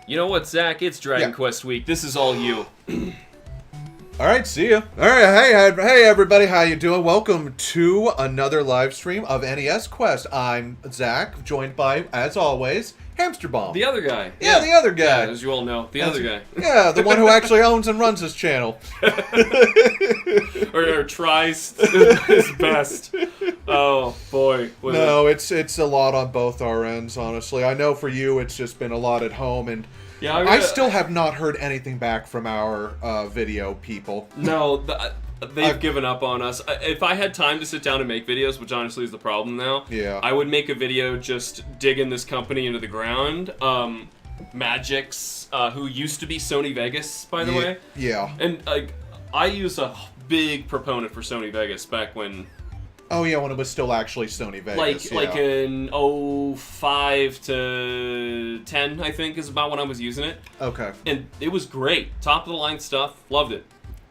You know what, Zach? It's Dragon Quest week. This is all you. All right, see ya. All right, hey everybody, how you doing? Welcome to another live stream of NES Quest. I'm Zach, joined by, as always, HamsterBomb. The other guy. Yeah, the other guy. Yeah, as you all know, the other guy. Yeah, the one who actually owns and runs this channel. or tries his best. Oh boy. No, it's a lot on both our ends, honestly. I know for you, it's just been a lot at home, and yeah, I still have not heard anything back from our video people. No, they've given up on us. If I had time to sit down and make videos, which honestly is the problem now, I would make a video just digging this company into the ground. Magix, who used to be Sony Vegas, by the way. Yeah. And I was a big proponent for Sony Vegas back when... Oh yeah, when it was still actually Sony Vegas. Like in 05 to 10, I think, is about when I was using it. Okay. And it was great. Top of the line stuff. Loved it.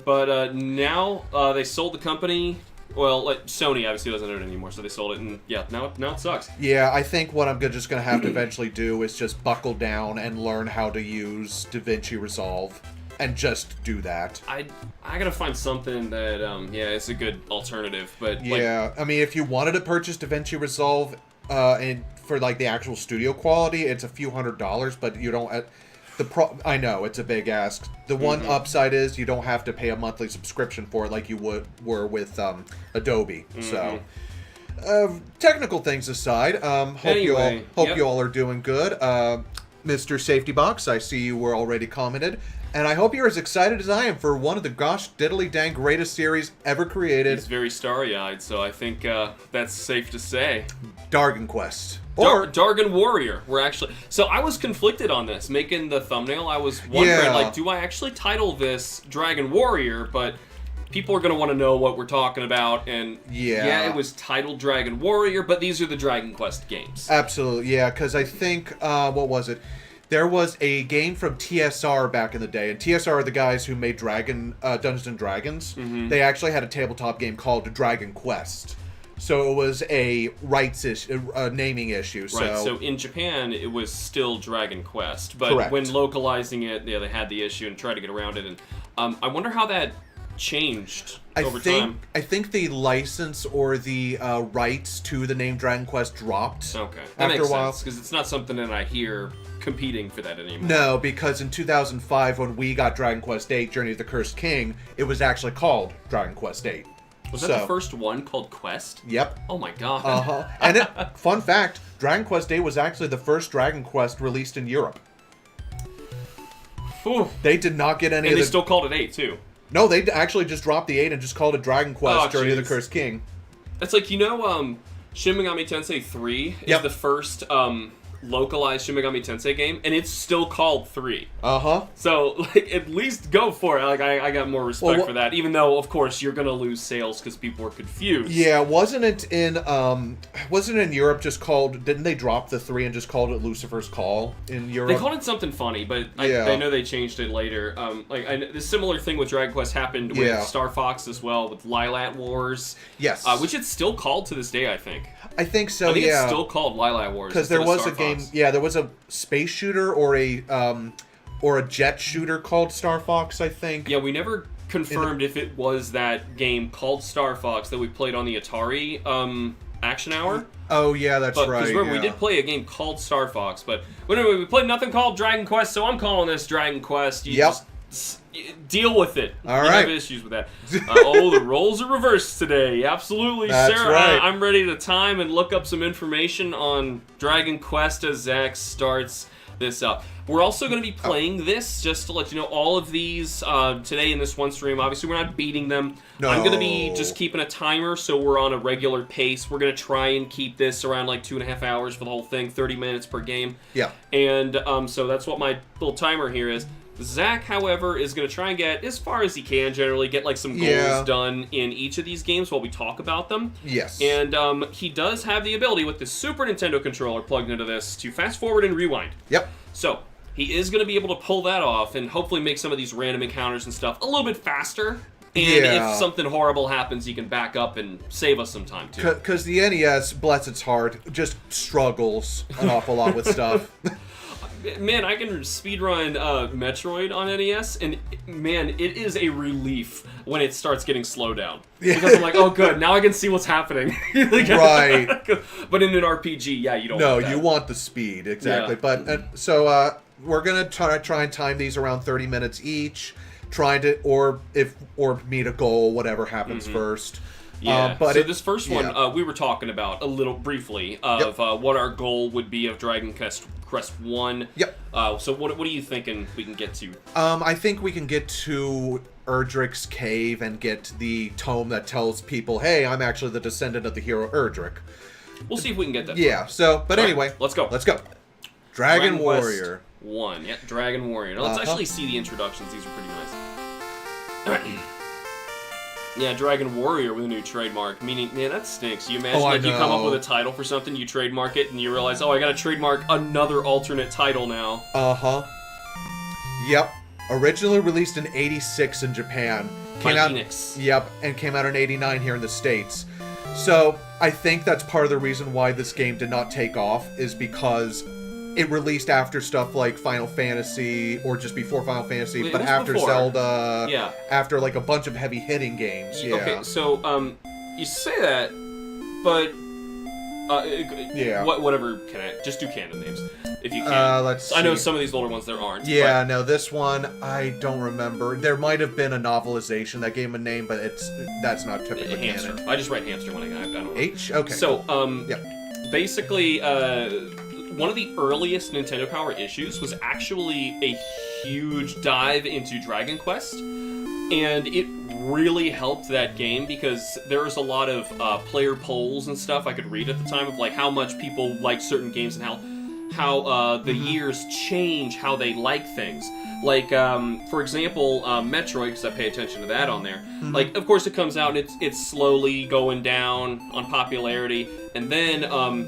But now they sold the company. Well, Sony obviously doesn't own it anymore, so they sold it, and yeah, now it sucks. Yeah, I think what I'm just going to have to eventually do is just buckle down and learn how to use DaVinci Resolve. And just do that. I gotta find something that it's a good alternative. But yeah, I mean, if you wanted to purchase DaVinci Resolve, and for like the actual studio quality, it's a few $100s, but you don't. I know it's a big ask. The one upside is you don't have to pay a monthly subscription for it like you were with Adobe. So. Technical things aside, hope you all are doing good. Mr. Safety Box, I see you were already commented. And I hope you're as excited as I am for one of the gosh diddly dang greatest series ever created. He's very starry-eyed, so I think that's safe to say. Dragon Quest. Or Dragon Warrior. So I was conflicted on this, making the thumbnail. I was wondering, do I actually title this Dragon Warrior? But people are going to want to know what we're talking about. And yeah, it was titled Dragon Warrior, but these are the Dragon Quest games. Absolutely, yeah, because I think, what was it? There was a game from TSR back in the day, and TSR are the guys who made Dungeons and Dragons. They actually had a tabletop game called Dragon Quest. So it was a naming issue. Right, so in Japan, it was still Dragon Quest. But when localizing it, they had the issue and tried to get around it. And I wonder how that changed over time. I think the license or the rights to the name Dragon Quest dropped. Okay, that makes sense, because it's not something that I hear competing for that anymore. No, because in 2005, when we got Dragon Quest VIII, Journey of the Cursed King, it was actually called Dragon Quest VIII. Was that the first one called Quest? Yep. Oh my god. Uh-huh. And fun fact, Dragon Quest VIII was actually the first Dragon Quest released in Europe. Ooh. They did not get any and they still called it 8, too. No, they actually just dropped the 8 and just called it Dragon Quest Journey of the Cursed King. It's like, Shin Megami Tensei 3 is the first localized Shin Megami Tensei game, and it's still called 3. Uh-huh. So, at least go for it. I got more respect for that, even though, of course, you're gonna lose sales because people are confused. Yeah, wasn't it in Europe just called, didn't they drop the 3 and just called it Lucifer's Call in Europe? They called it something funny, but I know they changed it later. The similar thing with Dragon Quest happened with Star Fox as well, with Lilat Wars. Yes. Which it's still called to this day, I think. I think so, I think it's still called Lilat Wars. Because there was a game, there was a space shooter or a jet shooter called Star Fox, I think. Yeah, we never confirmed if it was that game called Star Fox that we played on the Atari Action Hour. Oh, yeah, that's right. Because remember, we did play a game called Star Fox, but anyway, we played nothing called Dragon Quest, so I'm calling this Dragon Quest. Just deal with it. All right. I have issues with that. The roles are reversed today. Absolutely, that's Sarah. Right. I'm ready to time and look up some information on Dragon Quest as Zach starts this up. We're also going to be playing this, just to let you know, all of these today in this one stream. Obviously, we're not beating them. No. I'm going to be just keeping a timer, so we're on a regular pace. We're going to try and keep this around 2.5 hours for the whole thing, 30 minutes per game. Yeah. And so that's what my little timer here is. Zach, however, is going to try and get as far as he can, generally, get some goals done in each of these games while we talk about them. Yes. And he does have the ability with the Super Nintendo controller plugged into this to fast forward and rewind. Yep. So, he is going to be able to pull that off and hopefully make some of these random encounters and stuff a little bit faster. And if something horrible happens, he can back up and save us some time, too. Because the NES, bless its heart, just struggles an awful lot with stuff. Man, I can speedrun Metroid on NES, and man, it is a relief when it starts getting slowed down. Because I'm like, oh good, now I can see what's happening. Right. But in an RPG, yeah, you don't want that. No, you want the speed, exactly. Yeah. But, so, we're gonna try and time these around 30 minutes each, trying to, or meet a goal, whatever happens first. Yeah. So this first one, we were talking about a little briefly of what our goal would be of Dragon Quest 1. Yep. So what are you thinking we can get to? I think we can get to Erdrick's cave and get the tome that tells people, hey, I'm actually the descendant of the hero Erdrick. We'll see if we can get that. Yeah. So, but anyway, let's go. Dragon Warrior. Quest 1. Yeah, Dragon Warrior. Now let's actually see the introductions. These are pretty nice. Yeah, Dragon Warrior with a new trademark. Meaning, man, that stinks. You imagine you come up with a title for something, you trademark it, and you realize, oh, I gotta trademark another alternate title now. Yep. Originally released in '86 in Japan. By Enix. Yep, and came out in '89 here in the States. So, I think that's part of the reason why this game did not take off, is because it released after stuff like Final Fantasy, or just before Final Fantasy, but after before. Zelda, Yeah. After like a bunch of heavy-hitting games, yeah. Okay, so, you say that, but, whatever, just do canon names, if you can. Let's I know see. some of these older ones there aren't. Yeah, no, this one, I don't remember. There might have been a novelization that gave him a name, but that's not typically Hamster. canon. I just write Hamster when I don't know. H? Okay. So, Yep. basically, one of the earliest Nintendo Power issues was actually a huge dive into Dragon Quest, and it really helped that game because there was a lot of player polls and stuff I could read at the time of like how much people like certain games and how the years change how they like things. Like, for example, Metroid, because I pay attention to that on there. Like, of course, it comes out and it's slowly going down on popularity, and then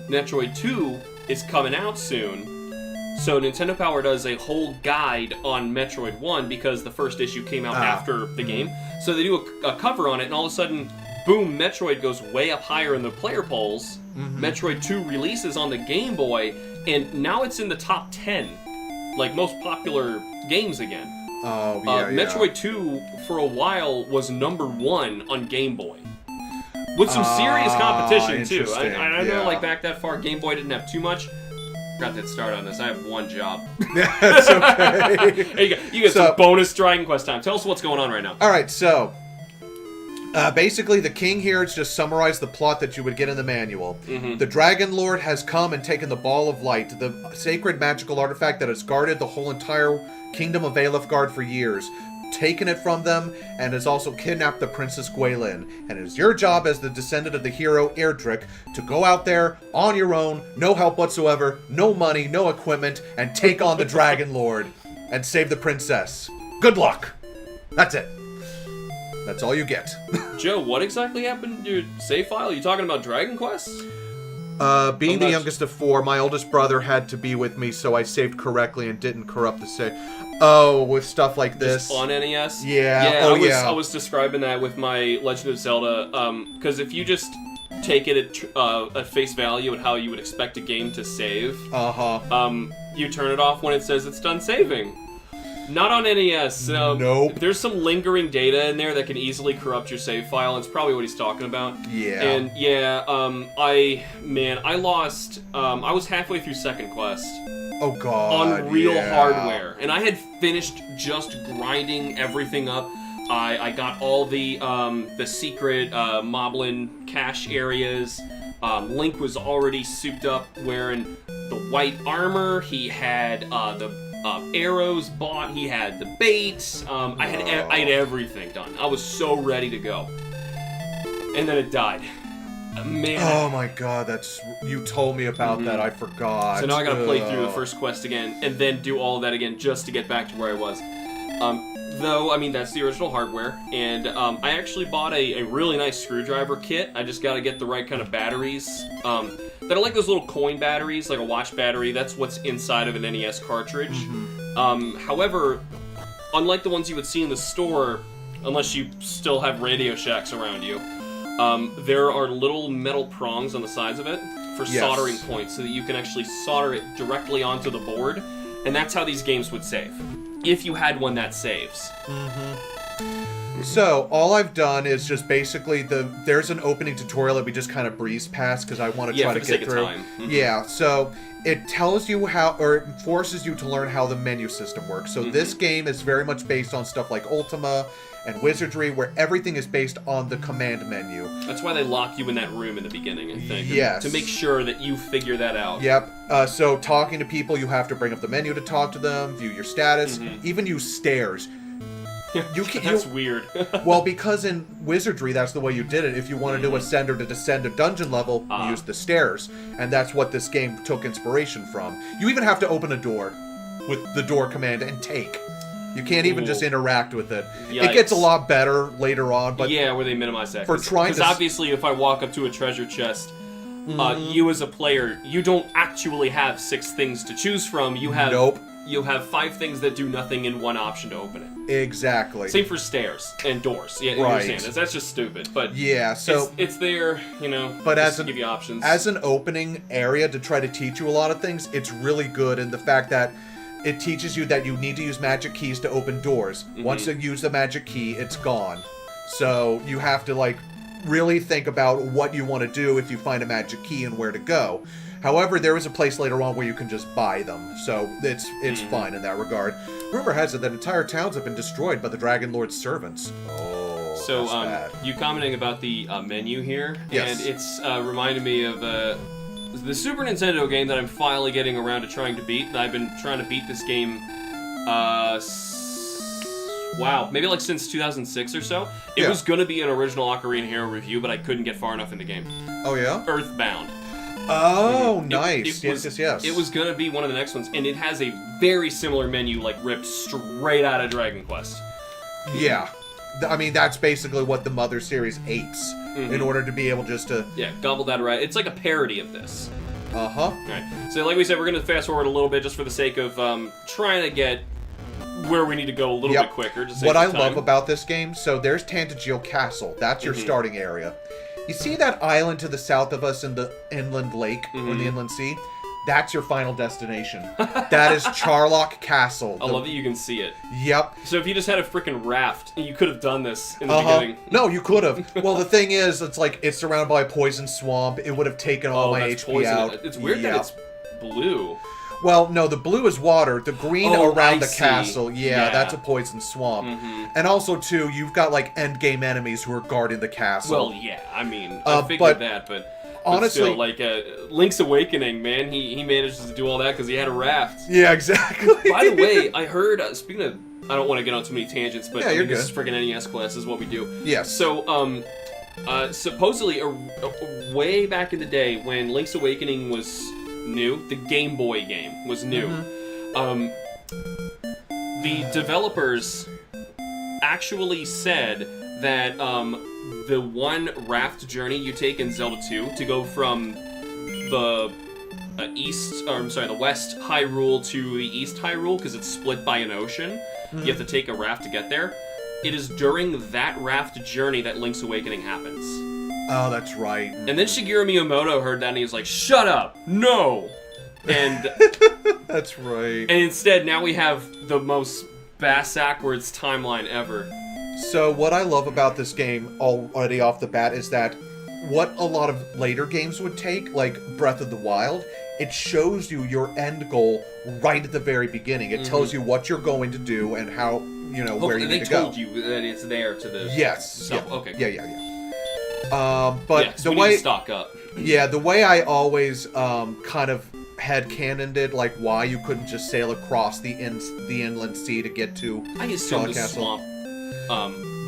Metroid 2 is coming out soon. So Nintendo Power does a whole guide on Metroid 1 because the first issue came out after the game. So they do a cover on it, and all of a sudden, boom, Metroid goes way up higher in the player polls. Metroid 2 releases on the Game Boy, and now it's in the top 10, like, most popular games again. Oh, yeah, Metroid 2, for a while, was #1 on Game Boy. With some serious competition, too. I know, like, back that far, Game Boy didn't have too much. Got that start on this. I have one job. That's okay. There you go. You get some bonus Dragon Quest time. Tell us what's going on right now. All right, so basically the king here has just summarized the plot that you would get in the manual. The Dragon Lord has come and taken the Ball of Light, the sacred magical artifact that has guarded the whole entire kingdom of Alefgard for years, taken it from them, and has also kidnapped the Princess Gwaelin. And it is your job as the descendant of the hero Erdrick to go out there on your own, no help whatsoever, no money, no equipment, and take on the Dragon Lord and save the princess. Good luck. That's it. That's all you get. Joe, what exactly happened to your save file? Are you talking about Dragon Quest? Being the youngest of 4, my oldest brother had to be with me, so I saved correctly and didn't corrupt the save. Oh, with stuff like this. Just on NES? Yeah. I was describing that with my Legend of Zelda, because if you just take it at face value at how you would expect a game to save, you turn it off when it says it's done saving. Not on NES. Nope. There's some lingering data in there that can easily corrupt your save file, and it's probably what he's talking about. Yeah. And yeah, I lost, I was halfway through Second Quest. Oh god. On real hardware. And I had finished just grinding everything up. I got all the secret Moblin cache areas. Link was already souped up wearing the white armor. He had the arrows bought. He had the bait. I had everything done. I was so ready to go. And then it died. Man. Oh my god, you told me about that. I forgot. So now I gotta play through the first quest again, and then do all of that again just to get back to where I was. Though, I mean, that's the original hardware, and I actually bought a really nice screwdriver kit. I just gotta get the right kind of batteries. That are like those little coin batteries, like a watch battery. That's what's inside of an NES cartridge. However, unlike the ones you would see in the store, unless you still have Radio Shacks around you, there are little metal prongs on the sides of it for soldering points so that you can actually solder it directly onto the board. And that's how these games would save. If you had one that saves. So, all I've done is just basically there's an opening tutorial that we just kind of breeze past because I want to try to get through. Time. Mm-hmm. Yeah, so it tells you how, or it forces you to learn how the menu system works. So this game is very much based on stuff like Ultima and Wizardry, where everything is based on the command menu. That's why they lock you in that room in the beginning, I think. Yes. To make sure that you figure that out. Yep. So talking to people, you have to bring up the menu to talk to them, view your status, even use stairs. That's weird. Well, because in Wizardry, that's the way you did it. If you wanted to ascend or to descend a dungeon level, you used the stairs. And that's what this game took inspiration from. You even have to open a door with the door command and take. You can't even just interact with it. Yikes. It gets a lot better later on, but yeah, where they minimize that. Because obviously, if I walk up to a treasure chest, you as a player, you don't actually have 6 things to choose from. You have You have 5 things that do nothing and 1 option to open it. Exactly. Same for stairs and doors. Yeah, right. You understand. That's just stupid. But yeah, so it's there, but just to give you options. As an opening area to try to teach you a lot of things, it's really good in the fact that it teaches you that you need to use magic keys to open doors. Once you use the magic key, it's gone. So you have to really think about what you want to do if you find a magic key and where to go. However, there is a place later on where you can just buy them, so it's fine in that regard. Rumor has it that entire towns have been destroyed by the Dragon Lord's servants. Oh, so that's bad. You commenting about the menu here, yes. And it's reminded me of the Super Nintendo game that I'm finally getting around to trying to beat. I've been trying to beat this game, maybe since 2006 or so. It was going to be an original Ocarina Hero review, but I couldn't get far enough in the game. Oh, yeah? Earthbound. Oh, nice. Yes. It was going to be one of the next ones, and it has a very similar menu, ripped straight out of Dragon Quest. Yeah. I mean, that's basically what the Mother series apes in order to be able just to... Yeah, gobble that right. It's like a parody of this. Uh-huh. All right. So like we said, we're going to fast forward a little bit just for the sake of trying to get where we need to go a little bit quicker. To save what I time. love about this game, so there's Tantagel Castle. That's your starting area. You see that island to the south of us in the inland lake, or the inland sea? That's your final destination. That is Charlock Castle. I love that you can see it. Yep. So if you just had a freaking raft, you could have done this in the beginning. No, you could have. Well, the thing is, it's surrounded by a poison swamp. It would have taken all my HP out. It's weird that it's blue. Well, no, the blue is water. The green around the see. castle, that's a poison swamp. And also, too, you've got, endgame enemies who are guarding the castle. Well, yeah, I mean, I figured that, but honestly... still, Link's Awakening, man, he managed to do all that because he had a raft. Yeah, exactly. By the way, I heard, speaking of... I don't want to get on too many tangents, but this is freaking NES class, is what we do. Yes. So, supposedly, way back in the day, when Link's Awakening was... new, the Game Boy game was new. The developers actually said that the one raft journey you take in Zelda 2 to go from the the West Hyrule to the East Hyrule, because it's split by an ocean, you have to take a raft to get there. It is during that raft journey that Link's Awakening happens. Oh, that's right. And then Shigeru Miyamoto heard that and he was like, "Shut up! No!" And that's right. And instead, now we have the most bass-backwards timeline ever. So what I love about this game already off the bat is that what a lot of later games would take, like Breath of the Wild, it shows you your end goal right at the very beginning. It tells you what you're going to do and how, where you need to go. They told you that it's there to the... Yes. Yeah. Okay. Yeah. But the we way... need to stock up. Yeah, the way I always kind of headcanoned it, why you couldn't just sail across the inland sea to get to I assumed the swamp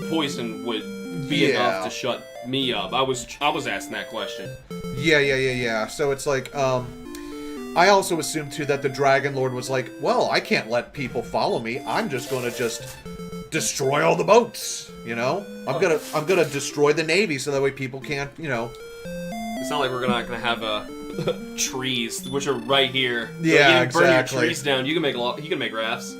poison would be enough to shut me up. I was asking that question. Yeah. So it's I also assumed too that the Dragon Lord was like, well, I can't let people follow me. I'm just going to destroy all the boats. I'm gonna destroy the navy so that way people can't. It's not like we're not gonna have trees, which are right here. Yeah, exactly. Burn your trees down. You can make rafts.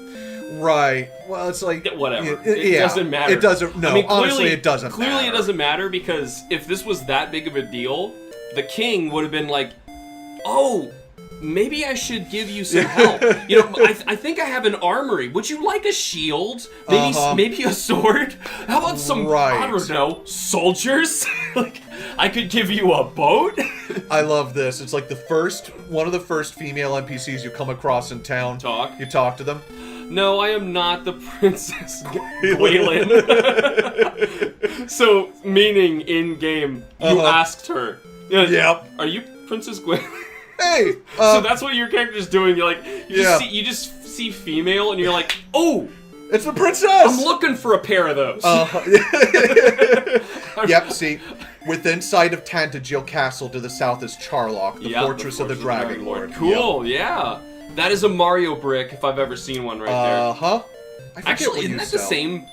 Right. Well, it's whatever. It doesn't matter. It doesn't. No, honestly, it doesn't. Clearly, it doesn't matter, because if this was that big of a deal, the king would have been like, "Oh, maybe I should give you some help. You know, I think I have an armory. Would you like a shield? Maybe a sword? How about some, I don't know, soldiers? Like, I could give you a boat? I love this. It's like one of the first female NPCs you come across in town. You talk to them. No, I am not the Princess Gwylin. So, meaning in-game, you asked her. Yep. Are you Princess Gwylin? Hey! So that's what your character's doing. You're like, you just see female, and you're like, oh! It's the princess! I'm looking for a pair of those. Yep, see, within sight of Tantagil Castle to the south is Charlock, the fortress of the Dragon Lord. Cool, yeah. That is a Mario brick, if I've ever seen one right there. Actually, isn't that the same?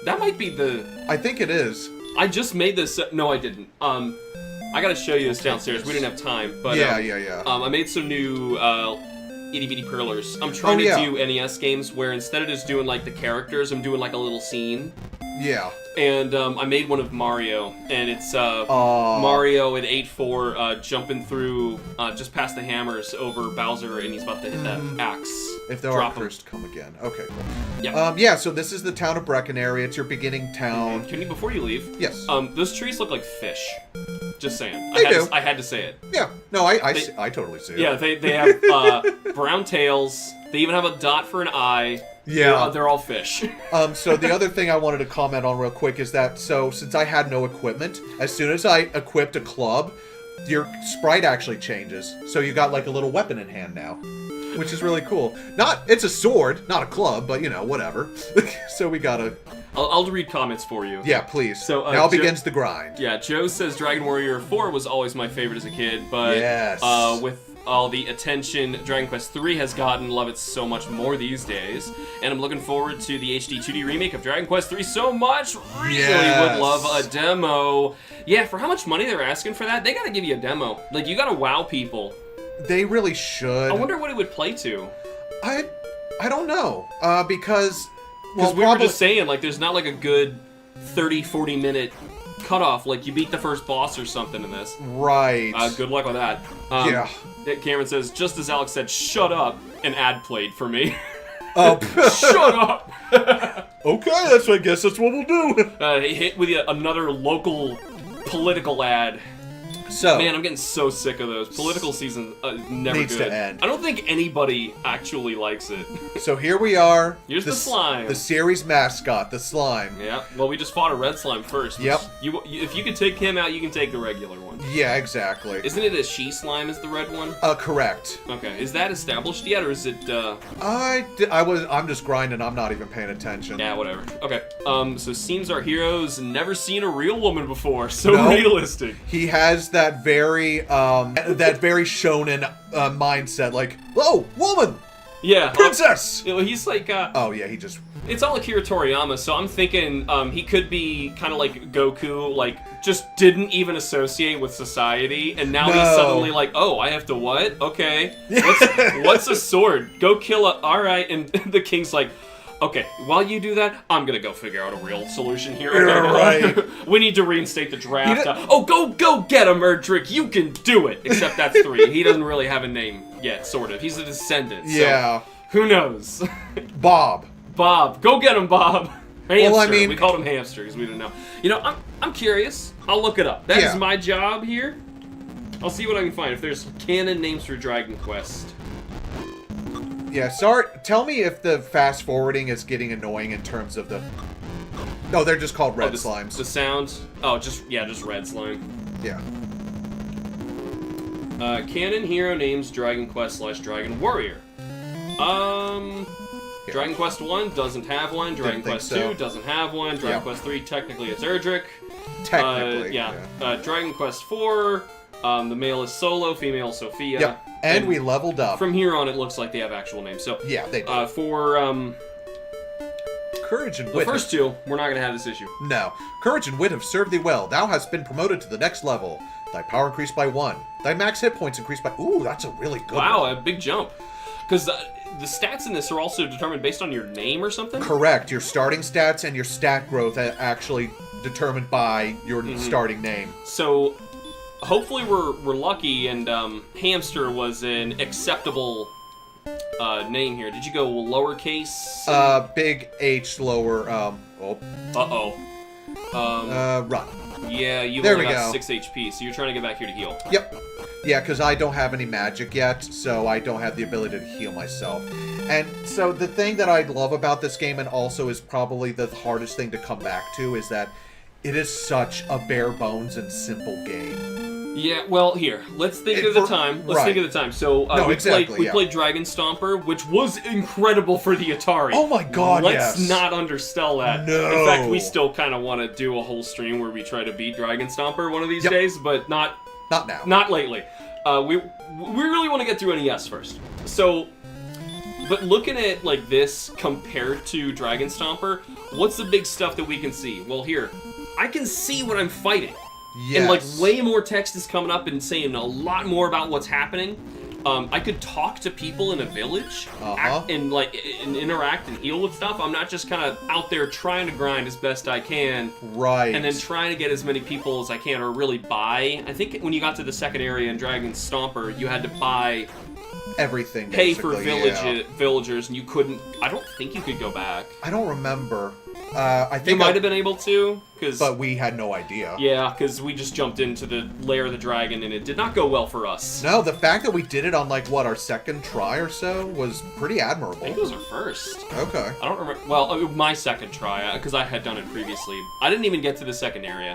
That might be the... I think it is. I just made this... No, I didn't. I gotta show you this downstairs. We didn't have time, but... Yeah. I made some new itty-bitty perlers. I'm trying to do NES games where instead of just doing, like, the characters, I'm doing, like, a little scene. Yeah. And I made one of Mario, and it's Mario at 8-4 jumping through just past the hammers over Bowser, and he's about to hit that axe. If thou art cursed, come again. Okay, cool. Yeah. So this is the town of Brecon area. It's your beginning town. Can you, before you leave? Yes. Those trees look like fish. Just saying. They do. I had to say it. Yeah. No, I totally see it. Yeah, they have brown tails. They even have a dot for an eye. Yeah. They're all fish. So the other thing I wanted to comment on real quick is that, since I had no equipment, as soon as I equipped a club, your sprite actually changes. So you got like a little weapon in hand now, which is really cool. It's a sword, not a club, but you know, whatever. So we gotta... I'll read comments for you. Yeah, please. So now begins the grind. Yeah, Joe says Dragon Warrior 4 was always my favorite as a kid, but with all the attention Dragon Quest 3 has gotten, love it so much more these days. And I'm looking forward to the HD 2D remake of Dragon Quest 3 so much. Really would love a demo. Yeah, for how much money they're asking for that, they gotta give you a demo. Like, you gotta wow people. They really should. I wonder what it would play to. I don't know. Because we were just saying, like, there's not like a good 30-40 minute cutoff, like you beat the first boss or something in this. Right. Good luck with that. Yeah. Cameron says, just as Alex said, shut up, an ad played for me. Oh. Shut up! Okay, I guess that's what we'll do. He hit with another local political ad. So, man, I'm getting so sick of those. Political season never needs good. to end. I don't think anybody actually likes it. So here we are. Here's the slime. The series mascot, the slime. Yeah. Well, we just fought a red slime first. Yep. If you could take him out, you can take the regular one. Yeah, exactly. Isn't it a she slime is the red one? Correct. Okay. Is that established yet, or is it? I'm just grinding. I'm not even paying attention. Yeah, whatever. Okay. So seems our hero's never seen a real woman before. So realistic. He has that very shonen mindset, like, oh, woman, yeah, princess. He's like, oh yeah, he just. It's all Akira Toriyama, so I'm thinking he could be kind of like Goku, like just didn't even associate with society, and now he's suddenly like, oh, I have to what? Okay, what's a sword? Go kill a. All right, and the king's like. Okay, while you do that, I'm gonna go figure out a real solution here. Right. We need to reinstate the draft. Go get him, Erdrick. You can do it. Except that's 3. He doesn't really have a name yet, sort of. He's a descendant. Yeah. So who knows? Bob. Go get him, Bob. Hamster. Well, I mean, we called him Hamster because we didn't know. You know, I'm curious. I'll look it up. That is my job here. I'll see what I can find. If there's canon names for Dragon Quest. Yeah, sorry. Tell me if the fast forwarding is getting annoying in terms of the. No, they're just called red slimes. The sounds. Oh, just red slime. Yeah. Canon hero names Dragon Quest / Dragon Warrior. Dragon Quest 1 doesn't have one. Dragon Quest 2 doesn't have one. Dragon Quest 3 technically it's Erdrick. Technically. Dragon Quest 4. The male is Solo, female Sophia. Yep. And we leveled up. From here on, it looks like they have actual names. So yeah, they do. For Courage and the Wit. The first 2, we're not going to have this issue. No. Courage and Wit have served thee well. Thou hast been promoted to the next level. Thy power increased by 1. Thy max hit points increased by... Ooh, that's a really good one. Wow, a big jump. Because the stats in this are also determined based on your name or something? Correct. Your starting stats and your stat growth are actually determined by your starting name. So... hopefully we're lucky, and Hamster was an acceptable name here. Did you go lowercase? Big H lower. Run. Yeah, you've There only we got go. 6 HP, so you're trying to get back here to heal. Yep. Yeah, because I don't have any magic yet, so I don't have the ability to heal myself. And so the thing that I love about this game, and also is probably the hardest thing to come back to, is that it is such a bare bones and simple game. Yeah, well, here, let's think of the time. Let's think of the time. So, we played Dragon Stomper, which was incredible for the Atari. Oh my god, Let's not undersell that. No. In fact, we still kind of want to do a whole stream where we try to beat Dragon Stomper one of these days, but not now. Not lately. We really want to get through NES first. So, but looking at like this compared to Dragon Stomper, what's the big stuff that we can see? Well, here, I can see what I'm fighting. Yes. And like way more text is coming up and saying a lot more about what's happening. I could talk to people in a village and interact and heal with stuff. I'm not just kind of out there trying to grind as best I can. Right. And then trying to get as many people as I can or really buy. I think when you got to the second area in Dragon Stomper, you had to buy everything. Pay for villagers, and you couldn't. I don't think you could go back. I don't remember. I think you might have been able to, but we had no idea. Yeah, because we just jumped into the lair of the dragon, and it did not go well for us. No, the fact that we did it on our second try or so was pretty admirable. I think it was our first. Okay. I don't remember. Well, my second try, because I had done it previously. I didn't even get to the second area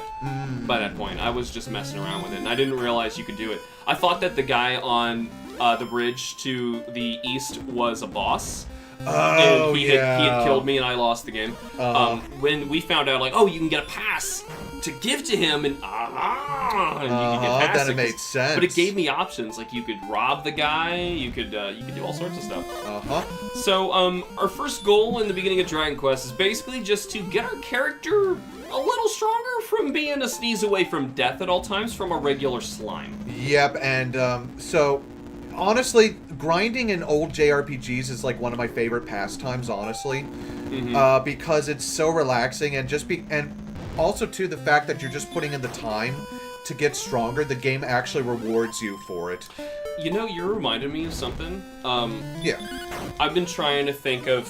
by that point. I was just messing around with it, and I didn't realize you could do it. I thought that the guy on the bridge to the east was a boss. Oh, and he had killed me and I lost the game. When we found out, you can get a pass to give to him, and you can get past then it made sense. But it gave me options, like you could rob the guy, you could do all sorts of stuff. So our first goal in the beginning of Dragon Quest is basically just to get our character a little stronger from being a sneeze away from death at all times from a regular slime. Yep, and so honestly, grinding in old JRPGs is one of my favorite pastimes, honestly, because it's so relaxing, and and also too the fact that you're just putting in the time to get stronger. The game actually rewards you for it. You know, you're reminding me of something. Yeah. I've been trying to think of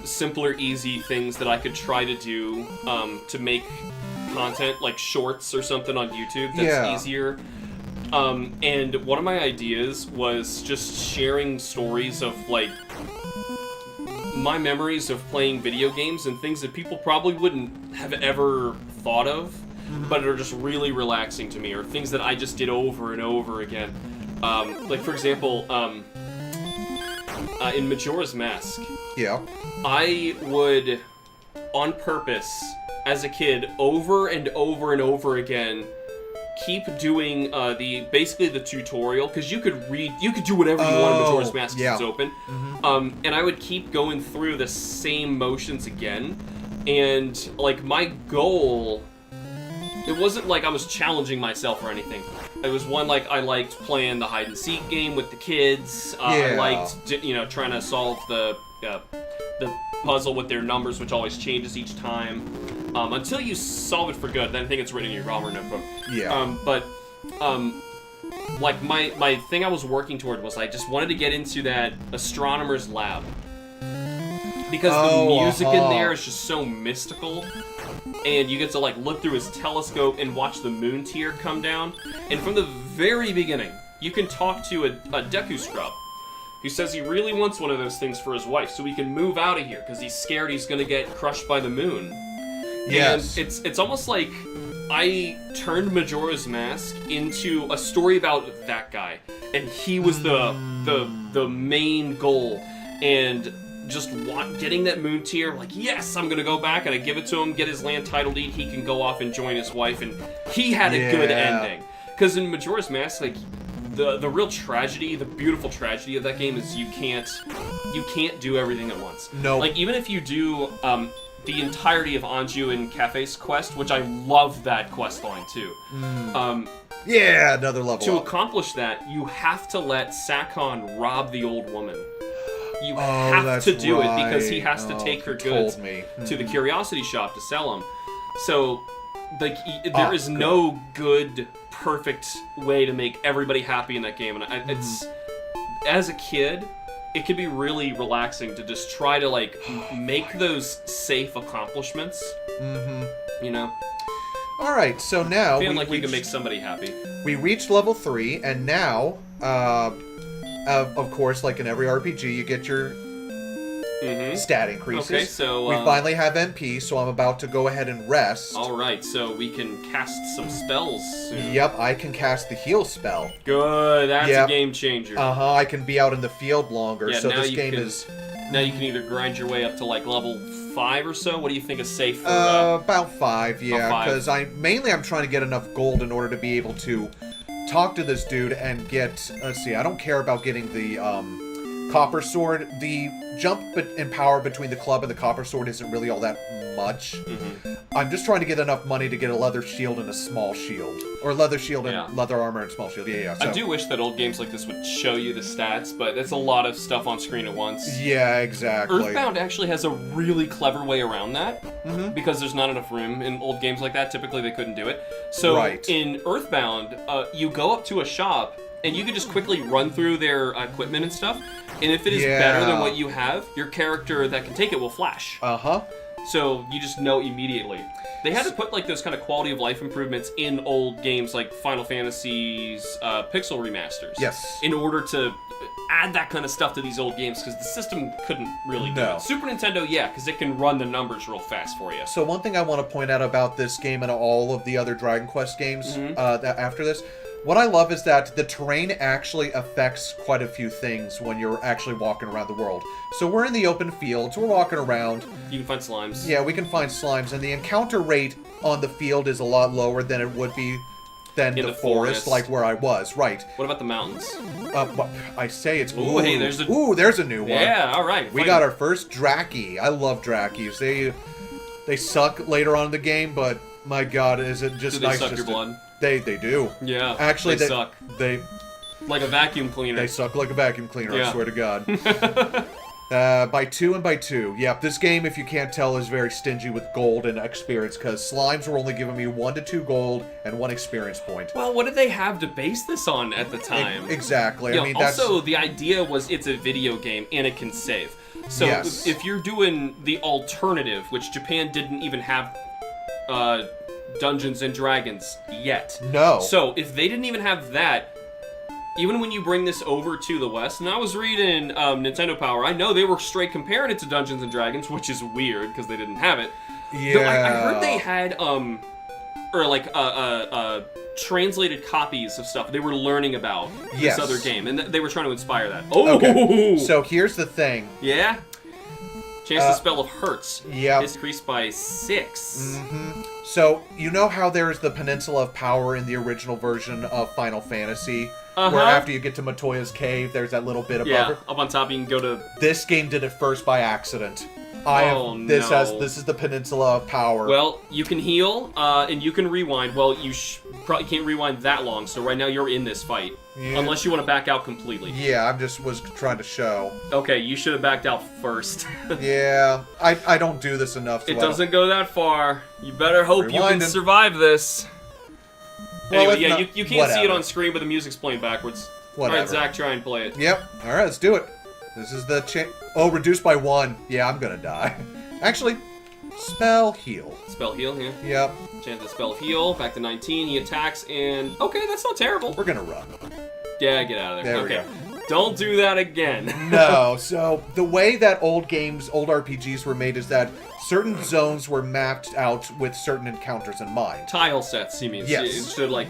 simpler, easy things that I could try to do to make content like shorts or something on YouTube that's easier. And one of my ideas was just sharing stories of my memories of playing video games and things that people probably wouldn't have ever thought of, but are just really relaxing to me, or things that I just did over and over again. For example, in Majora's Mask, I would, on purpose, as a kid, over and over and over again, keep doing basically the tutorial, because you could do whatever you want in Majora's Mask because it's open. And I would keep going through the same motions again, and my goal, it wasn't like I was challenging myself or anything. It was one I liked playing the hide and seek game with the kids. I liked trying to solve the puzzle with their numbers, which always changes each time. Until you solve it for good, then I think it's written in your ROM or notebook. My thing I was working toward was I just wanted to get into that astronomer's lab. Because the music in there is just so mystical. And you get to look through his telescope and watch the moon tear come down. And from the very beginning, you can talk to a Deku Scrub, who says he really wants one of those things for his wife, so he can move out of here because he's scared he's going to get crushed by the moon. Yes. And it's almost like I turned Majora's Mask into a story about that guy, and he was the main goal, and just getting that moon tear, yes, I'm gonna go back, and I give it to him, get his land title deed, he can go off and join his wife, and he had a good ending. Because in Majora's Mask, the real tragedy, the beautiful tragedy of that game is you can't do everything at once. No. Even if you do the entirety of Anju and Cafe's quest, which I love that quest line too. Another level To up. accomplish that, you have to let Sakon rob the old woman. You have to do it because he has to take her goods to the curiosity shop to sell them. So Like, there is no good, perfect way to make everybody happy in that game. And it's, as a kid, it can be really relaxing to just try to, like, make those safe accomplishments. You know? Alright, so now... Feeling like you can make somebody happy. We reached level 3, and now, of course, like in every RPG, you get your stat increases. Okay, so... we finally have MP, so I'm about to go ahead and rest. Alright, so we can cast some spells soon. Yep, I can cast the heal spell. Good, that's a game changer. I can be out in the field longer, Yeah, so now this you game can- is... Now you can either grind your way up to, like, level 5 or so. What do you think is safe for... about 5, yeah, because I'm trying to get enough gold in order to be able to talk to this dude and get... Let's see, I don't care about getting the, copper sword. The jump in power between the club and the copper sword isn't really all that much. I'm just trying to get enough money to get a leather shield and a small shield. Or leather shield and leather armor and small shield. Yeah. So. I do wish that old games like this would show you the stats, but it's a lot of stuff on screen at once. Yeah, exactly. Earthbound actually has a really clever way around that, because there's not enough room in old games like that. Typically, they couldn't do it. So in Earthbound, you go up to a shop, and you can just quickly run through their equipment and stuff, and if it is better than what you have, your character that can take it will flash. So you just know immediately. They had to put like those kind of quality of life improvements in old games like Final Fantasy's pixel remasters. Yes. In order to add that kind of stuff to these old games, because the system couldn't really do it. Super Nintendo, yeah, because it can run the numbers real fast for you. So one thing I want to point out about this game and all of the other Dragon Quest games after this, what I love is that the terrain actually affects quite a few things when you're actually walking around the world. So we're in the open fields, we're walking around. You can find slimes. Yeah, we can find slimes, and the encounter rate on the field is a lot lower than it would be than the forest, like where I was, right. What about the mountains? I say it's... Ooh, hey, there's a new one. Yeah, alright. We got our first Draki. I love Drakis. They suck later on in the game, but my god, is it just nice suck your blood? They do. Yeah, actually, they suck. They like a vacuum cleaner. They suck like a vacuum cleaner. I swear to God. By 2 and by 2. Yep, this game, if you can't tell, is very stingy with gold and experience because slimes were only giving me 1 to 2 gold and 1 experience point. Well, what did they have to base this on at the time? Exactly. I mean, also, the idea was it's a video game and it can save. So if you're doing the alternative, which Japan didn't even have Dungeons and Dragons yet. No. So if they didn't even have that, even when you bring this over to the West, and I was reading Nintendo Power, I know they were straight comparing it to Dungeons and Dragons, which is weird because they didn't have it. Yeah. Though I heard they had translated copies of stuff they were learning about this other game, and they were trying to inspire that. Oh, okay. So here's the thing. Yeah. Chance to spell of hurts. Yeah. It's increased by 6. So, you know how there's the Peninsula of Power in the original version of Final Fantasy? Where after you get to Matoya's cave, there's that little bit above her? Up on top you can go to... This game did it first by accident. This is the Peninsula of Power. Well, you can heal, and you can rewind. Well, you probably can't rewind that long, so right now you're in this fight. Yeah. Unless you want to back out completely. Yeah, I just was trying to show. Okay, you should have backed out first. Yeah, I don't do this enough. So it doesn't go that far. You better hope you can survive this. Well, anyway, yeah, you can't see it on screen, but the music's playing backwards. Alright, Zach, try and play it. Yep. Alright, let's do it. This is the reduced by 1. Yeah, I'm gonna die. Actually, spell heal. Spell heal, yeah. Yep. Chance to spell heal. Back to 19. He attacks and... Okay, that's not terrible. We're gonna run. Yeah, get out of there. There okay. we go. Don't do that again. No, so the way that old RPGs were made is that certain zones were mapped out with certain encounters in mind. Tile sets, he means. Yes. So, like,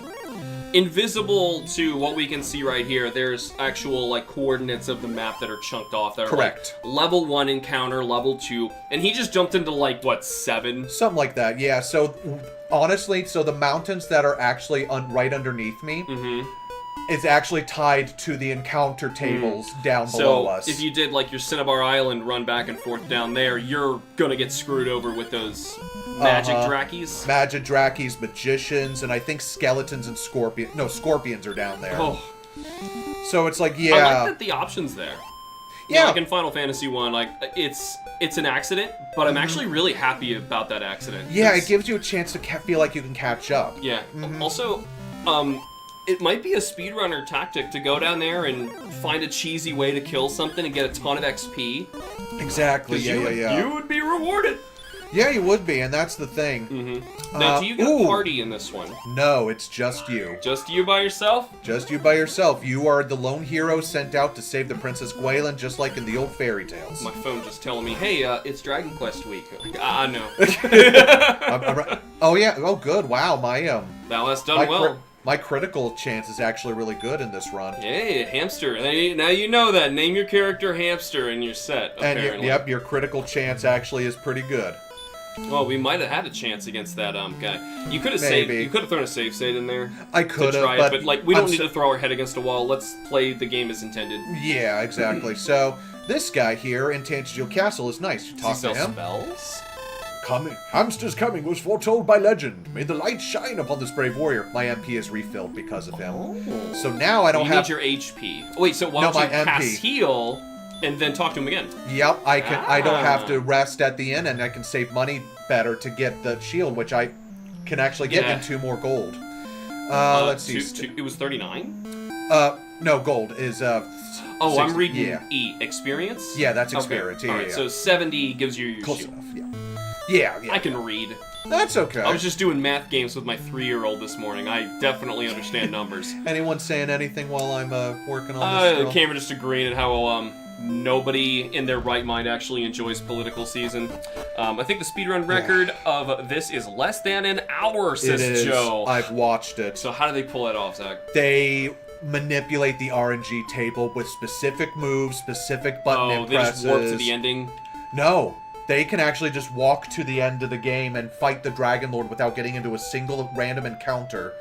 invisible to what we can see right here, there's actual, like, coordinates of the map that are chunked off. That are, correct. Like, level 1 encounter, level 2, and he just jumped into, like, what, 7? Something like that, yeah. So, honestly, the mountains that are actually right underneath me... is actually tied to the encounter tables down below us. So, if you did, like, your Cinnabar Island run back and forth down there, you're gonna get screwed over with those magic Drakis. Magic Drakis, magicians, and I think skeletons and scorpions. No, scorpions are down there. Oh. So it's like, yeah. I like that the option's there. Yeah. Like in Final Fantasy 1, like, it's it's an accident, but I'm actually really happy about that accident. Yeah, it gives you a chance to feel like you can catch up. Yeah. Also, it might be a speedrunner tactic to go down there and find a cheesy way to kill something and get a ton of XP. Exactly. Yeah. You would be rewarded. Yeah, you would be, and that's the thing. Now, do you get a party in this one? No, it's just you. Just you by yourself? Just you by yourself. You are the lone hero sent out to save the Princess Gwaelin, just like in the old fairy tales. My phone just telling me, hey, it's Dragon Quest week. No. Oh, yeah. Oh, good. Wow, Now that's done well. My critical chance is actually really good in this run. Hey, Hamster. Now you know that. Name your character Hamster and you're set, apparently. And your critical chance actually is pretty good. Well, we might have had a chance against that guy. You could have saved. You could have thrown a save state in there. I could have, but like we don't need to throw our head against a wall. Let's play the game as intended. Yeah, exactly. So this guy here in Tangiel Castle is nice. You talk to him. Spells? Coming. Hamster's coming was foretold by legend. May the light shine upon this brave warrior. My MP is refilled because of him. Oh. So now I don't have. You need your HP. Oh, wait, so why don't you cast heal and then talk to him again? Yep, I can. I don't have to rest at the end, and I can save money better to get the shield, which I can actually get in 2 more gold. Let's see. It was 39. No, gold is 60. I'm reading E. Experience? Yeah, that's experience. Okay. Yeah, so 70 gives you your close shield. enough. Yeah. I can read. That's okay. I was just doing math games with my 3-year-old this morning. I definitely understand numbers. Anyone saying anything while I'm working on this? Cameron just agreeing at how nobody in their right mind actually enjoys political season. I think the speedrun record of this is less than an hour, says Joe. I've watched it. So how do they pull that off, Zach? They manipulate the RNG table with specific moves, specific button impresses. They just warp to the ending? No. They can actually just walk to the end of the game and fight the Dragon Lord without getting into a single random encounter.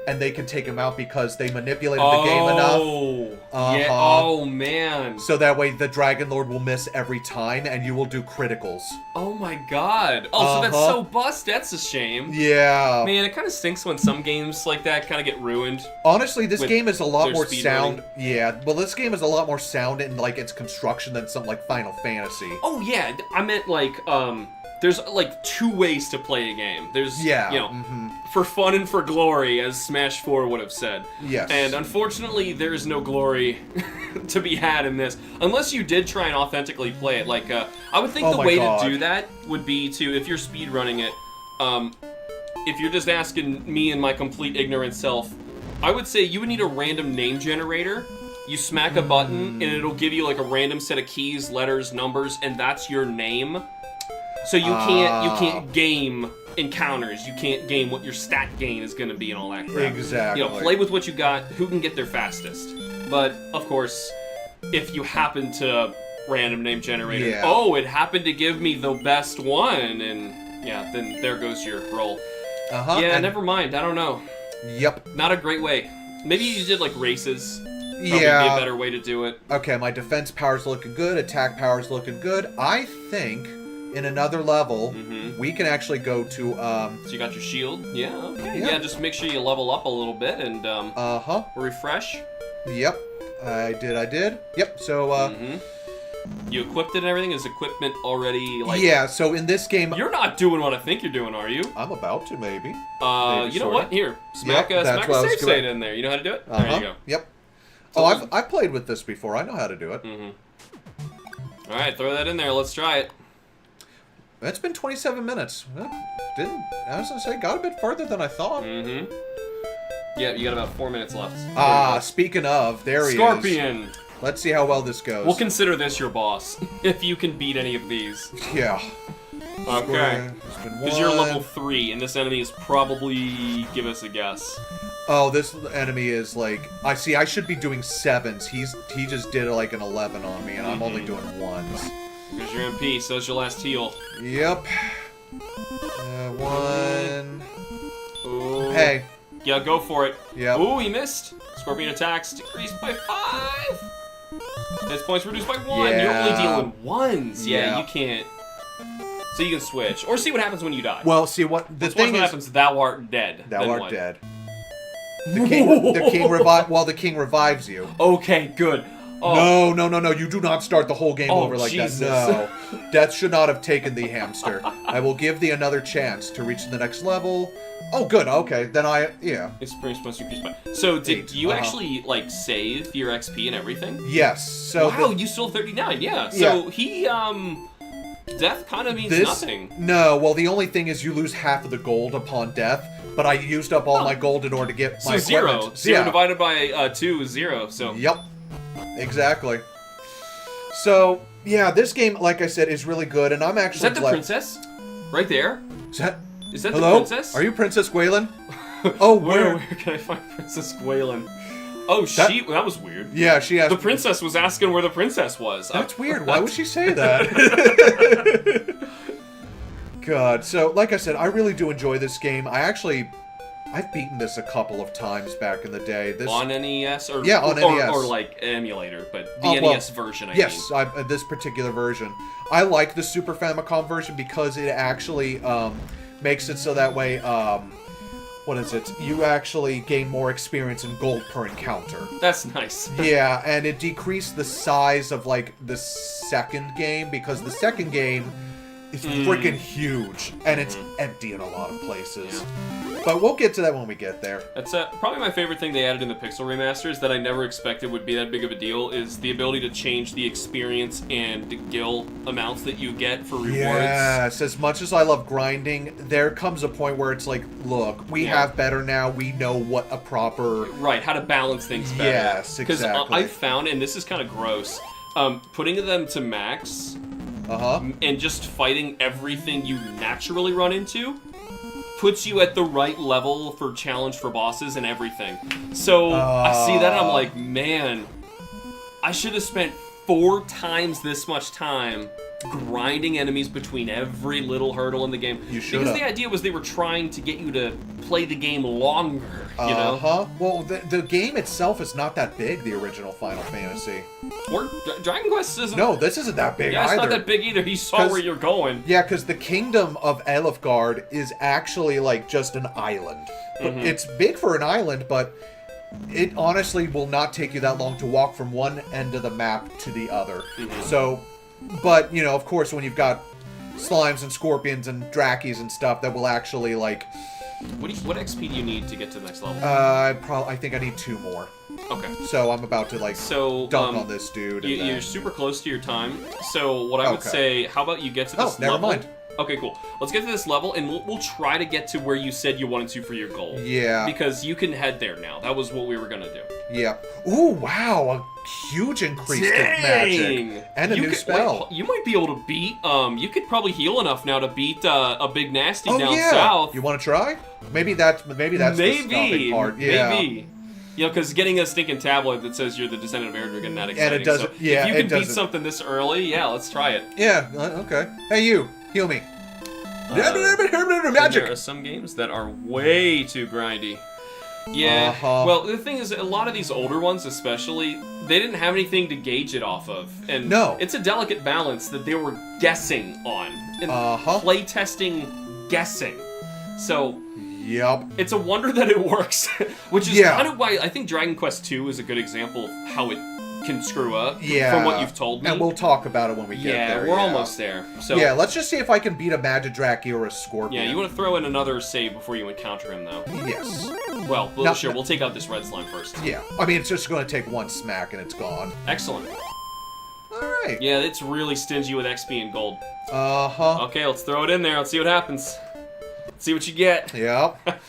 And they can take him out because they manipulated the game enough. Yeah. Oh, man. So that way the Dragon Lord will miss every time and you will do criticals. Oh, my God. Oh, so that's so bust. That's a shame. Yeah. Man, it kind of stinks when some games like that kind of get ruined. Honestly, this game is a lot more sound. Yeah. Well, this game is a lot more sound in, like, its construction than something like Final Fantasy. Oh, yeah. I meant, like, there's, like, 2 ways to play a game. There's, for fun and for glory, as Smash 4 would have said. Yes. And unfortunately, there is no glory to be had in this. Unless you did try and authentically play it. Like, I would think the way to do that would be to, if you're speedrunning it, if you're just asking me and my complete ignorant self, I would say you would need a random name generator. You smack a button, and it'll give you, like, a random set of keys, letters, numbers, and that's your name. So you can't game encounters. You can't game what your stat gain is going to be and all that crap. Exactly. Play with what you got. Who can get there fastest? But of course, if you happen to random name generator, it happened to give me the best one, and then there goes your roll. Yeah, never mind. I don't know. Yep. Not a great way. Maybe you did like races. Probably be a better way to do it. Okay, my defense power's looking good. Attack power's looking good. I think in another level, we can actually go to, So you got your shield? Yeah, okay. Yeah, just make sure you level up a little bit and, refresh. Yep. I did. Yep, so, You equipped it and everything? Is equipment already, like... Yeah, so in this game... You're not doing what I think you're doing, are you? I'm about to, maybe. You know what? Here, smack a save state in there. You know how to do it? There you go. Yep. Oh, I've played with this before. I know how to do it. Alright, throw that in there. Let's try it. It's been 27 minutes. I was gonna say, got a bit further than I thought. Yeah, you got about 4 minutes left. Speaking of, there he is. Scorpion! Let's see how well this goes. We'll consider this your boss, if you can beat any of these. Yeah. Okay. Because you're level 3, and this enemy is probably... Give us a guess. Oh, this enemy is like... I should be doing 7s. He just did like an 11 on me, and I'm only doing 1s. Here's your MP, so that's your last heal. Yep. 1. Ooh. Hey. Yeah, go for it. Yep. Ooh, he missed. Scorpion attacks decreased by 5. His points reduced by 1. Yeah. You're only dealing 1s. Yeah, you can't. So you can switch. Or see what happens when you die. Well, see what... The thing what happens, thou art dead. Thou art dead. The king revives you. Okay, good. Oh. No. You do not start the whole game over like Jesus. that. No. Death should not have taken thee, hamster. I will give thee another chance to reach the next level. Oh, good. Okay. Then yeah. Experience plus increase by. So, did you actually, like, save your XP and everything? Yes. So wow, you still have 39, yeah. So, he, death kind of means nothing. No, well, the only thing is you lose half of the gold upon death, but I used up all my gold in order to get my equipment. Zero divided by 2 is 0, so... Yep. Exactly. So, yeah, this game, like I said, is really good, and I'm actually... Is that the princess? Right there? Is that Hello? the princess? Are you Princess Gwaelin? Oh, where can I find Princess Gwaelin? Oh, that was weird. Yeah, she asked... The princess was asking where the princess was. That's weird. Why would she say that? God. So, like I said, I really do enjoy this game. I've beaten this a couple of times back in the day. On NES? On NES. Or like emulator, but the NES version, I mean. This particular version. I like the Super Famicom version because it actually makes it so that way, what is it? You actually gain more experience in gold per encounter. That's nice. Yeah, and it decreased the size of, like, the second game, because the second game is freaking huge, and it's empty in a lot of places. Yeah. But we'll get to that when we get there. That's probably my favorite thing they added in the Pixel remasters that I never expected would be that big of a deal is the ability to change the experience and gil amounts that you get for rewards. Yes, as much as I love grinding, there comes a point where it's like, look, we have better now. We know what a proper... Right, how to balance things better. Yes, exactly. Because I found, and this is kind of gross, putting them to max and just fighting everything you naturally run into puts you at the right level for challenge for bosses and everything. So I see that and I'm like, man, I should have spent 4 times this much time grinding enemies between every little hurdle in the game. You should. Because the idea was they were trying to get you to play the game longer, you know? Well, the game itself is not that big, the original Final Fantasy. Or Dragon Quest isn't... No, this isn't that big either. Yeah, it's not that big either. You saw where you're going. Yeah, because the kingdom of Elfgard is actually, like, just an island. But it's big for an island, but it honestly will not take you that long to walk from one end of the map to the other. So... But, you know, of course, when you've got slimes and scorpions and Drakes and stuff, that will actually, like... What XP do you need to get to the next level? I think I need 2 more. Okay. So I'm about to, like, dunk on this dude. You're super close to your time. So what I would say, how about you get to this level? Never mind. Okay, cool. Let's get to this level, and we'll try to get to where you said you wanted to for your goal. Yeah. Because you can head there now. That was what we were going to do. Yeah. Ooh, wow. A huge increase in magic. And a new spell. You might be able to beat, you could probably heal enough now to beat a big nasty down south. You want to try? Maybe that's the stopping part. Yeah. Maybe. You know, because getting a stinking tablet that says you're the descendant of Erdrick isn't that exciting. And it doesn't, so if you can beat something this early, let's try it. Yeah, okay. Hey, you. Heal me. Magic! There are some games that are way too grindy. Yeah, well, the thing is, a lot of these older ones especially, they didn't have anything to gauge it off of. And it's a delicate balance that they were guessing on. And playtesting guessing. So... Yep. It's a wonder that it works, which is kind of why I think Dragon Quest II is a good example of how it can screw up from what you've told me. And we'll talk about it when we get there. Yeah, we're almost there. So let's just see if I can beat a Magidraki or a Scorpion. Yeah, you want to throw in another save before you encounter him, though. Yes. Well, sure, we'll take out this red slime first. Yeah, I mean, it's just going to take 1 smack and it's gone. Excellent. Alright. Yeah, it's really stingy with XP and gold. Okay, let's throw it in there. Let's see what happens. See what you get. Yep.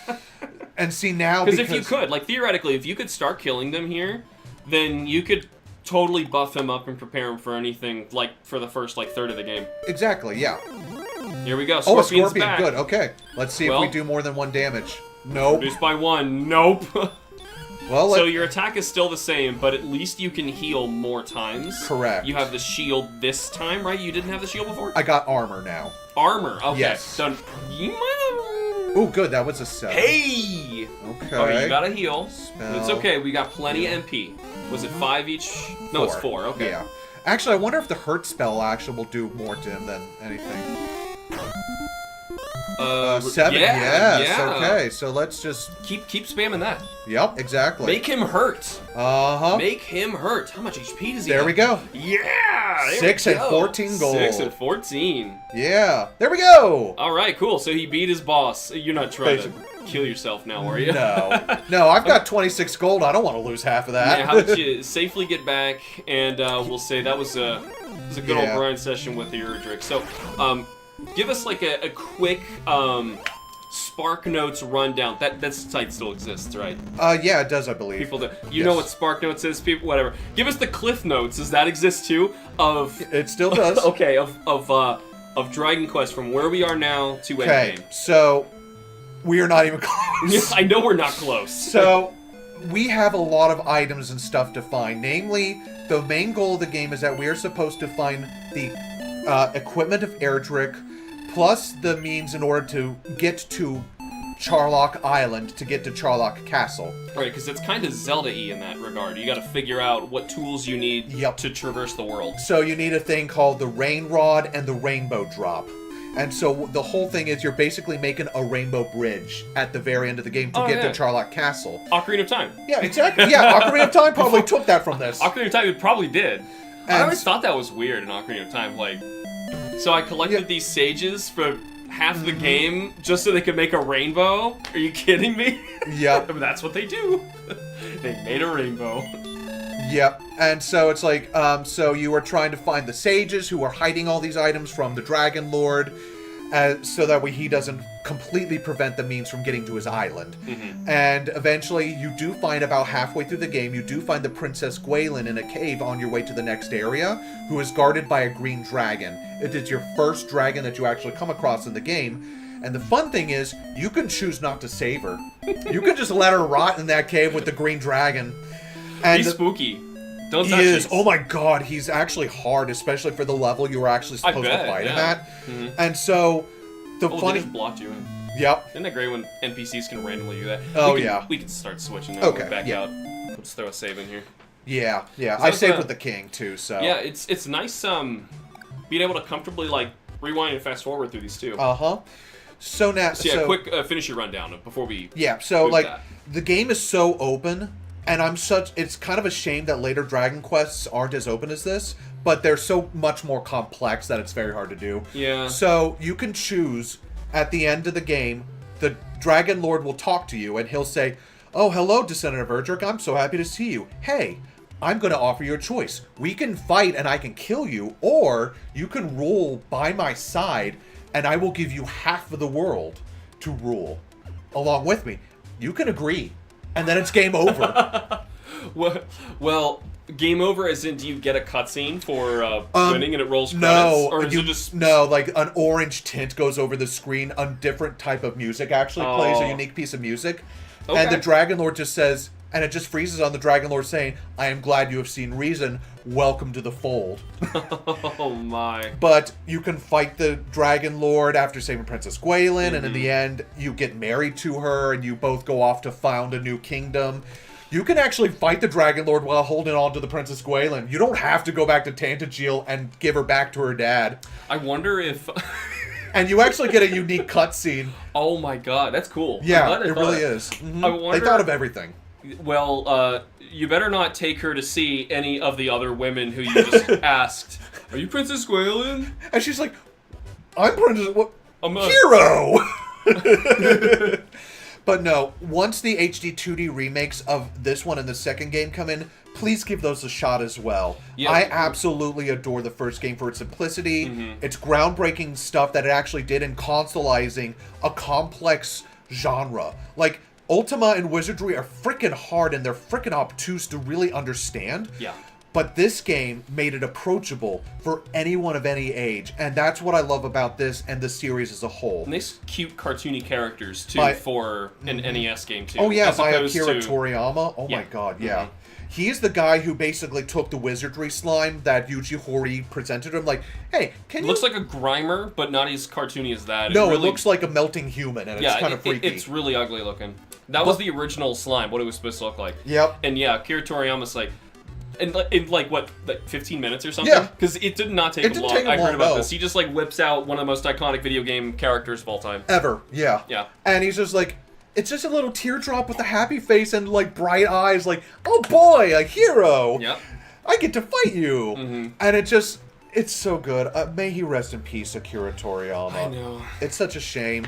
And see now because if you could, like, theoretically, if you could start killing them here, then you could totally buff him up and prepare him for anything, like, for the first, like, third of the game. Exactly, yeah. Here we go. A Scorpion, back. Good, okay. Let's see if we do more than 1 damage. Nope. Reduced by 1. Nope. Well, so your attack is still the same, but at least you can heal more times. Correct. You have the shield this time, right? You didn't have the shield before? I got armor now. Armor, okay. Yes. So you might have... Ooh, good, that was a 7. Hey! Okay. Okay, you gotta heal. Spell. It's okay, we got plenty of MP. Was it 5 each? No, it's 4, okay. Yeah. Actually, I wonder if the hurt spell actually will do more to him than anything. 7. Yeah, Yes. yeah. Okay. So let's just Keep spamming that. Yep. Exactly. Make him hurt. Make him hurt. How much HP does he have? There we go. Yeah. There 6 we and go. 14 gold. 6 and 14. Yeah. There we go. All right, cool. So he beat his boss. You're not trying to kill yourself now, are you? No. No, I've got 26 gold. I don't want to lose half of that. Yeah, how about you safely get back, and we'll say that was a good old grind session with the Erdrick. So, give us like a quick Spark Notes rundown. That site still exists, right? Yeah, it does, I believe. People do. You know what Spark Notes is, people. Whatever. Give us the Cliff Notes. Does that exist too? It still does. Okay. Of Dragon Quest from where we are now to endgame. So we are not even close. I know we're not close. So we have a lot of items and stuff to find. Namely, the main goal of the game is that we are supposed to find the equipment of Erdrick, plus the means in order to get to Charlock Island to get to Charlock Castle. Right, because it's kind of Zelda-y in that regard. You got to figure out what tools you need to traverse the world. So you need a thing called the Rain Rod and the Rainbow Drop. And so the whole thing is you're basically making a rainbow bridge at the very end of the game to get to Charlock Castle. Ocarina of Time. Yeah, exactly. Yeah, Ocarina of Time probably took that from this. Ocarina of Time, it probably did. I always thought that was weird in Ocarina of Time. Like, so I collected these sages for half the game just so they could make a rainbow? Are you kidding me? Yep. That's what they do. They made a rainbow. Yep. And so it's like, so you are trying to find the sages who are hiding all these items from the Dragon Lord, so that way he doesn't completely prevent the means from getting to his island. Mm-hmm. And eventually you do find, about halfway through the game, you do find the Princess Gwaelin in a cave on your way to the next area, who is guarded by a green dragon. It is your first dragon that you actually come across in the game. And the fun thing is, you can choose not to save her. You can just let her rot in that cave with the green dragon. And he's spooky. Don't touch He is. these. Oh my god, he's actually hard, especially for the level you were actually supposed to fight him at. Mm-hmm. And so, the funny... They just blocked you in. Yep. Isn't that great when NPCs can randomly do that? We can start switching now. Okay, back out. Let's throw a save in here. Yeah, yeah. I saved with the king, too, so... Yeah, it's nice being able to comfortably, like, rewind and fast forward through these, too. Uh-huh. So now... So, quick finish your rundown before we... Yeah, so, like, the game is so open... And it's kind of a shame that later Dragon Quests aren't as open as this, but they're so much more complex that it's very hard to do. Yeah. So you can choose, at the end of the game, the Dragon Lord will talk to you, and he'll say, "Oh, hello, Descendant of Erdrick, I'm so happy to see you. Hey, I'm going to offer you a choice. We can fight and I can kill you, or you can rule by my side, and I will give you half of the world to rule along with me. You can agree. And then it's game over." well, game over as in, do you get a cutscene for winning and it rolls credits? No, or is it just... No, like an orange tint goes over the screen, a different type of music actually plays, a unique piece of music. Okay. And the Dragon Lord just says, and it just freezes on the Dragon Lord saying, "I am glad you have seen reason. Welcome to the fold." Oh my. But you can fight the Dragon Lord after saving Princess Gwaelin, and in the end, you get married to her, and you both go off to found a new kingdom. You can actually fight the Dragon Lord while holding on to the Princess Gwaelin. You don't have to go back to Tantagil and give her back to her dad. I wonder if... And you actually get a unique cutscene. Oh my god, that's cool. Yeah, it really is. I wonder... They thought of everything. Well, you better not take her to see any of the other women who you just asked, "Are you Princess Gwaelin?" And she's like, "I'm Princess... What? I'm a hero!" But no, once the HD 2D remakes of this one and the second game come in, please give those a shot as well. Yeah. I absolutely adore the first game for its simplicity, its groundbreaking stuff that it actually did in consoleizing a complex genre. Like, Ultima and Wizardry are freaking hard and they're freaking obtuse to really understand. Yeah. But this game made it approachable for anyone of any age, and that's what I love about this and the series as a whole. And these cute cartoony characters too for an NES game too. Oh yeah, by Akira Toriyama. Oh my god, yeah. He's the guy who basically took the wizardry slime that Yuji Horii presented him. Like, hey, can you... Looks like a Grimer, but not as cartoony as that. No, it looks like a melting human, and it's kind of freaky. It's really ugly looking. That was the original slime, what it was supposed to look like. Yep. And yeah, Akira Toriyama's like, in like what, like 15 minutes or something? Yeah. Because it did not take him long. I heard about this. He just like whips out one of the most iconic video game characters of all time. Ever, yeah. Yeah. And he's just like, it's just a little teardrop with a happy face and like bright eyes, like, oh boy, a hero. Yep. I get to fight you. And it's so good. May he rest in peace, Akira Toriyama. I know. It's such a shame.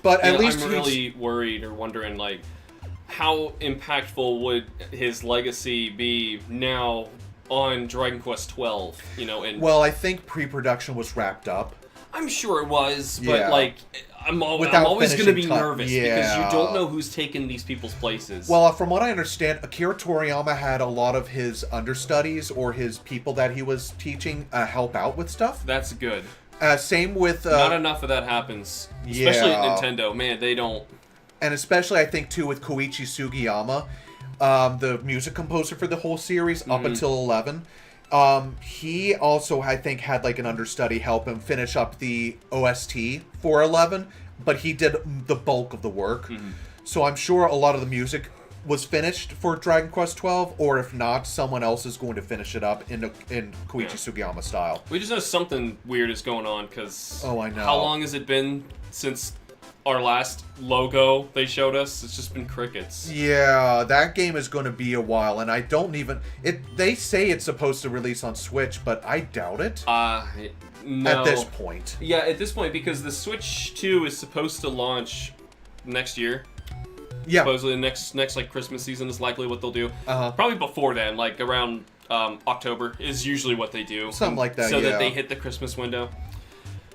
But at least I'm really worried or wondering, like, how impactful would his legacy be now on Dragon Quest XII? You know, and well, I think pre-production was wrapped up. I'm sure it was, but like, I'm always going to be nervous because you don't know who's taking these people's places. Well, from what I understand, Akira Toriyama had a lot of his understudies or his people that he was teaching help out with stuff. That's good. Same with... not enough of that happens. Especially at Nintendo. Man, they don't... And especially, I think, too, with Koichi Sugiyama, the music composer for the whole series, up until 11. He also, I think, had like an understudy help him finish up the OST for 11, but he did the bulk of the work. So I'm sure a lot of the music was finished for Dragon Quest XII, or if not, someone else is going to finish it up in Koichi Sugiyama style. We just know something weird is going on, because I know. How long has it been since our last logo they showed us? It's just been crickets. Yeah, that game is going to be a while, and I don't even... They say it's supposed to release on Switch, but I doubt it. No. At this point. Yeah, at this point, because the Switch 2 is supposed to launch next year. Yeah. Supposedly next like Christmas season is likely what they'll do. Probably before then, like around October is usually what they do. Something like that, so that they hit the Christmas window.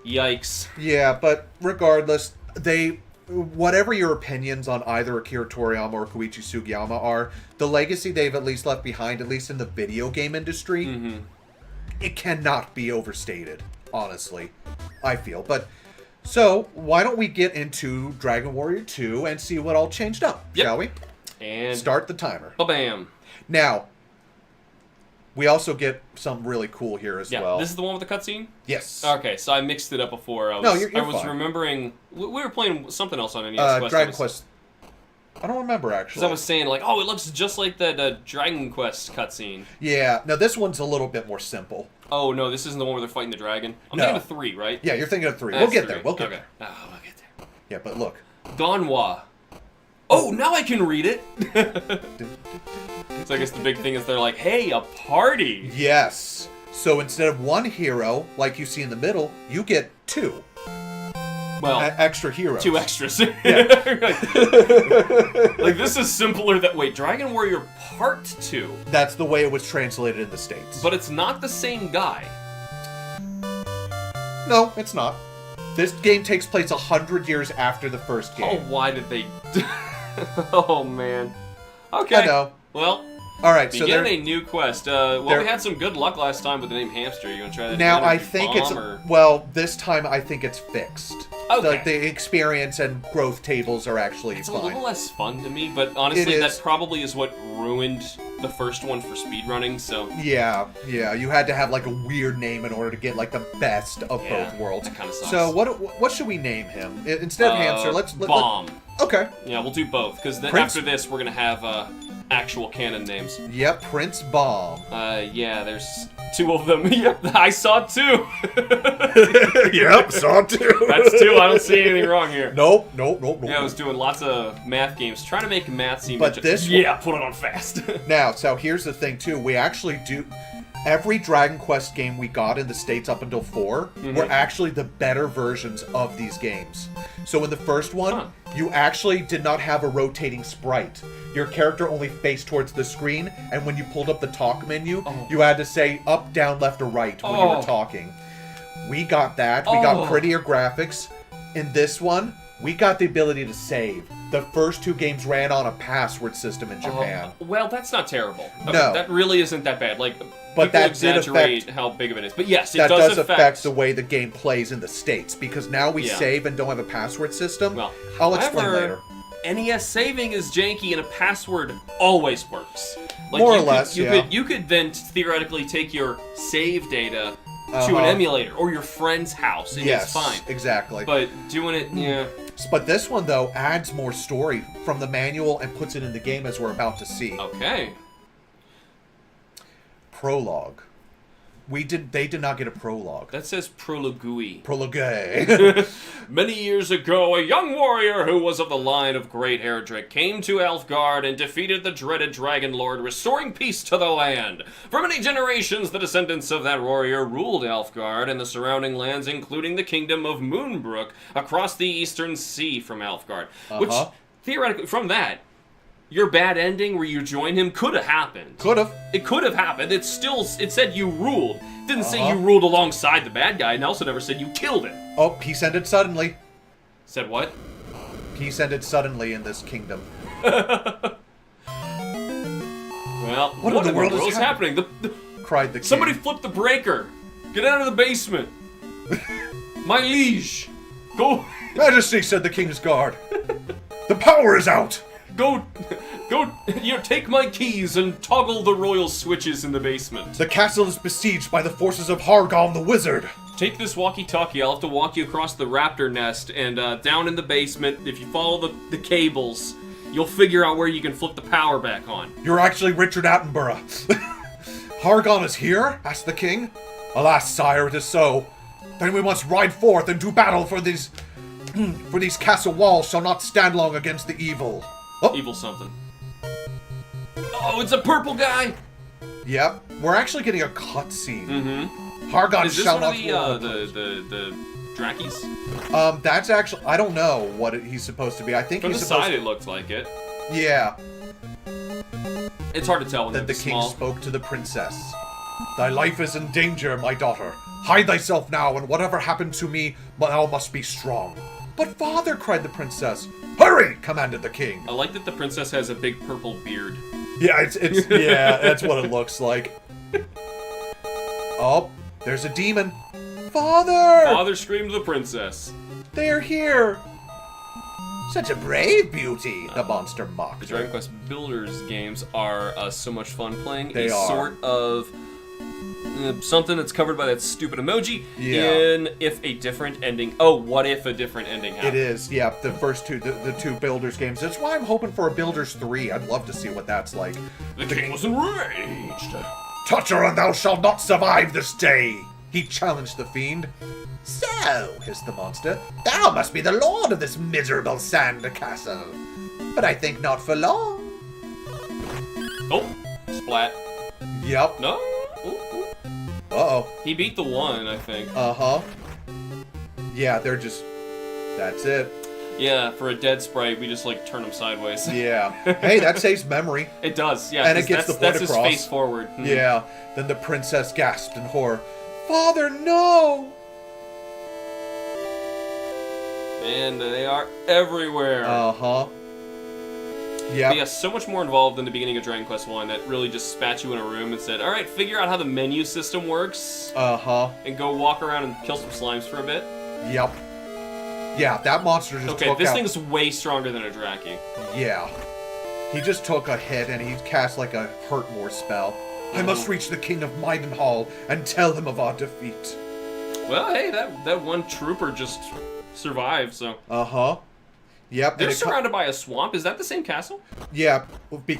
Yikes. Yeah, but regardless, whatever your opinions on either Akira Toriyama or Koichi Sugiyama are, the legacy they've at least left behind, at least in the video game industry, it cannot be overstated, honestly, I feel. But, so, why don't we get into Dragon Warrior 2 and see what all changed up, shall we? And start the timer. Ba-bam. Now, we also get something really cool here as well. This is the one with the cutscene? Yes. Okay, so I mixed it up before. I was fine. Remembering... We were playing something else on NES. Dragon Quest... I don't remember, actually. Because I was saying, like, oh, it looks just like the Dragon Quest cutscene. Yeah. Now, this one's a little bit more simple. Oh, no, this isn't the one where they're fighting the dragon? I'm thinking of 3, right? Yeah, you're thinking of 3. That's we'll get 3. there. We'll get there. Oh, we'll get there. Yeah, but look. Donwa. Oh, now I can read it! So I guess the big thing is they're like, hey, a party! Yes. So instead of one hero, like you see in the middle, you get 2. Well, extra heroes. 2 extras. Yeah. Like, this is simpler that... Wait, Dragon Warrior Part 2. That's the way it was translated in the States. But it's not the same guy. No, it's not. This game takes place 100 years after the first game. Oh, why did they... Oh, man. Okay. I know. Well... Alright, so Begin a new quest. We had some good luck last time with the name Hamster. You gonna try that now, again? I think it's... Well, this time I think it's fixed. Okay. The experience and growth tables are actually It's fine. a little less fun to me, but honestly, that probably is what ruined the first one for speedrunning, so... Yeah, you had to have, like, a weird name in order to get, like, the best of both worlds. That kind of sucks. So, what should we name him? Instead of Hamster, let's... Bomb. Okay. Yeah, we'll do both, because after this, we're gonna have, actual canon names. Yep, Prince Bomb. Yeah, there's 2 of them. Yep, I saw 2. Yep, saw 2. That's 2, I don't see anything wrong here. Nope. Yeah, I was doing lots of math games, trying to make math seem... But this one... Yeah, put it on fast. Now, so here's the thing, too. We actually do... Every Dragon Quest game we got in the States up until 4 were actually the better versions of these games. So in the first one, you actually did not have a rotating sprite. Your character only faced towards the screen, and when you pulled up the talk menu, you had to say up, down, left, or right when you were talking. We got that. We got prettier graphics. In this one, we got the ability to save. The first 2 games ran on a password system in Japan. Well, that's not terrible. Okay, no. That really isn't that bad. Like, but people that exaggerate how big of it is. But yes, it does affect the way the game plays in the States, because now we save and don't have a password system. Well, I'll explain later. NES saving is janky, and a password always works. Like, more or less, you could then theoretically take your save data to an emulator or your friend's house, and it's fine. Exactly. But doing it, yeah. But this one, though, adds more story from the manual and puts it in the game, as we're about to see. Okay. prologue. They did not get a prologue. That says prologui. Prologue. Many years ago, a young warrior who was of the line of Great Hairdrick came to Elfgard and defeated the dreaded Dragon Lord, restoring peace to the land. For many generations, the descendants of that warrior ruled Elfgard and the surrounding lands, including the kingdom of Moonbrook, across the eastern sea from Elfgard. Which, theoretically, from that, your bad ending where you join him could have happened. Could have. It could have happened. It said you ruled. It didn't say you ruled alongside the bad guy, and also never said you killed him. Oh, peace ended suddenly. Said what? Peace ended suddenly in this kingdom. Well, what in the world is happening? Cried the king. Somebody flip the breaker. Get out of the basement. My liege. Go. Majesty, said the king's guard. The power is out. Go, take my keys and toggle the royal switches in the basement. The castle is besieged by the forces of Hargon the wizard. Take this walkie-talkie. I'll have to walk you across the raptor nest, and down in the basement, if you follow the cables, you'll figure out where you can flip the power back on. You're actually Richard Attenborough. Hargon is here? Asked the king. Alas, sire, it is so. Then we must ride forth and do battle for these castle walls shall not stand long against the evil. Oh. Evil something. Oh, it's a purple guy! Yep. We're actually getting a cutscene. Mm-hmm. Hargon is this shall one not of the Drakis? That's actually... I don't know what he's supposed to be. I think From he's the supposed side, to... it looks like it. Yeah. It's hard to tell when Then they're the king small. spoke to the princess. Thy life is in danger, my daughter. Hide thyself now, and whatever happened to me, thou must be strong. But father, cried the princess. Hurry, commanded the king. I like that the princess has a big purple beard. Yeah, it's yeah, that's what it looks like. Oh, there's a demon. Father! Father screamed to the princess. They're here. Such a brave beauty, the monster mocked. The Dragon Quest Builders games are so much fun playing. They are. Sort of something that's covered by that stupid emoji in if a different ending. Oh, what if a different ending happened? It is, yeah. The first two, the two Builders games. That's why I'm hoping for a Builders 3. I'd love to see what that's like. The king was enraged. Touch her and thou shalt not survive this day, he challenged the fiend. So, hissed the monster, thou must be the lord of this miserable sand castle. But I think not for long. Oh, splat. Yep. No? Ooh, ooh. Uh-oh. He beat the one, I think. Uh-huh. Yeah, they're just... That's it. Yeah, for a dead sprite, we just, like, turn him sideways. Yeah. Hey, that saves memory. It does, yeah. And it gets the point that's across. his face forward. Mm. Yeah. Then the princess gasped in horror. Father, no! And they are everywhere. Uh-huh. Yeah. Yeah, so much more involved than the beginning of Dragon Quest 1 that really just spat you in a room and said, alright, figure out how the menu system works. Uh-huh. And go walk around and kill some slimes for a bit. Yep. Yeah, that monster just took Okay, this out... thing's way stronger than a Draki. Yeah. He just took a hit and he cast like a Hurtmore spell. I must reach the king of Maidenhall and tell him of our defeat. Well, hey, that one trooper just survived, so... Uh-huh. Yep. They're surrounded by a swamp. Is that the same castle? Yeah,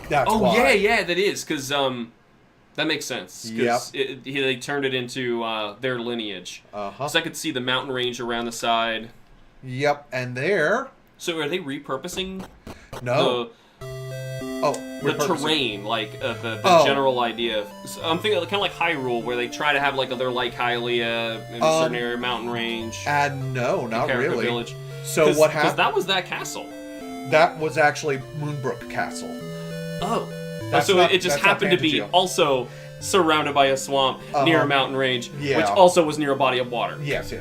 that's oh, why. yeah, that is, because, that makes sense. Because they turned it into, their lineage. Uh-huh. So I could see the mountain range around the side. Yep, and there... So are they repurposing No. the terrain, like, the general idea of... So I'm thinking kind of like Hyrule, where they try to have, like, their Lake Hylia in a certain area, mountain range. No, not really. Village. So what happened? Because that was that castle. That was actually Moonbrook Castle. Oh. That's so not, it just happened to be also surrounded by a swamp near a mountain range, which also was near a body of water. Yes.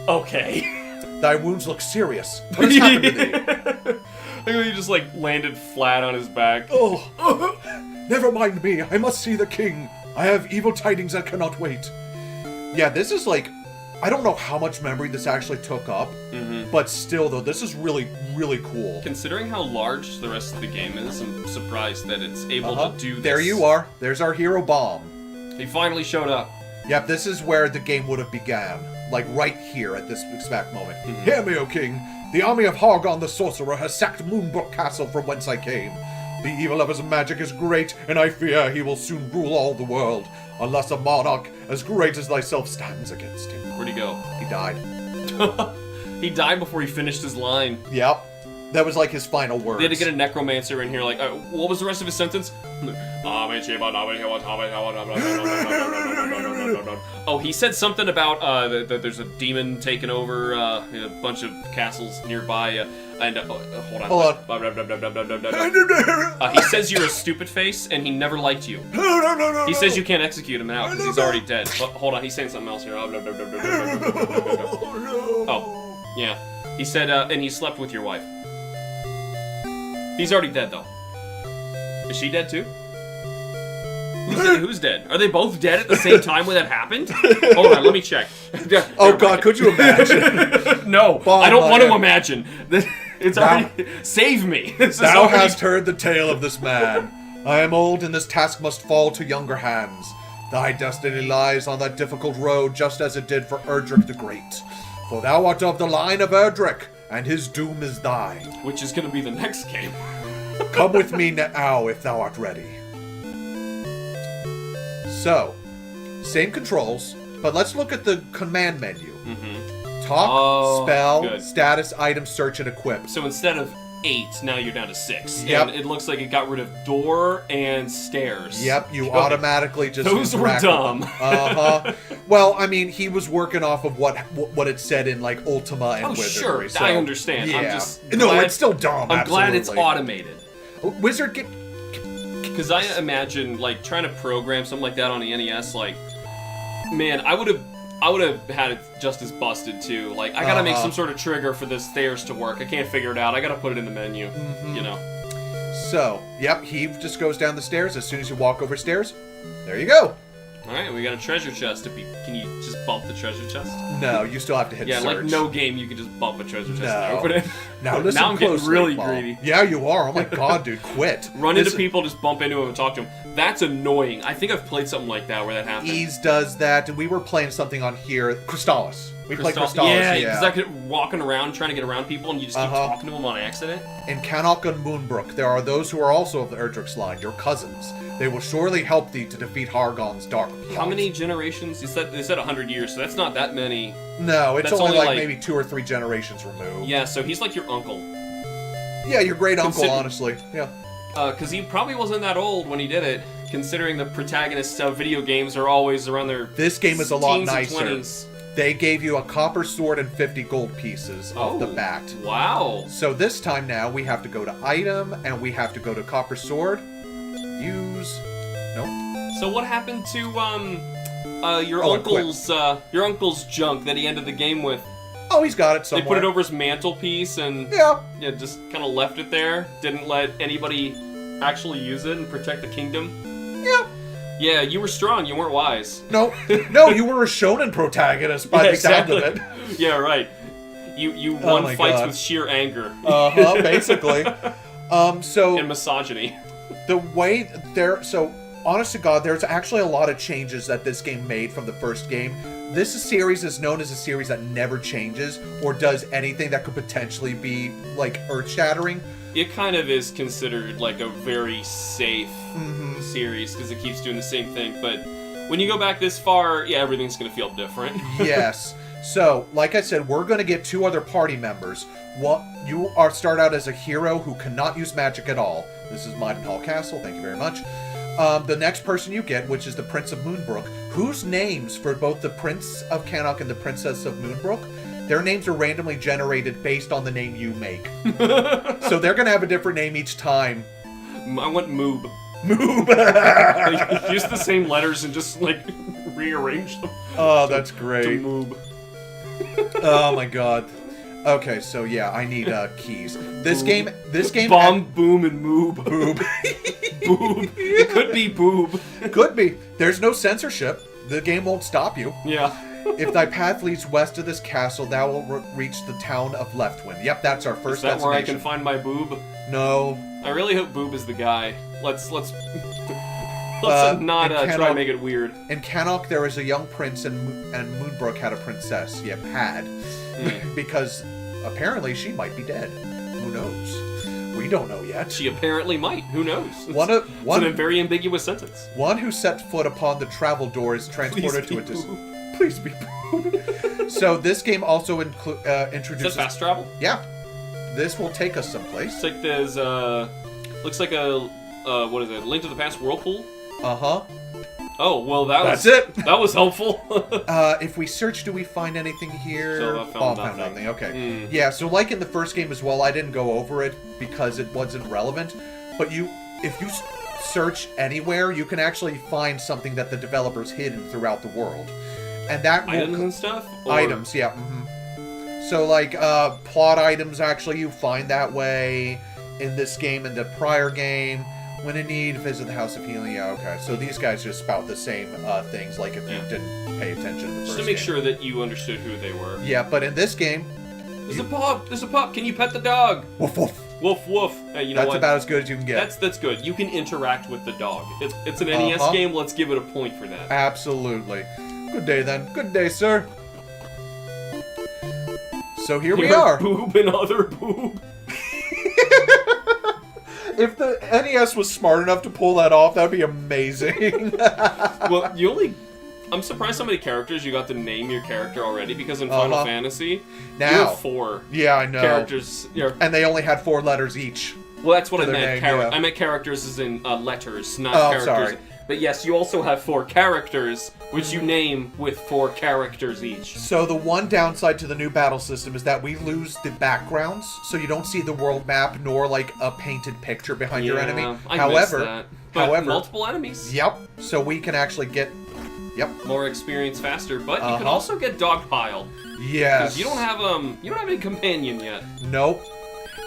Okay. Thy wounds look serious. What has happened to thee? I think he just, like, landed flat on his back. Oh, never mind me. I must see the king. I have evil tidings that cannot wait. Yeah, this is like... I don't know how much memory this actually took up, but still, though, this is really, really cool. Considering how large the rest of the game is, I'm surprised that it's able to do this. There you are. There's our hero Bomb. He finally showed up. Yep, this is where the game would have began. Like, right here at this exact moment. Hear me, O king. The army of Hargon the Sorcerer has sacked Moonbrook Castle from whence I came. The evil of his magic is great, and I fear he will soon rule all the world, unless a monarch as great as thyself stands against him. Where'd he go? He died. He died before he finished his line. Yep. That was like his final words. They had to get a necromancer in here, like, what was the rest of his sentence? Oh, he said something about that there's a demon taking over a bunch of castles nearby, and hold on. He says you're a stupid face, and he never liked you. He says you can't execute him now, because he's already dead. But hold on, he's saying something else here. Oh, yeah. He said, and he slept with your wife. He's already dead, though. Is she dead, too? Who's dead? Are they both dead at the same time when that happened? Hold on, let me check. Oh, God, could you imagine? No, I don't want to imagine. It's already... Save me. Thou hast heard the tale of this man. I am old, and this task must fall to younger hands. Thy destiny lies on that difficult road, just as it did for Erdrick the Great. For thou art of the line of Erdrick, and his doom is thine. Which is going to be the next game. Come with me now if thou art ready. So, same controls, but let's look at the command menu. Talk, spell, status, item, search, and equip. So instead of 8, now you're down to 6. Yep. And it looks like it got rid of door and stairs. Yep, you automatically just Those were dumb. Well, I mean, he was working off of what it said in like Ultima and Wizardry. Sure, so, I understand. Yeah. I'm just no, it's still dumb. I'm glad it's automated. Wizard get. Because I imagine like trying to program something like that on the NES, like, man, I would have had it just as busted too. Like, I gotta make some sort of trigger for the stairs to work. I can't figure it out. I gotta put it in the menu. You know. So, yep, he just goes down the stairs. As soon as you walk over stairs, there you go. All right, we got a treasure chest. Can you just bump the treasure chest? No, you still have to hit search. Yeah, like no game, you can just bump a treasure chest and open it. Now listen now I'm closely, getting really Bob. greedy. Yeah, you are. Oh my god, dude, quit. Run into people, just bump into them and talk to them. That's annoying. I think I've played something like that where that happened. Ease does that, and we were playing something on here. Crystallis. We played Crystallis, yeah. Because I kept walking around trying to get around people, and you just keep talking to them on accident. In Cannock and Moonbrook, there are those who are also of the Erdrick's line, your cousins. They will surely help thee to defeat Hargon's dark plot. How many generations? They said 100 years, so that's not that many. No, it's only like maybe 2 or 3 generations removed. Yeah, so he's like your uncle. Yeah, your great uncle, honestly. Yeah. Because he probably wasn't that old when he did it, considering the protagonists of video games are always around their This game is a lot nicer. 20s. They gave you a copper sword and 50 gold pieces off the bat. Wow. So this time now, we have to go to item, and we have to go to copper sword. Use. Nope. So what happened to your uncle's junk that he ended the game with? Oh, he's got it somewhere. They put it over his mantelpiece and just kind of left it there. Didn't let anybody actually use it and protect the kingdom. Yeah. Yeah, you were strong. You weren't wise. No, you were a shonen protagonist by the sound of it. Yeah, right. You won fights with sheer anger. Basically. And misogyny. The way honest to God, there's actually a lot of changes that this game made from the first game. This series is known as a series that never changes or does anything that could potentially be, like, earth-shattering. It kind of is considered, like, a very safe series because it keeps doing the same thing, but when you go back this far, yeah, everything's going to feel different. Yes. So, like I said, we're going to get 2 other party members. You start out as a hero who cannot use magic at all. This is Midenhall Castle, thank you very much. The next person you get, which is the Prince of Moonbrook, whose names for both the Prince of Cannock and the Princess of Moonbrook, their names are randomly generated based on the name you make. So they're going to have a different name each time. I want Moob. Moob! Like, use the same letters and just, like, rearrange them. Oh, that's great. To Moob. Oh my god. Okay, so yeah, I need keys. This game Bomb, boom, and moob. Boob. Boob. It could be boob. Could be. There's no censorship. The game won't stop you. Yeah. If thy path leads west of this castle, thou will reach the town of Leftwind. Yep, that's our first destination. Is that where I can find my boob? No. I really hope Boob is the guy. Let's not try to make it weird. In Cannock, there is a young prince, and Moonbrook had a princess. Yep, had. Because apparently she might be dead. Who knows? We don't know yet. She apparently might. Who knows? It's a very ambiguous sentence. One who set foot upon the travel door is transported to a Please be boo. So this game also introduces... Is that fast travel? Yeah. This will take us someplace. It's like there's looks like a what is it? Link to the Past whirlpool. Oh well, that's it. That was helpful. If we search, do we find anything here? So I found nothing. Okay. Yeah. So like in the first game as well, I didn't go over it because it wasn't relevant. But if you search anywhere, you can actually find something that the developers hidden throughout the world, and that items and stuff. Items, yeah. So like plot items, actually, you find that way in this game and the prior game. When in need, visit the House of Healing. Yeah, okay. So these guys just spout the same things, like if you didn't pay attention to the first Just to make sure that you understood who they were. Yeah, but in this game... There's a pup! There's a pup! Can you pet the dog? Woof, woof. Woof, woof. Hey, you know That's what? about as good as you can get. That's good. You can interact with the dog. It's an NES game. Let's give it a point for that. Absolutely. Good day, then. Good day, sir. So here we are. Boob and other boob. If the NES was smart enough to pull that off, that'd be amazing. Well, I'm surprised how many characters you got to name your character already, because in Final Fantasy, you have 4 I know. characters. And they only had 4 letters each. Well, that's what I meant. Name, I meant characters as in letters, not characters. Sorry. But yes, you also have 4 characters, which you name with 4 characters each. So the one downside to the new battle system is that we lose the backgrounds, so you don't see the world map nor like a painted picture behind your enemy. I miss that. But multiple enemies. Yep. So we can actually get more experience faster, but you can also get dogpiled. Yes. Because you don't have any companion yet. Nope.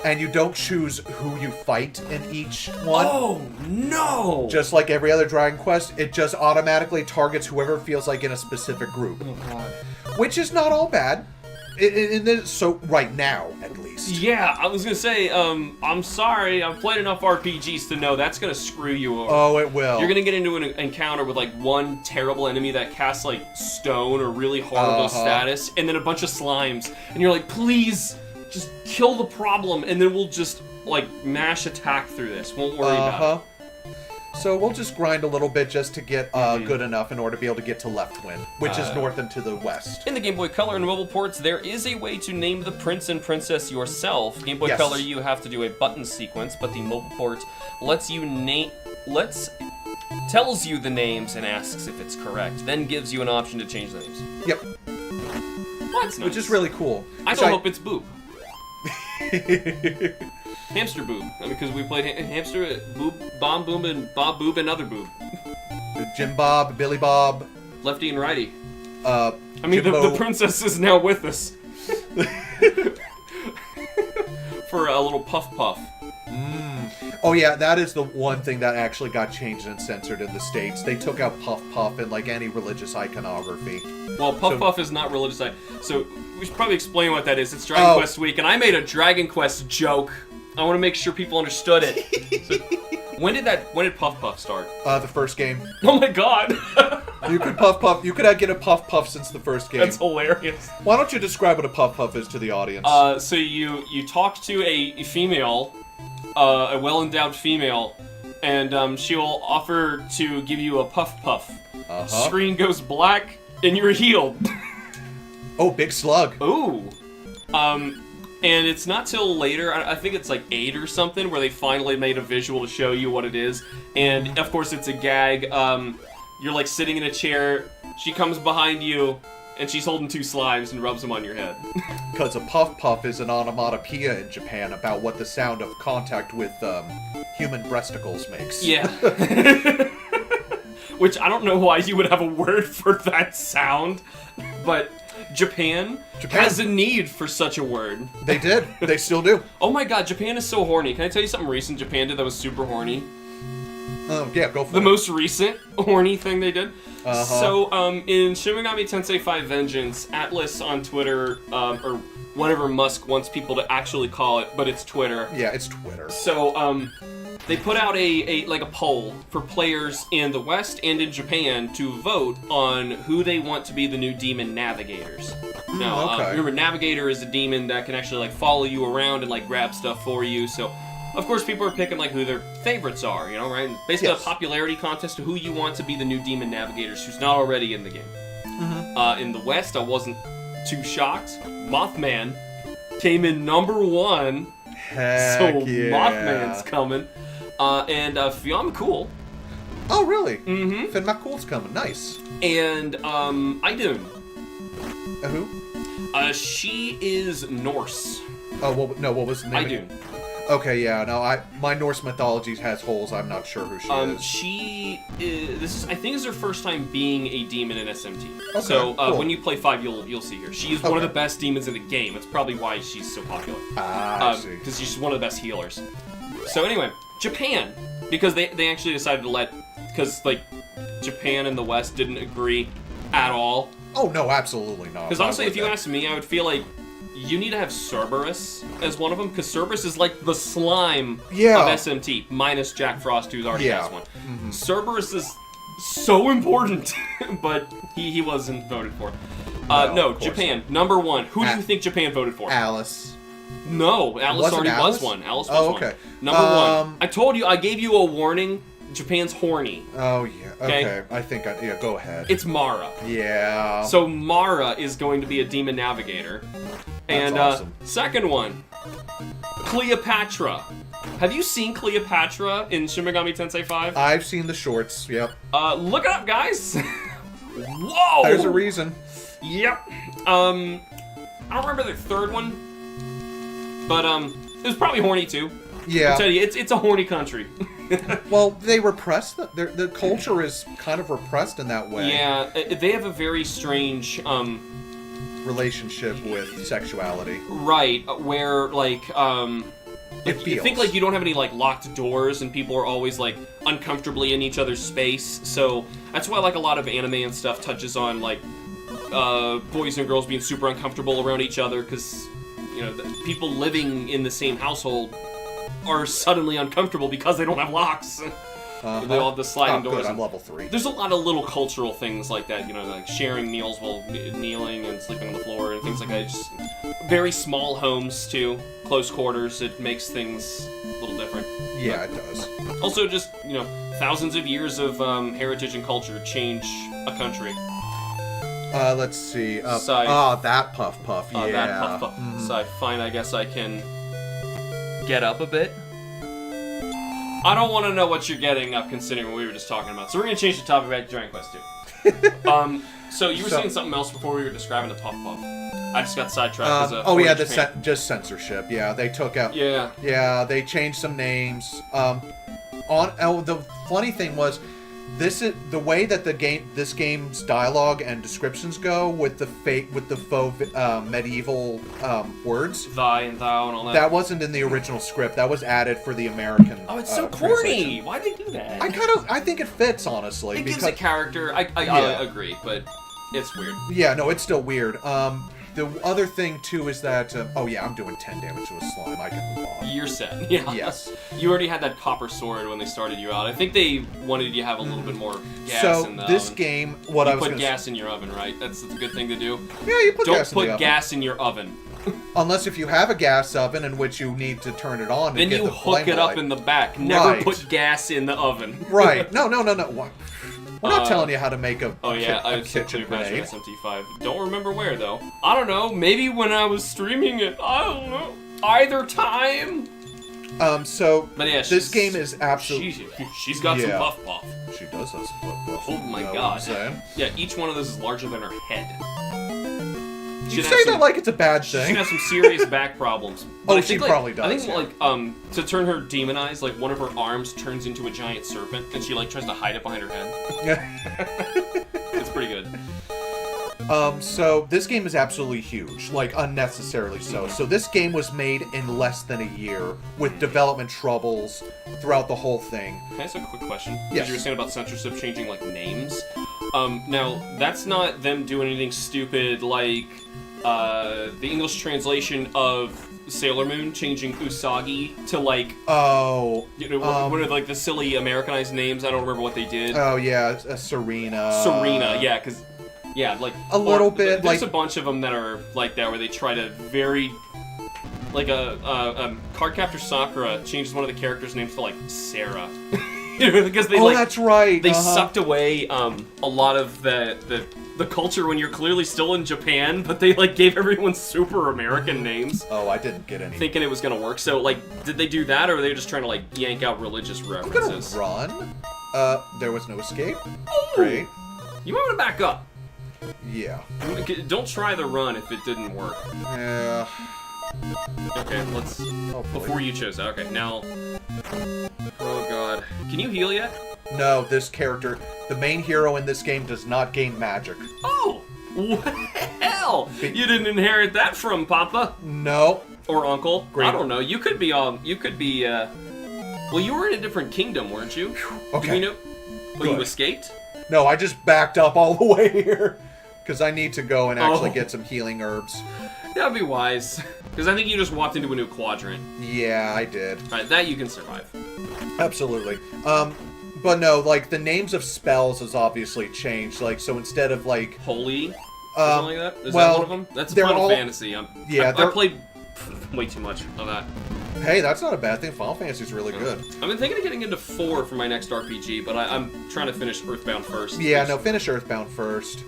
And you don't choose who you fight in each one. Oh, no! Just like every other Dragon Quest, it just automatically targets whoever it feels like in a specific group. Oh, God. Which is not all bad. So, right now, at least. Yeah, I was going to say, I'm sorry, I've played enough RPGs to know that's going to screw you over. Oh, it will. You're going to get into an encounter with, like, one terrible enemy that casts, like, stone or really horrible status, and then a bunch of slimes. And you're like, please... just kill the problem, and then we'll just, like, mash attack through this. Won't worry about it. So we'll just grind a little bit just to get good enough in order to be able to get to Left Wind, which is north and to the west. In the Game Boy Color and mobile ports, there is a way to name the prince and princess yourself. Game Boy Color, you have to do a button sequence, but the mobile port tells you the names and asks if it's correct, then gives you an option to change the names. Yep. Well, that's nice. Which is really cool. I still hope it's Boob. Hamster Boob, because we played Hamster, Boob, Bomb Boom, and Bob Boob, and other Boob. Jim Bob, Billy Bob, Lefty and Righty. I mean, the princess is now with us. For a little puff puff. Oh yeah, that is the one thing that actually got changed and censored in the States. They took out Puff Puff and like any religious iconography. Well, Puff Puff is not religious. So we should probably explain what that is. It's Dragon Quest Week, and I made a Dragon Quest joke. I want to make sure people understood it. So, when did Puff Puff start? The first game. Oh my God! You could get a Puff Puff since the first game. That's hilarious. Why don't you describe what a Puff Puff is to the audience? So you talk to a female, a well-endowed female, and she'll offer to give you a Puff Puff. Screen goes black, and you're healed. Oh, big slug. Ooh. And it's not till later, I think it's like 8 or something, where they finally made a visual to show you what it is. And, of course, it's a gag. You're, like, sitting in a chair, she comes behind you, and she's holding 2 slimes and rubs them on your head. Because a Puff Puff is an onomatopoeia in Japan about what the sound of contact with human breasticles makes. Yeah. Which, I don't know why you would have a word for that sound, but... Japan has a need for such a word. They did. They still do. Oh my God, Japan is so horny. Can I tell you something recent Japan did that was super horny? Yeah, go for it. The most recent horny thing they did. So, in Shin Megami Tensei 5 Vengeance, Atlas on Twitter, or whatever Musk wants people to actually call it, but it's Twitter. Yeah, it's Twitter. So, they put out a poll for players in the West and in Japan to vote on who they want to be the new demon navigators. Now, remember, navigator is a demon that can actually like follow you around and like grab stuff for you. So of course, people are picking like who their favorites are, you know, right? And basically, Yes. a popularity contest to who you want to be the new Demon Navigators who's not already in the game. In the West, I wasn't too shocked. Mothman came in #1. Heck So yeah. Mothman's coming. And Fiamma Cool. Oh, really? Mm-hmm. Finn McCool's coming. Nice. And Idun. Who? She is Norse. Oh, what was the name? Idun. Okay, yeah, no, my Norse mythology has holes. I'm not sure who she is. She is. I think is her first time being a demon in SMT. Okay, So cool. when you play 5, you'll see her. She is one of Okay. the best demons in the game. That's probably why she's so popular. I see. Because she's one of the best healers. So anyway, Japan, because they actually decided to let, because like Japan and the West didn't agree at all. Oh no, absolutely not. Because honestly, if you ask me, I would feel like you need to have Cerberus as one of them, because Cerberus is like the slime Yeah. of SMT, minus Jack Frost, who already Yeah. has one. Cerberus is so important, but he wasn't voted for. No, No, of course Japan, #1. Who do A- you think Japan voted for? Alice. No, Alice Wasn't already Alice? was one. Alice was Oh, one. okay. #1. I told you, I gave you a warning. Japan's horny. Oh yeah. Okay. Okay. I think go ahead. It's Mara. Yeah. So Mara is going to be a demon navigator. And awesome. Second one, Cleopatra. Have you seen Cleopatra in Shin Megami Tensei 5? I've seen the shorts. Yep. Look it up, guys. Whoa! There's a reason. Yep. I don't remember the third one, but it was probably horny too. Yeah. I'll tell you, it's a horny country. Well, they repress the culture is kind of repressed in that way. Yeah, they have a very strange Relationship with sexuality. right where like It you feels. think like you don't have any like locked doors and people are always like uncomfortably in each other's space. So that's why like a lot of anime and stuff touches on like boys and girls being super uncomfortable around each other because you know the people living in the same household are suddenly uncomfortable because they don't have locks. They all have the sliding doors. Good, I'm and- level 3. There's a lot of little cultural things like that, you know, like sharing meals while kneeling and sleeping on the floor and things like that. Just very small homes too, close quarters. It makes things a little different. Yeah, it does. Also, just you know, thousands of years of heritage and culture change a country. Let's see. Sigh. That puff. Yeah. That puff puff. So I find, I guess I can get up a bit. I don't want to know what you're getting up, considering what we were just talking about. So we're gonna change the topic back to Dragon Quest 2. So you were saying something else before we were describing the puff puff. I just got sidetracked. Just censorship. Yeah, they took out. Yeah. Yeah, they changed some names. The funny thing was, this is the way that this game's dialogue and descriptions go with the faux medieval words. Thy and thou and all that. That wasn't in the original script. That was added for the American. Oh, it's so translation. corny. Why'd they do that? I think it fits honestly. It gives because a character. I Yeah. agree, but it's weird. yeah, no, it's still weird. The other thing too is that I'm doing 10 damage to a slime. I can move on. You're set. Yeah. Yes. You already had that copper sword when they started you out. I think they wanted you to have a little bit more gas So in the this oven. game, You I was put gonna gas in your oven, right? That's a good thing to do. Yeah, you put Don't gas in the put oven. gas in your oven. Unless if you have a gas oven in which you need to turn it on. Then to get you the hook flame it up light. in the back. Never Right. put gas in the oven. Right. No. What? We're not telling you how to make a, Oh yeah, a I said kitchen Cleopatra grenade. SMT5. Don't remember where though. I don't know. Maybe when I was streaming it. I don't know. Either time. So But yeah, this game is absolutely. She's got some Yeah. puff puff. She does have some buff. Oh my You know what god. I'm saying? Yeah, each one of those is larger than her head. You She'd say have that some- like it's a bad She's thing. gonna have some serious back problems. But Oh, I she think, like, probably does, I think yeah. like to turn her demon eyes, like one of her arms turns into a giant serpent, and she like tries to hide it behind her head. It's pretty good. So this game is absolutely huge, like unnecessarily so. So this game was made in less than a year with development troubles throughout the whole thing. Can I ask a quick question? Yes. Because you were saying about censorship changing like names. Now that's not them doing anything stupid like the English translation of Sailor Moon changing Usagi to like Oh. one of like the silly Americanized names. I don't remember what they did. Oh yeah, Serena. Serena, yeah, because like A little bit, There's like- a bunch of them that are like that, where they try to very like a Cardcaptor Sakura changes one of the characters' names to like Sarah. Because they that's right. They sucked away a lot of the culture when you're clearly still in Japan, but they like gave everyone super American names. Oh, I didn't get any. Thinking it was gonna work. So like, did they do that, or were they just trying to like yank out religious references? I'm gonna run. There was no escape. Oh! Great. You want me to back up? Yeah. Don't try the run if it didn't work. Yeah. Okay, let's... Oh, before you chose that. Okay, now... Oh, God. Can you heal yet? No, this character, the main hero in this game, does not gain magic. Oh! Well, you didn't inherit that from Papa. No. Or Uncle. Great. I don't know. You could be, well, you were in a different kingdom, weren't you? Okay. Do we know... Oh, Good. you escaped? No, I just backed up all the way here. Because I need to go and actually Oh. get some healing herbs. That'd be wise. Because I think you just walked into a new quadrant. Yeah, I did. Alright, that you can survive. Absolutely. But no, like, the names of spells has obviously changed. Like, so instead of, like... Holy? Something like that? Is well, that one of them? That's they're Final all- Fantasy. I played way too much of that. Hey, that's not a bad thing. Final Fantasy's really good. I've been thinking of getting into 4 for my next RPG, but I'm trying to finish Earthbound first. Yeah, no, finish Earthbound first.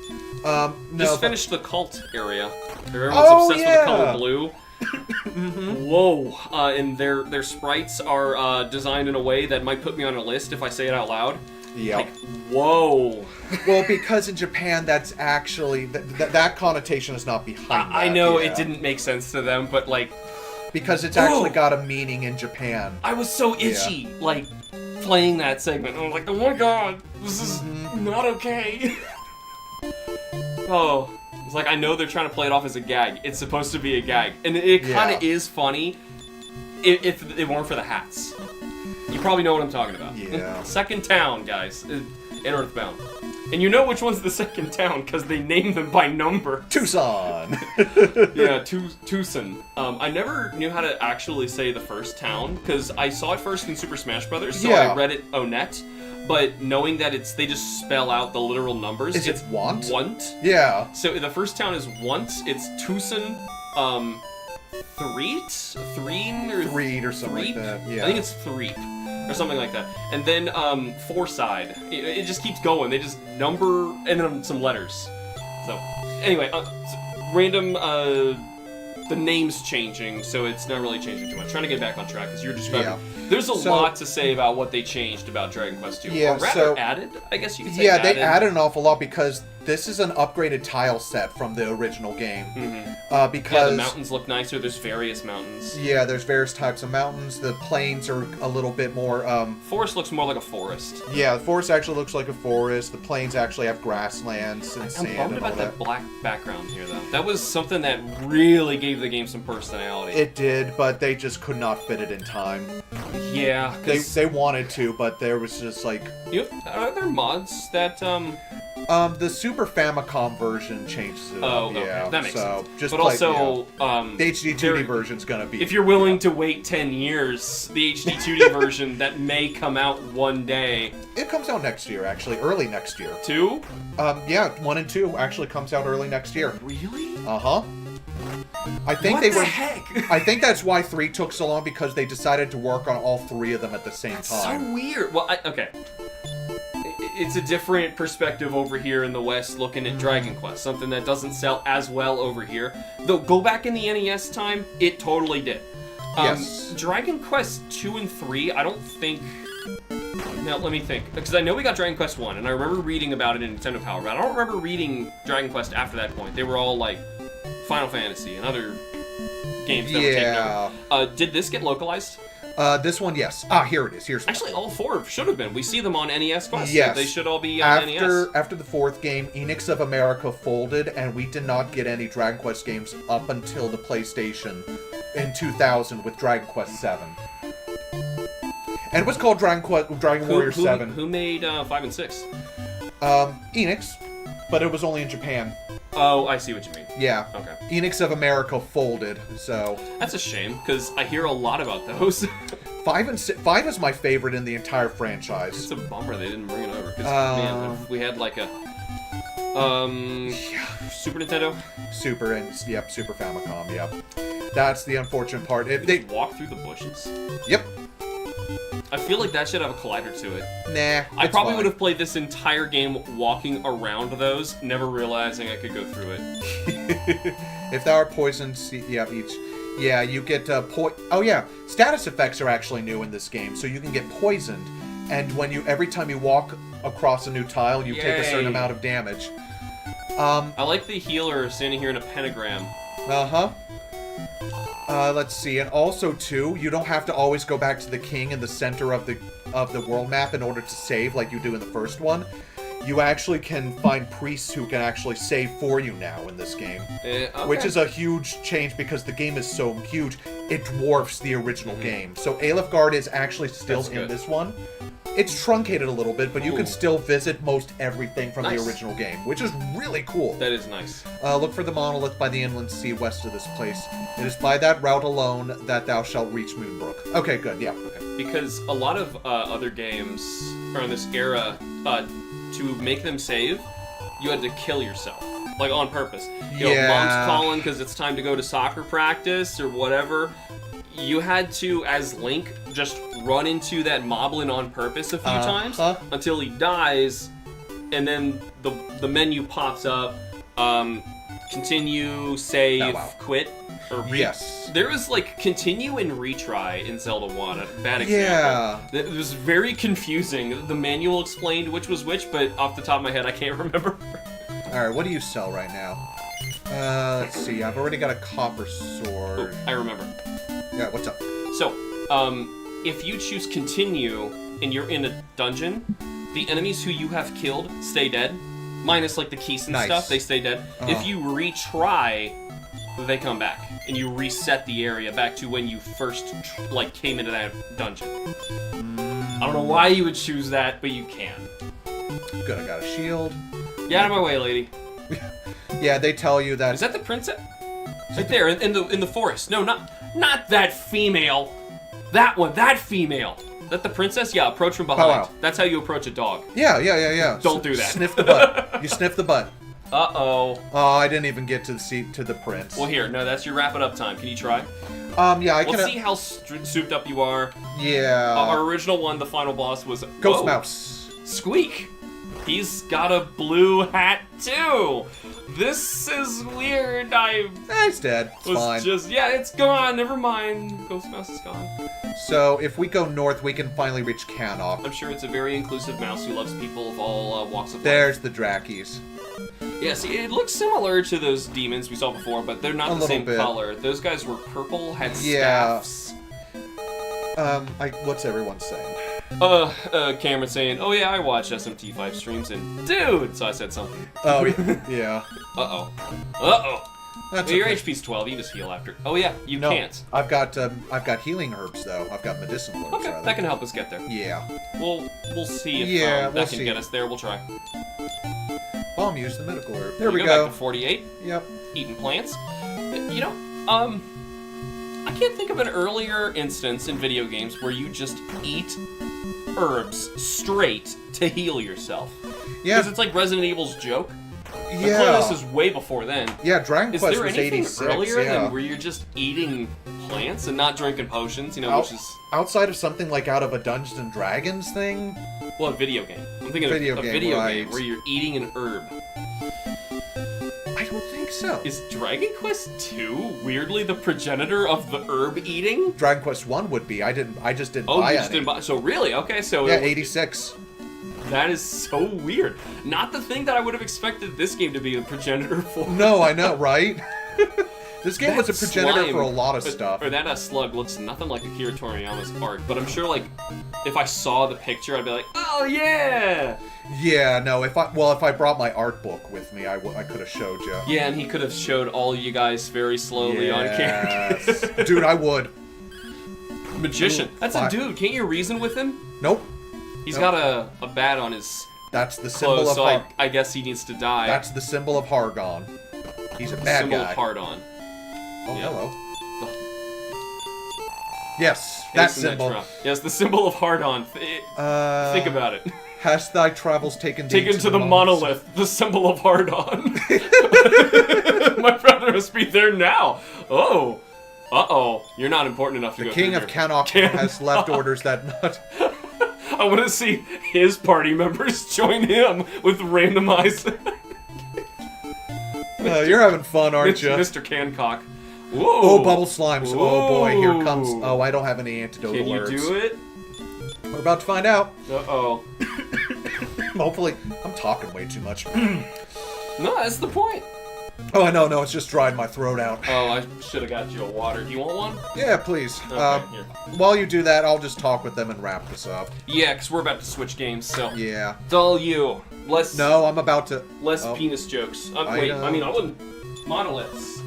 No, Just finish the cult area. Everyone's obsessed with the color blue. Whoa! And their sprites are designed in a way that might put me on a list if I say it out loud. Yeah. Like, whoa! Well, because in Japan, that's actually that connotation is not behind. I know yeah. it didn't make sense to them, but like, because it's actually got a meaning in Japan. I was so itchy, like playing that segment. I was like, oh my god, this is not okay. Oh, it's like I know they're trying to play it off as a gag. It's supposed to be a gag, and it kind of is funny if it weren't for the hats. You probably know what I'm talking about. Yeah. Second town, guys, in Earthbound. And you know which one's the second town, because they named them by number. Tucson! Yeah, Tucson. I never knew how to actually say the first town, because I saw it first in Super Smash Brothers, so I read it Onet. But knowing that they just spell out the literal numbers. Is it Want? Want. Yeah. So the first town is Want. It's Tucson, Threen or Threed or something like that. Yeah. I think it's Threep or something like that. And then Forside. It just keeps going. They just number and then some letters. So anyway, random. The name's changing, so it's not really changing too much. Trying to get back on track because you're describing. Yeah. There's a lot to say about what they changed about Dragon Quest 2. Yeah, or rather added, I guess you could say. Yeah, they added an awful lot because this is an upgraded tile set from the original game. Because the mountains look nicer. There's various mountains. Yeah, there's various types of mountains. The plains are a little bit more. Forest looks more like a forest. Yeah, the forest actually looks like a forest. The plains actually have grasslands and sand. I'm bummed and all about that black background here, though. That was something that really gave the game some personality. It did, but they just could not fit it in time. Yeah, they wanted to, but there was just like. Are there mods that the Super Famicom version changes it up. Okay. Yeah, That makes sense. Just but also, the HD 2D version's gonna be. If you're willing to wait 10 years, the HD 2D version that may come out one day. It comes out next year, actually, early next year. 2? Yeah, 1 and 2 actually comes out early next year. Really? Uh-huh. I think what the heck? I think that's why 3 took so long, because they decided to work on all 3 of them at the same time. So weird. Well, okay. It's a different perspective over here in the West looking at Dragon Quest, something that doesn't sell as well over here. Though, go back in the NES time, it totally did. Yes. Dragon Quest 2 and 3, I don't think... Now, let me think. Because I know we got Dragon Quest 1, and I remember reading about it in Nintendo Power, but I don't remember reading Dragon Quest after that point. They were all, like, Final Fantasy and other games that were taken over. Did this get localized? This one, yes. Ah, here it is. Here's Actually, all 4 should have been. We see them on NES Quest. Yes. They should all be on NES. After the 4th game, Enix of America folded, and we did not get any Dragon Quest games up until the PlayStation in 2000 with Dragon Quest 7. And it was called Dragon Warrior 7. Who made 5 and 6? Enix, but it was only in Japan. Oh, I see what you mean. Yeah. Okay. Enix of America folded, so... That's a shame, because I hear a lot about those. 5 is my favorite in the entire franchise. It's a bummer they didn't bring it over, because, man, if we had, like, a... Super Nintendo? Super Super Famicom, yep. That's the unfortunate part. If They walk through the bushes? Yep. I feel like that should have a collider to it. Nah, I probably would have played this entire game walking around those, never realizing I could go through it. If there are poisons, yeah, you get oh yeah, status effects are actually new in this game, so you can get poisoned, and every time you walk across a new tile, you take a certain amount of damage. I like the healer standing here in a pentagram. Let's see, and also too, you don't have to always go back to the king in the center of the world map in order to save like you do in the first one. You actually can find priests who can actually save for you now in this game. Okay. Which is a huge change because the game is so huge, it dwarfs the original game. So Alefgard is actually still in this one. It's truncated a little bit, but you can still visit most everything from the original game, which is really cool. That is nice. Look for the monolith by the inland sea west of this place. It is by that route alone that thou shalt reach Moonbrook. Okay, good, yeah. Okay. Because a lot of other games around this era, to make them save, you had to kill yourself. Like, on purpose. You know, mom's calling because it's time to go to soccer practice or whatever. You had to, as Link, just run into that moblin on purpose a few times until he dies, and then the menu pops up, continue, save, quit, or yes. There was like continue and retry in Zelda 1, a bad example. Yeah. It was very confusing. The manual explained which was which, but off the top of my head, I can't remember. Alright, what do you sell right now? Let's see, I've already got a copper sword. Oh, I remember. Yeah, what's up? So, if you choose continue and you're in a dungeon, the enemies who you have killed stay dead. Minus like the keys and stuff, they stay dead. If you retry, they come back. And you reset the area back to when you first came into that dungeon. I don't know why you would choose that, but you can. Good, I got a shield. Get out of my way, lady. Yeah, they tell you that. Is that the princess? Right there, in the forest. No, not that female. That one, that female. Is that the princess? Yeah, approach from behind. Wow. That's how you approach a dog. Yeah. Don't do that. Sniff the butt. You sniff the butt. Uh-oh. Oh, I didn't even get to the prince. Well, here, no, that's your wrap it up time. Can you try? Yeah, I can. Let's see how souped up you are. Yeah. Our original one, the final boss, was Ghost Mouse. Squeak. He's got a blue hat too. This is weird. It's dead. It's fine. It's gone. Never mind. Ghost Mouse is gone. So if we go north, we can finally reach Cannock. I'm sure it's a very inclusive mouse who loves people of all walks of life. There's the Drakis. Yeah, see, it looks similar to those demons we saw before, but they're not the same color. Those guys were purple, had staffs. What's everyone saying? Cameron saying, "Oh yeah, I watch SMT5 streams," and dude, so I said something. Oh yeah. That's your HP's 12. You just heal after. Oh yeah, you can't. I've got healing herbs though. I've got medicinal herbs. Okay, that can help us get there. Yeah. We'll see if that can get us there. We'll try. Bomb used the medical herb. There we go. go. Back to 48. Yep. Eating plants. I can't think of an earlier instance in video games where you just eat herbs straight to heal yourself. Yeah. Because it's like Resident Evil's joke. Yeah. This is way before then. Yeah, Dragon Quest was 86. Is there anything earlier than where you're just eating plants and not drinking potions, which is... Outside of something like out of a Dungeons & Dragons thing? Well, a video game. I'm thinking of a video game where you're eating an herb. I don't think so. Is Dragon Quest 2 weirdly the progenitor of the herb eating? Dragon Quest 1 would be. I just didn't buy it. Oh, you just didn't buy... So really? Okay, so... Yeah, 86. That is so weird. Not the thing that I would have expected this game to be the progenitor for. No, I know, right? This game was a progenitor for a lot of stuff. Or that slug looks nothing like Akira Toriyama's art, but I'm sure, if I saw the picture, I'd be like, oh, yeah! Yeah, no, if I brought my art book with me, I could have showed you. Yeah, and he could have showed all you guys very slowly on camera. Dude, I would. Magician. That's a dude. Can't you reason with him? Nope. He's got a bat on his That's the symbol clothes, of I guess he needs to die. That's the symbol of Hargon. He's a bad symbol guy. Of Hardon. Oh, hello. Yes, that symbol. Yes, the symbol of Hardon. Think about it. Hast thy travels taken to the monolith, the symbol of Hardon. My brother must be there now. Oh. Uh-oh. You're not important enough to The go King of Canok has left orders that not... I want to see his party members join him with randomized... You're having fun, aren't you? Mr. Cancock. Whoa. Oh, bubble slimes. Whoa. Oh, boy, here comes... Oh, I don't have any antidote alerts. Can you do it? We're about to find out. Uh-oh. Hopefully... I'm talking way too much. No, that's the point. Oh, no, it's just dried my throat out. Oh, I should have got you a water. Do you want one? Yeah, please. Okay, here. While you do that, I'll just talk with them and wrap this up. Yeah, because we're about to switch games, so... Yeah. It's all you. Less... No, I'm about to... Less penis jokes. Wait, I mean, I wouldn't... Monoliths.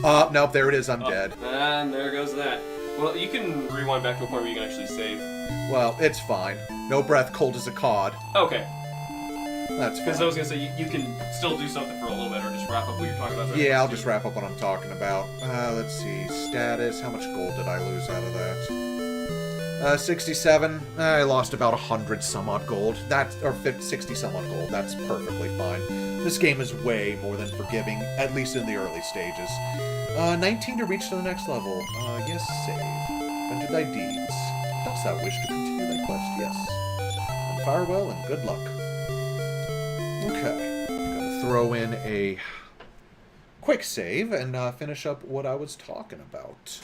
Nope, there it is. I'm dead. And there goes that. Well, you can rewind back to a point where you can actually save. Well, it's fine. No breath, cold as a cod. Okay. That's fine. Because I was going to say, you can still do something for a little bit, or just wrap up what you're talking about. Yeah, I'll just wrap up what I'm talking about. Let's see. Status. How much gold did I lose out of that? 67. I lost about 100 some odd gold. Or 60 some odd gold. That's perfectly fine. This game is way more than forgiving, at least in the early stages. 19 to reach to the next level. Yes, save. Enter thy deeds. Dost thou wish to continue thy quest? Yes. And farewell and good luck. Okay. I'm gonna throw in a quick save and finish up what I was talking about.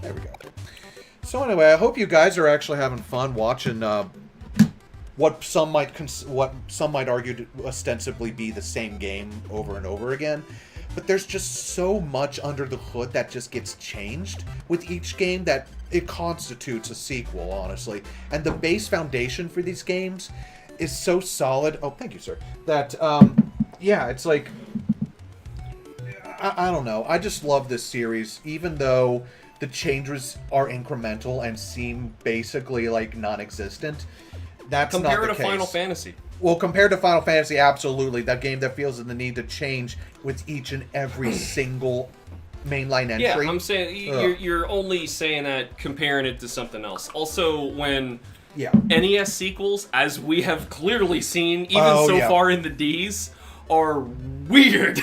There we go. So anyway, I hope you guys are actually having fun watching what some might argue to ostensibly be the same game over and over again. But there's just so much under the hood that just gets changed with each game that it constitutes a sequel, honestly. And the base foundation for these games is so solid. Oh, thank you, sir. That, yeah, it's like... I don't know. I just love this series, even though the changes are incremental and seem basically, like, non-existent. That's not the case. Compared to Final Fantasy. Well, compared to Final Fantasy, absolutely. That game that feels the need to change with each and every single mainline entry. Yeah, I'm saying you're only saying that comparing it to something else. Also, when NES sequels, as we have clearly seen, even far in the Ds, are weird.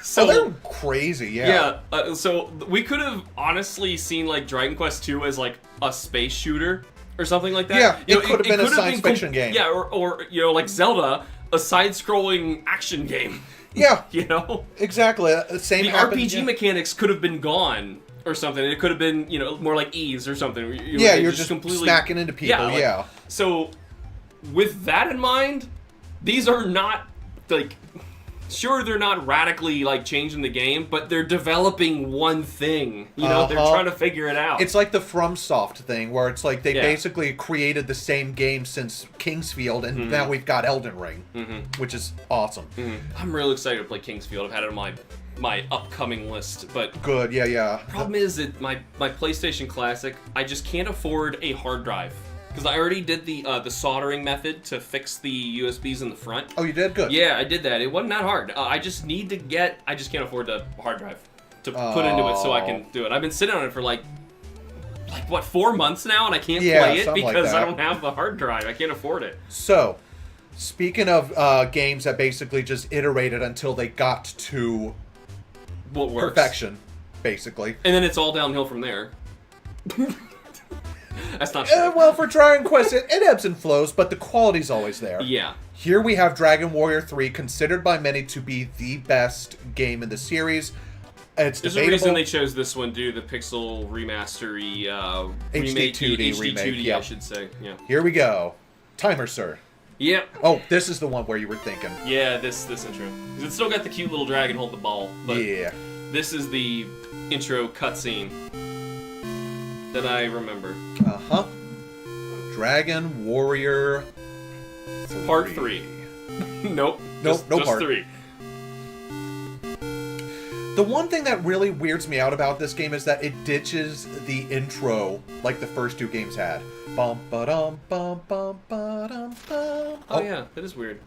So they're crazy, yeah. Yeah, so we could have honestly seen like Dragon Quest II as like a space shooter or something like that. Yeah, it could have been a science fiction game. Yeah, or you know, like Zelda, a side-scrolling action game. Yeah, you know, exactly. Same. The RPG mechanics could have been gone or something. It could have been, you know, more like Ys or something. You're just completely smacking into people. Yeah. So, with that in mind, these are not like. Sure, they're not radically, like, changing the game, but they're developing one thing. You know, they're trying to figure it out. It's like the FromSoft thing, where it's like they basically created the same game since Kingsfield, and now we've got Elden Ring, which is awesome. I'm really excited to play Kingsfield. I've had it on my upcoming list, but... Good, yeah. Problem is that my PlayStation Classic, I just can't afford a hard drive. Because I already did the soldering method to fix the USBs in the front. Oh, you did? Good. Yeah, I did that. It wasn't that hard. I just need to get... I just can't afford the hard drive to put into it so I can do it. I've been sitting on it for like what, 4 months now, and I can't play it because I don't have the hard drive. I can't afford it. So, speaking of games that basically just iterated until they got to what works. Perfection, basically. And then it's all downhill from there. That's not true. Well, for Dragon Quest, it ebbs and flows, but the quality's always there. Yeah. Here we have Dragon Warrior 3, considered by many to be the best game in the series. It's There's debatable. a reason they chose this one, due to the pixel remastery, HD 2D remake, I should say. Yeah. Here we go. Timer, sir. Yep. Oh, this is the one where you were thinking. Yeah, this intro. Because it's still got the cute little dragon hold the ball. But yeah. This is the intro cutscene that I remember. Uh-huh. Dragon Warrior 3. Part 3. Nope. No just part. 3. The one thing that really weirds me out about this game is that it ditches the intro like the first two games had. Bum ba dum bum bum ba dum bum. Oh yeah, that is weird.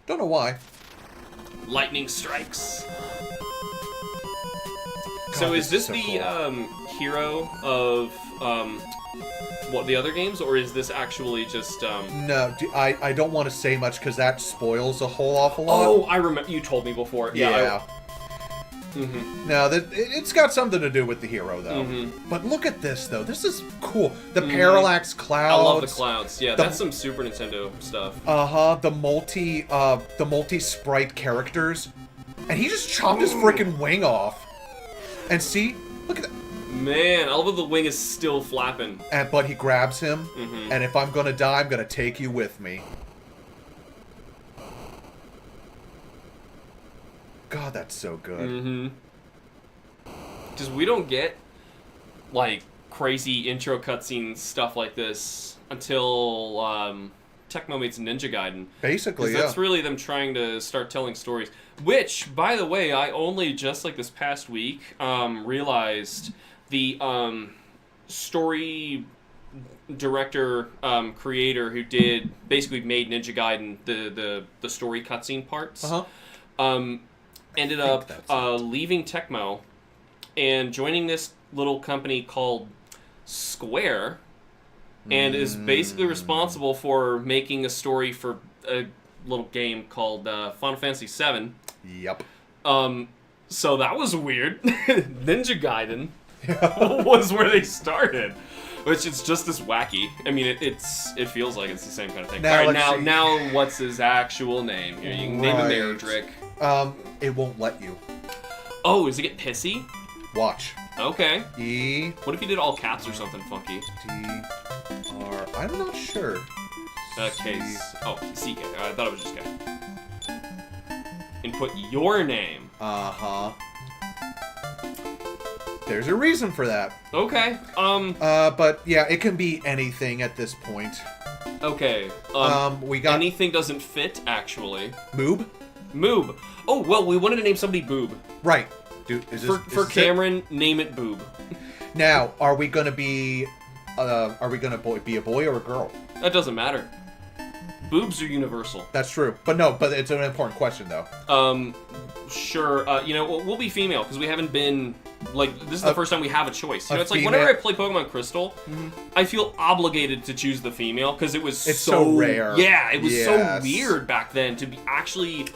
Don't know why. Lightning strikes. So is this so the cool. hero of what the other games, or is this actually just? No, I don't want to say much because that spoils a whole awful lot. Oh, I remember you told me before. Yeah. Mm-hmm. No, it's got something to do with the hero, though. Mm-hmm. But look at this, though. This is cool. The parallax clouds. I love the clouds. Yeah, that's some Super Nintendo stuff. The multi sprite characters, and he just chopped his freaking wing off. And see, look at that. Man, I love that the wing is still flapping. But he grabs him, Mm-hmm. and if I'm gonna die, I'm gonna take you with me. God, that's so good. Mm-hmm. Because we don't get, like, crazy intro cutscene stuff like this until Tecmo meets Ninja Gaiden. Basically, 'Cause yeah. that's really them trying to start telling stories. Which, by the way, I only just, like, this past week realized the story director, creator who basically made Ninja Gaiden, the story cutscene parts. Ended up leaving Tecmo and joining this little company called Square, and is basically responsible for making a story for a little game called Final Fantasy VII. Yep. So that was weird. Ninja Gaiden was where they started. Which is just as wacky. I mean, it feels like it's the same kind of thing. Now, All right, now, what's his actual name? Here, you can name him Erdrick. It won't let you. Oh, does it get pissy? Watch. Okay. E, What if you did all caps or something funky? D, R. I'm not sure. Case. Oh, CK. I thought it was just K. Input your name. Uh-huh. There's a reason for that. Okay. But yeah, it can be anything at this point. Okay. We got anything doesn't fit actually. Moob. Moob. Oh well, we wanted to name somebody Boob. Right. Dude, is this, For Cameron, name it Boob. Now, are we gonna be be a boy or a girl? That doesn't matter. Boobs are universal. That's true. But it's an important question though. Sure. We'll be female because we haven't been like this is the first time we have a choice. You know, it's like female- whenever I play Pokemon Crystal, I feel obligated to choose the female because it's so rare. Yeah, it was so Yes. weird back then to be actually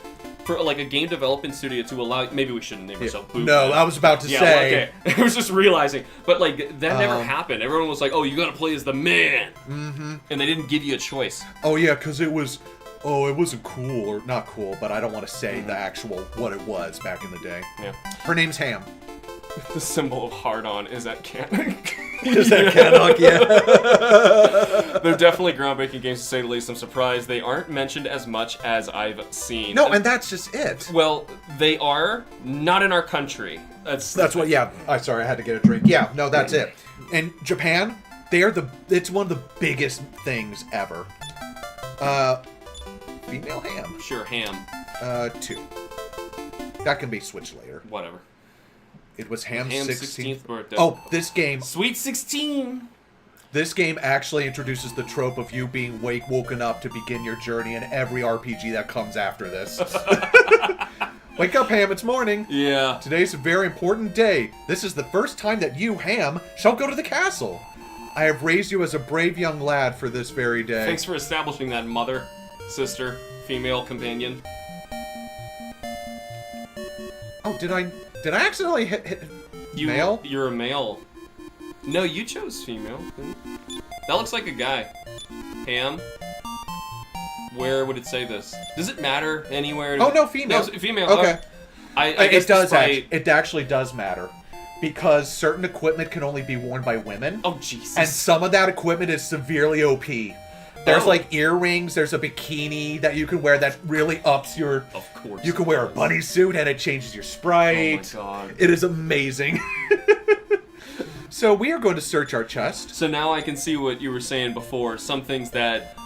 for like a game development studio to allow. Maybe we shouldn't name ourselves Boob. No, I was about to say. Okay. I was just realizing, but like that never happened. Everyone was like, "Oh, you got to play as the man," and they didn't give you a choice. Oh yeah, because it wasn't cool or not cool, but I don't want to say the actual what it was back in the day. Yeah. Her name's Ham. The symbol of hard-on is that can. Is that Canuck? Yeah. They're definitely groundbreaking games to say the least. I'm surprised they aren't mentioned as much as I've seen. No, and that's just it. Well, they are not in our country. That's what. Yeah. Sorry, I had to get a drink. Yeah. No, that's it. And Japan, it's one of the biggest things ever. Female Ham. Sure, Ham. 2. That can be switched later. Whatever. It was Ham's Ham's 16th 16th birthday. Oh, this game. Sweet 16. This game actually introduces the trope of you being woken up to begin your journey in every RPG that comes after this. Wake up, Ham, it's morning. Yeah. Today's a very important day. This is the first time that you, Ham, shall go to the castle. I have raised you as a brave young lad for this very day. Thanks for establishing that mother, sister, female companion. Oh, did I accidentally hit male? You're a male. No, you chose female. That looks like a guy. Ham. Where would it say this? Does it matter anywhere? Oh no, female. No, female. Okay. I guess it does. despite... It actually does matter because certain equipment can only be worn by women. Oh Jesus! And some of that equipment is severely OP. There's like earrings. There's a bikini that you can wear that really ups your. Of course. You can wear a bunny suit and it changes your sprite. Oh my god! It is amazing. So we are going to search our chest. So now I can see what you were saying before. Some things that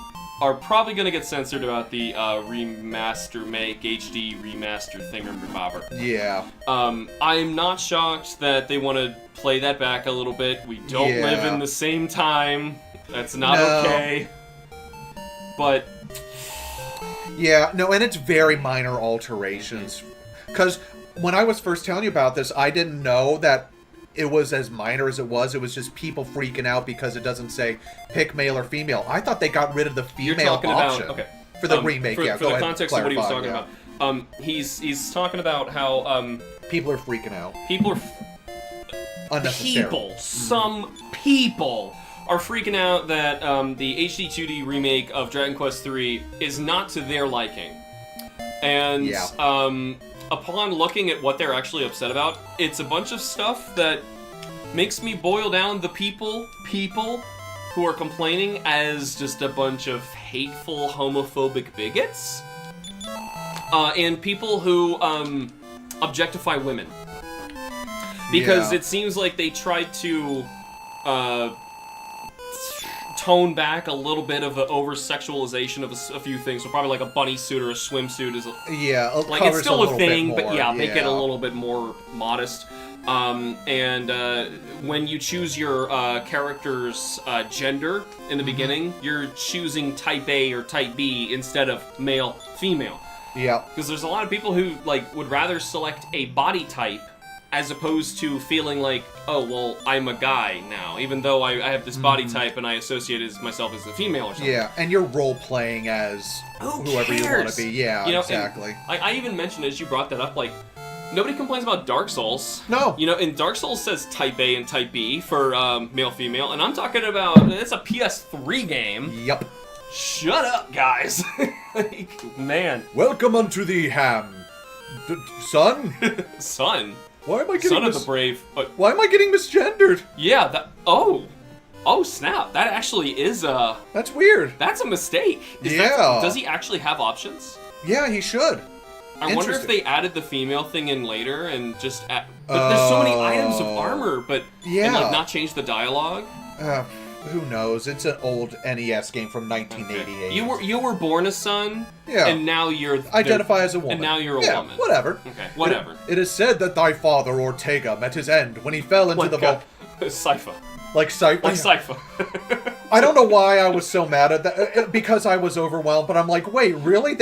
are probably going to get censored about the remaster make HD remaster thingamabobber. Yeah. I'm not shocked that they want to play that back a little bit. We don't live in the same time. That's not okay. But yeah, no, and it's very minor alterations. Because when I was first telling you about this, I didn't know that it was as minor as it was. It was just people freaking out because it doesn't say pick male or female. I thought they got rid of the female option for the remake. For the context of what he was talking yeah. about, he's talking about how people are freaking out. People are unnecessary. Some people are freaking out that the HD 2D remake of Dragon Quest III is not to their liking, and upon looking at what they're actually upset about, it's a bunch of stuff that makes me boil down the people who are complaining as just a bunch of hateful, homophobic bigots, and people who objectify women. Because it seems like they tried to tone back a little bit of the over-sexualization of a few things. So probably like a bunny suit or a swimsuit is like it's still a thing, but make it a little bit more modest. And when you choose your character's gender in the beginning, you're choosing type A or type B instead of male, female. Yeah. Because there's a lot of people who would rather select a body type as opposed to feeling like, oh, well, I'm a guy now, even though I have this body type and I associate myself as a female or something. Yeah, and you're role-playing as whoever you want to be. Yeah, exactly. I even mentioned, as you brought that up, nobody complains about Dark Souls. No. And Dark Souls says Type A and Type B for male-female, and I'm talking about, it's a PS3 game. Yep. Shut up, guys. Man. Welcome unto the son? Son? Why am I getting Son of the Brave. Why am I getting misgendered? Yeah, that... Oh, snap. That actually is a... That's weird. That's a mistake. Does he actually have options? Yeah, he should. I wonder if they added the female thing in later and just... But there's so many items of armor, but... Yeah. And, not change the dialogue? Who knows? It's an old NES game from 1988. Okay. You were born a son, and now you're... Identify as a woman. And now you're a woman. Whatever. Okay, whatever. It is said that thy father, Ortega, met his end when he fell into the vault. Sypha. Like Sypha? Like Sypha. I don't know why I was so mad at that, because I was overwhelmed, but I'm like, wait, really?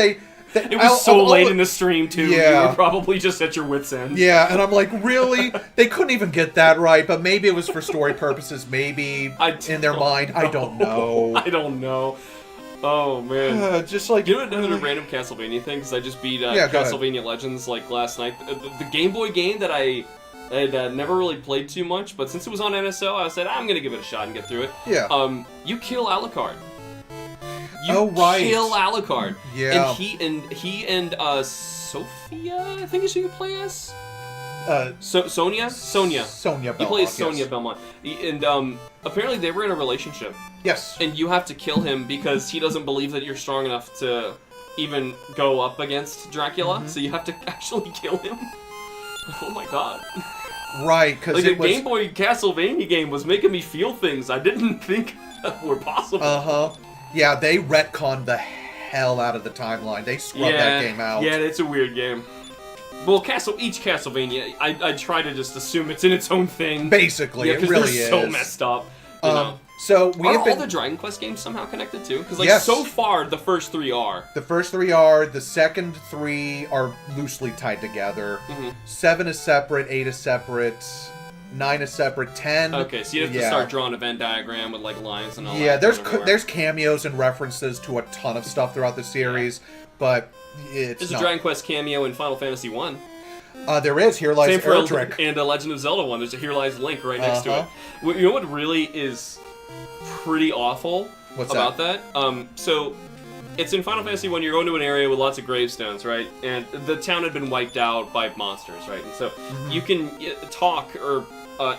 It was so late in the stream, too. Yeah. You were probably just at your wit's end. Yeah, and I'm like, really? They couldn't even get that right, but maybe it was for story purposes, maybe in their mind. I don't know. I don't know. Oh, man. Just like... You know another random Castlevania thing? Because I just beat Castlevania Legends last night. The Game Boy game that I had never really played too much, but since it was on NSO, I said, I'm going to give it a shot and get through it. Yeah. You kill Alucard. Kill Alucard. Yeah. And he and Sophia, I think is who you play as? Sonia? Sonia Belmont. He plays Sonia Belmont. And apparently they were in a relationship. Yes. And you have to kill him because he doesn't believe that you're strong enough to even go up against Dracula. So you have to actually kill him. Oh my god. Right, because a Game Boy Castlevania game was making me feel things I didn't think were possible. Yeah, they retconned the hell out of the timeline. They scrubbed that game out. Yeah, it's a weird game. Well, each Castlevania, I try to just assume it's in its own thing. Basically, it really is. So messed up. You know. So all the Dragon Quest games somehow connected too? Because so far the first three are. The first three are. The second three are loosely tied together. 7 is separate. 8 is separate. 9 is separate. 10. Okay, so you have to start drawing a Venn diagram with lines and all that. Yeah, there's cameos and references to a ton of stuff throughout the series, but there's a Dragon Quest cameo in Final Fantasy 1. There is. Here lies Erdrick. And a Legend of Zelda one. There's a Here Lies Link right next to it. You know what really is pretty awful about that? So it's in Final Fantasy 1. You're going to an area with lots of gravestones, right? And the town had been wiped out by monsters, right? And so you can talk or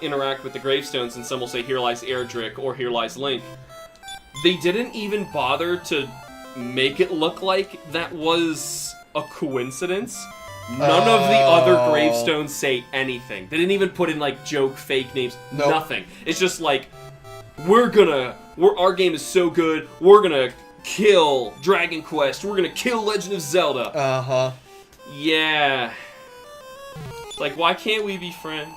interact with the gravestones, and some will say, "Here lies Erdrick" or "Here lies Link." They didn't even bother to make it look like that was a coincidence. None of the other gravestones say anything. They didn't even put in joke fake names. Nope. Nothing. It's just our game is so good, we're gonna kill Dragon Quest, we're gonna kill Legend of Zelda. Yeah. Why can't we be friends?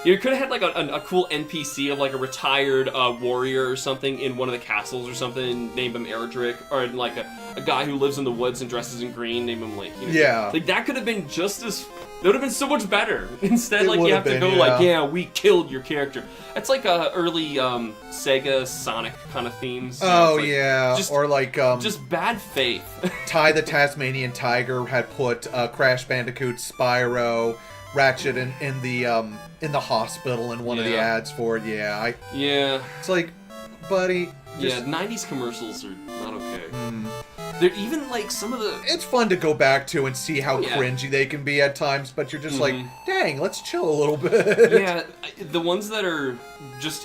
You could have had like a cool NPC of like a retired warrior or something in one of the castles or something, and name him Erdrick, or like a guy who lives in the woods and dresses in green, name him like, you know, yeah, like that could have been just as. It would have been so much better. Instead, like, you have to go yeah. like, yeah, we killed your character. It's like early Sega Sonic kind of themes. Oh, like, yeah. Or like... just bad faith. Ty the Tasmanian Tiger had put Crash Bandicoot, Spyro, Ratchet in the hospital in one of the ads for it. Yeah, yeah. It's like, buddy... Yeah, 90s commercials are not okay. They're even like some of the... It's fun to go back to and see how cringy they can be at times, but you're just like, dang, let's chill a little bit. Yeah, the ones that are just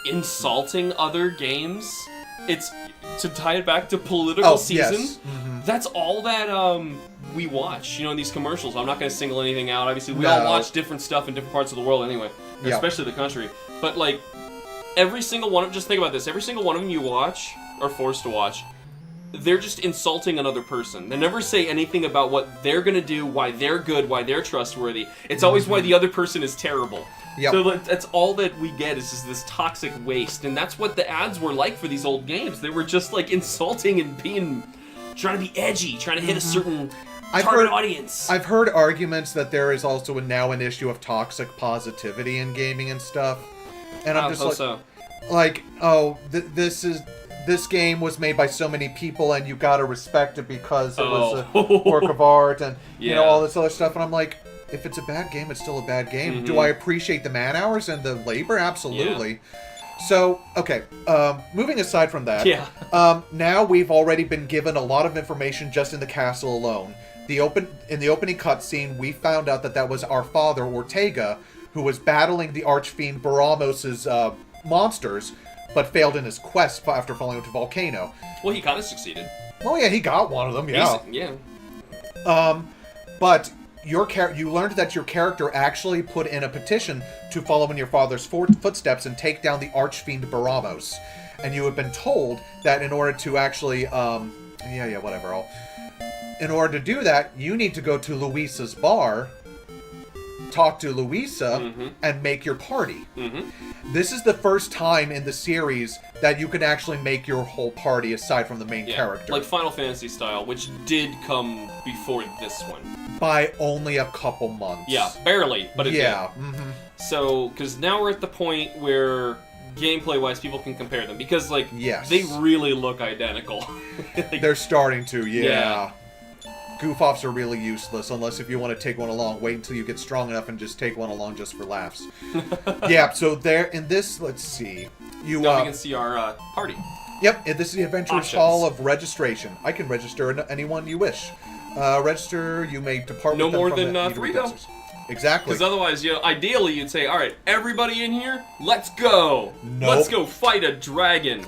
insulting other games, it's to tie it back to political season. Yes. That's all that we watch, you know, in these commercials. I'm not going to single anything out. Obviously, we all watch different stuff in different parts of the world anyway, especially the country. But like, every single one of just think about this. Every single one of them you watch, or forced to watch, they're just insulting another person. They never say anything about what they're going to do, why they're good, why they're trustworthy. It's always why the other person is terrible. Yep. So that's all that we get is just this toxic waste. And that's what the ads were like for these old games. They were just like insulting and trying to be edgy, trying to hit a certain target audience. I've heard arguments that there is also now an issue of toxic positivity in gaming and stuff. And I'm just like, this game was made by so many people, and you gotta respect it because it was a work of art, and you know all this other stuff. And I'm like, if it's a bad game, it's still a bad game. Do I appreciate the man hours and the labor? Absolutely. Yeah. So, okay, moving aside from that, now we've already been given a lot of information just in the castle alone. In the opening cutscene, we found out that was our father, Ortega, who was battling the archfiend Baramos's monsters, but failed in his quest after falling into a volcano. Well, he kind of succeeded. Oh yeah, he got one of them. Yeah. But you learned that your character actually put in a petition to follow in your father's footsteps and take down the archfiend Baramos, and you have been told that in order to actually, in order to do that, you need to go to Luisa's bar, talk to Luisa, and make your party. This is the first time in the series that you can actually make your whole party aside from the main character. Like Final Fantasy style, which did come before this one. By only a couple months. Yeah, barely, but it did. So, because now we're at the point where gameplay-wise people can compare them, because like they really look identical. They're starting to, Goof-offs are really useless, unless if you want to take one along, wait until you get strong enough and just take one along just for laughs. So there, in this, let's see. We can see our party. Yep, this is the Adventurers Hall of Registration. I can register anyone you wish. Register, you may depart with them no more from than 3, though. Exactly. Because otherwise, ideally you'd say, alright, everybody in here, let's go! Nope. Let's go fight a dragon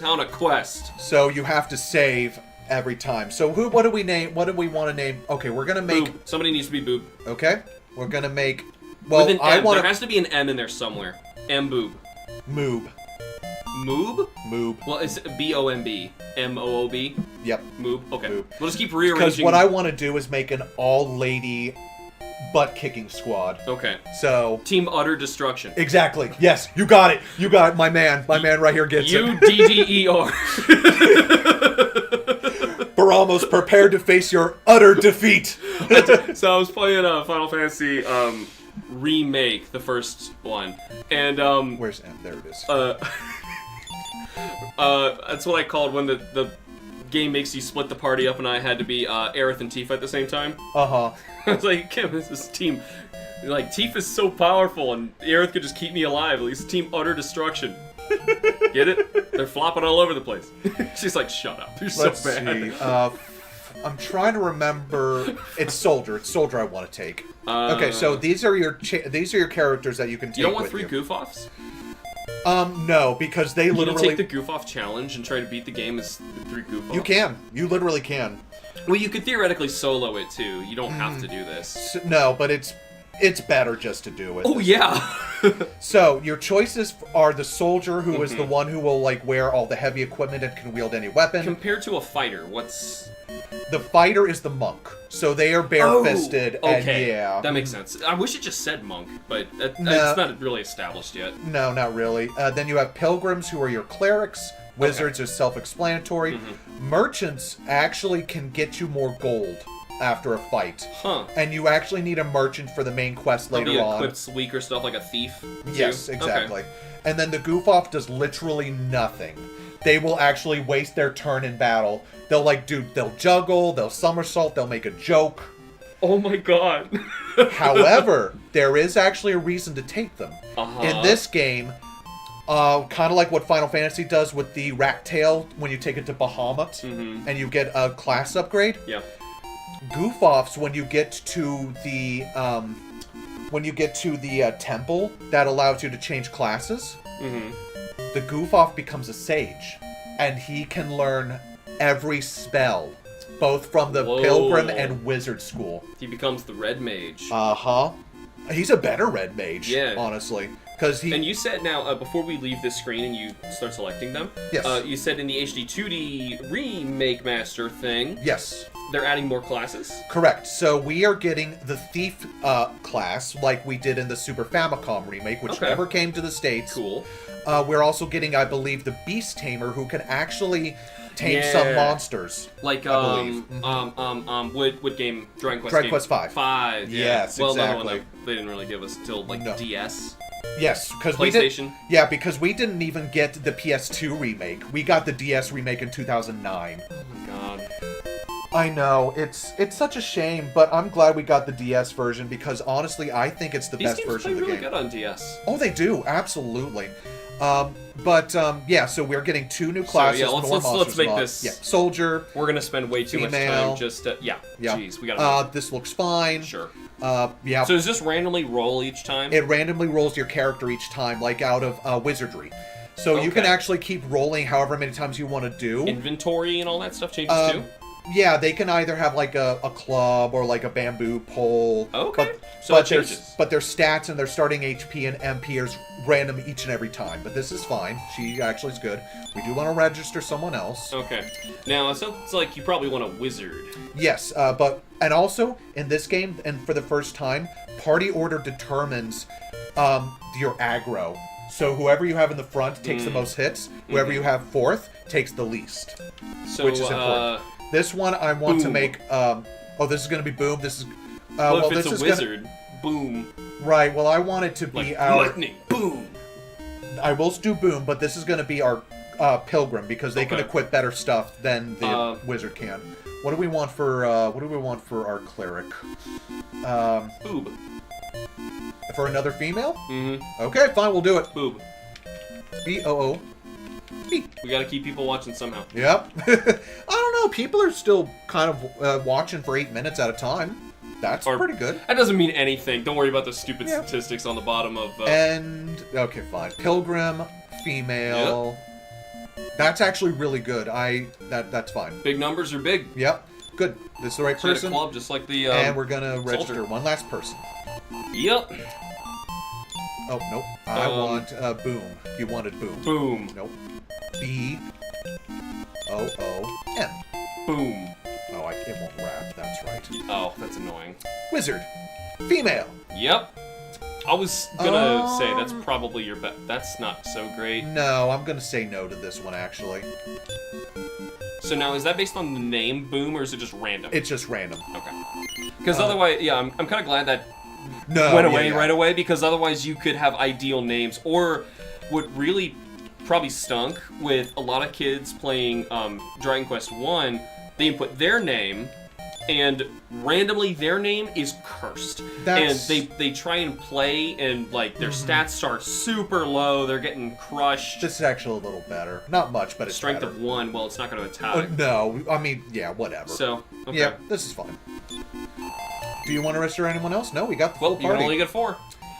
on a quest. So you have to save every time. So what do we name? What do we want to name? Okay, we're gonna make... Boob. Somebody needs to be Boob. Okay. We're gonna make... Well, with an M. There has to be an M in there somewhere. M-Boob. Moob. Moob? Moob. Well, it's B-O-M-B. M-O-O-B? Yep. Moob? Okay. Moob. We'll just keep rearranging... Because what I want to do is make an all-lady butt-kicking squad. Okay. So... Team Utter Destruction. Exactly. Yes, you got it. You got it. My man right here gets it. U-D-D-E-R. Baramos, prepare to face your utter defeat. So I was playing Final Fantasy Remake, the first one, and where's M? There it is. That's what I called when the game makes you split the party up, and I had to be Aerith and Tifa at the same time. I was like, Kim, this is team. Like, Tifa's so powerful, and Aerith could just keep me alive. At least Team Utter Destruction. Get it? They're flopping all over the place. She's like, shut up. You're so bad. Let's see. I'm trying to remember. It's Soldier. It's Soldier I want to take. Okay, so these are your characters that you can take. You don't want with 3 you. goof-offs? No, because they literally... You take the goof-off challenge and try to beat the game as 3 goof-offs? You can. You literally can. Well, you could theoretically solo it, too. You don't have to do this. No, but it's better just to do it. Oh, yeah! So, your choices are the soldier, who is the one who will, like, wear all the heavy equipment and can wield any weapon. Compared to a fighter, what's... The fighter is the monk. So they are bare-fisted. Oh, okay. And yeah. That makes sense. I wish it just said monk, but it's not really established yet. No, not really. Then you have pilgrims, who are your clerics. Wizards are self-explanatory. Mm-hmm. Merchants actually can get you more gold after a fight. Huh. And you actually need a merchant for the main quest later on. Equips weaker stuff like a thief? Yes, too? exactly. Okay. And then the goof-off does literally nothing. They will actually waste their turn in battle. They'll they'll juggle, they'll somersault, they'll make a joke. Oh my god. However, there is actually a reason to take them. In this game, kind of like what Final Fantasy does with the rat tail when you take it to Bahamut and you get a class upgrade. Yeah. Goof-offs, when you get to the temple that allows you to change classes, the goof-off becomes a sage, and he can learn every spell, both from the pilgrim and wizard school. He becomes the red mage. He's a better red mage, honestly. And you said now, before we leave this screen and you start selecting them, you said in the HD 2D Remake Master thing, they're adding more classes? Correct. So we are getting the Thief class, like we did in the Super Famicom remake, which never came to the States. Cool. We're also getting, I believe, the Beast Tamer, who can actually tame some monsters. Like, I believe. what game? Dragon Quest V. 5, yeah. Yes, well, exactly. Another one they didn't really give us till, DS. Yes, because PlayStation. Because we didn't even get the PS2 remake. We got the DS remake in 2009. Oh my god. I know, it's such a shame, but I'm glad we got the DS version because honestly, I think it's the best version of the game. These games play really good on DS. Oh, they do, absolutely. So we're getting 2 new classes. So, let's make this. Yeah, soldier. We're gonna spend way too much time just. Jeez, we gotta. This looks fine. Sure. So does this randomly roll each time? It randomly rolls your character each time, like out of wizardry. So you can actually keep rolling however many times you want to do. Inventory and all that stuff changes too? Yeah, they can either have like a club or like a bamboo pole. Okay. But their stats and their starting HP and MP are random each and every time. But this is fine. She actually is good. We do want to register someone else. Okay. Now, it sounds like you probably want a wizard. Yes, and also in this game, and for the first time, party order determines your aggro. So whoever you have in the front takes the most hits. Whoever you have fourth takes the least, which is important. This one I want to make. This is going to be Boom. This is. If it's a wizard, Boom. Right. Well, I want it to be like our lightning. Boom. I will do Boom, but this is going to be our Pilgrim because they can equip better stuff than the wizard can. What do we want for our cleric? Boob. For another female? Mm-hmm. Okay, fine. We'll do it. Boob. B-O-O. We gotta keep people watching somehow. Yep. I don't know. People are still kind of watching for 8 minutes at a time. That's pretty good. That doesn't mean anything. Don't worry about the stupid statistics on the bottom of... okay, fine. Pilgrim, female. Yep. That's actually really good. That's fine. Big numbers are big. Yep. Good. This is the right person. Club, just like the... and we're gonna register one last person. Yep. Oh, nope. I want Boom. You wanted Boom. Boom. Nope. B-O-O-M. Boom. Oh, it won't rap. That's right. Oh, that's annoying. Wizard. Female. Yep. I was gonna say that's probably your bet. That's not so great. No, I'm gonna say no to this one, actually. So now, is that based on the name Boom, or is it just random? It's just random. Okay. Because otherwise, I'm kind of glad that went away right away, because otherwise you could have ideal names. Or what really probably stunk with a lot of kids playing Dragon Quest 1, they input their name, and randomly their name is cursed. And they try and play, and like their stats start super low, they're getting crushed. This is actually a little better. Not much, but it's Strength better. of 1, well, it's not going to attack. No, I mean, yeah, whatever. So, okay. Yeah, this is fine. Do you want to register anyone else? No, we got the full party. Well, you can only get 4.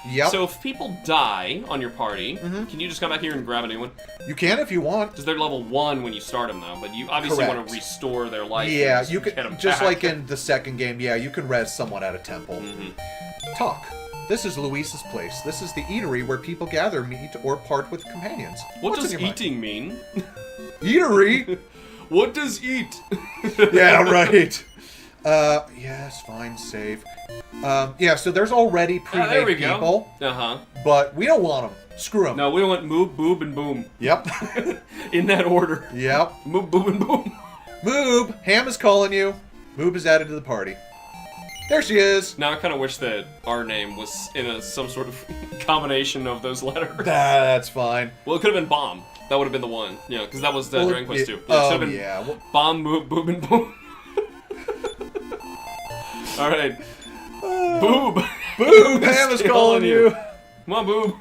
Yep. So if people die on your party, can you just come back here and grab a new one? You can if you want. Because they're level 1 when you start them, though. But you obviously want to restore their life. Yeah, you can. Get them just back. like in the second game, yeah, you can res someone at a temple. Talk. This is Luis's place. This is the eatery where people gather, meet, or part with companions. What does eating mean? Eatery? What does eat? Yeah, right. Yes, fine, save. Yeah, so there's already pre-made people. Uh-huh. But we don't want them. Screw them. No, we want Moob, Boob, and Boom. Yep. In that order. Yep. Moob, Boob, and Boom. Moob, Ham is calling you. Moob is added to the party. There she is. Now I kind of wish that our name was in some sort of combination of those letters. That's fine. Well, it could have been Bomb. That would have been the one. You know, because that was the Dragon Quest 2. Oh, yeah. Well, Bomb, Moob, Boob, and Boom. All right. Boob. Boob, Ham is calling you. Come on, Boob.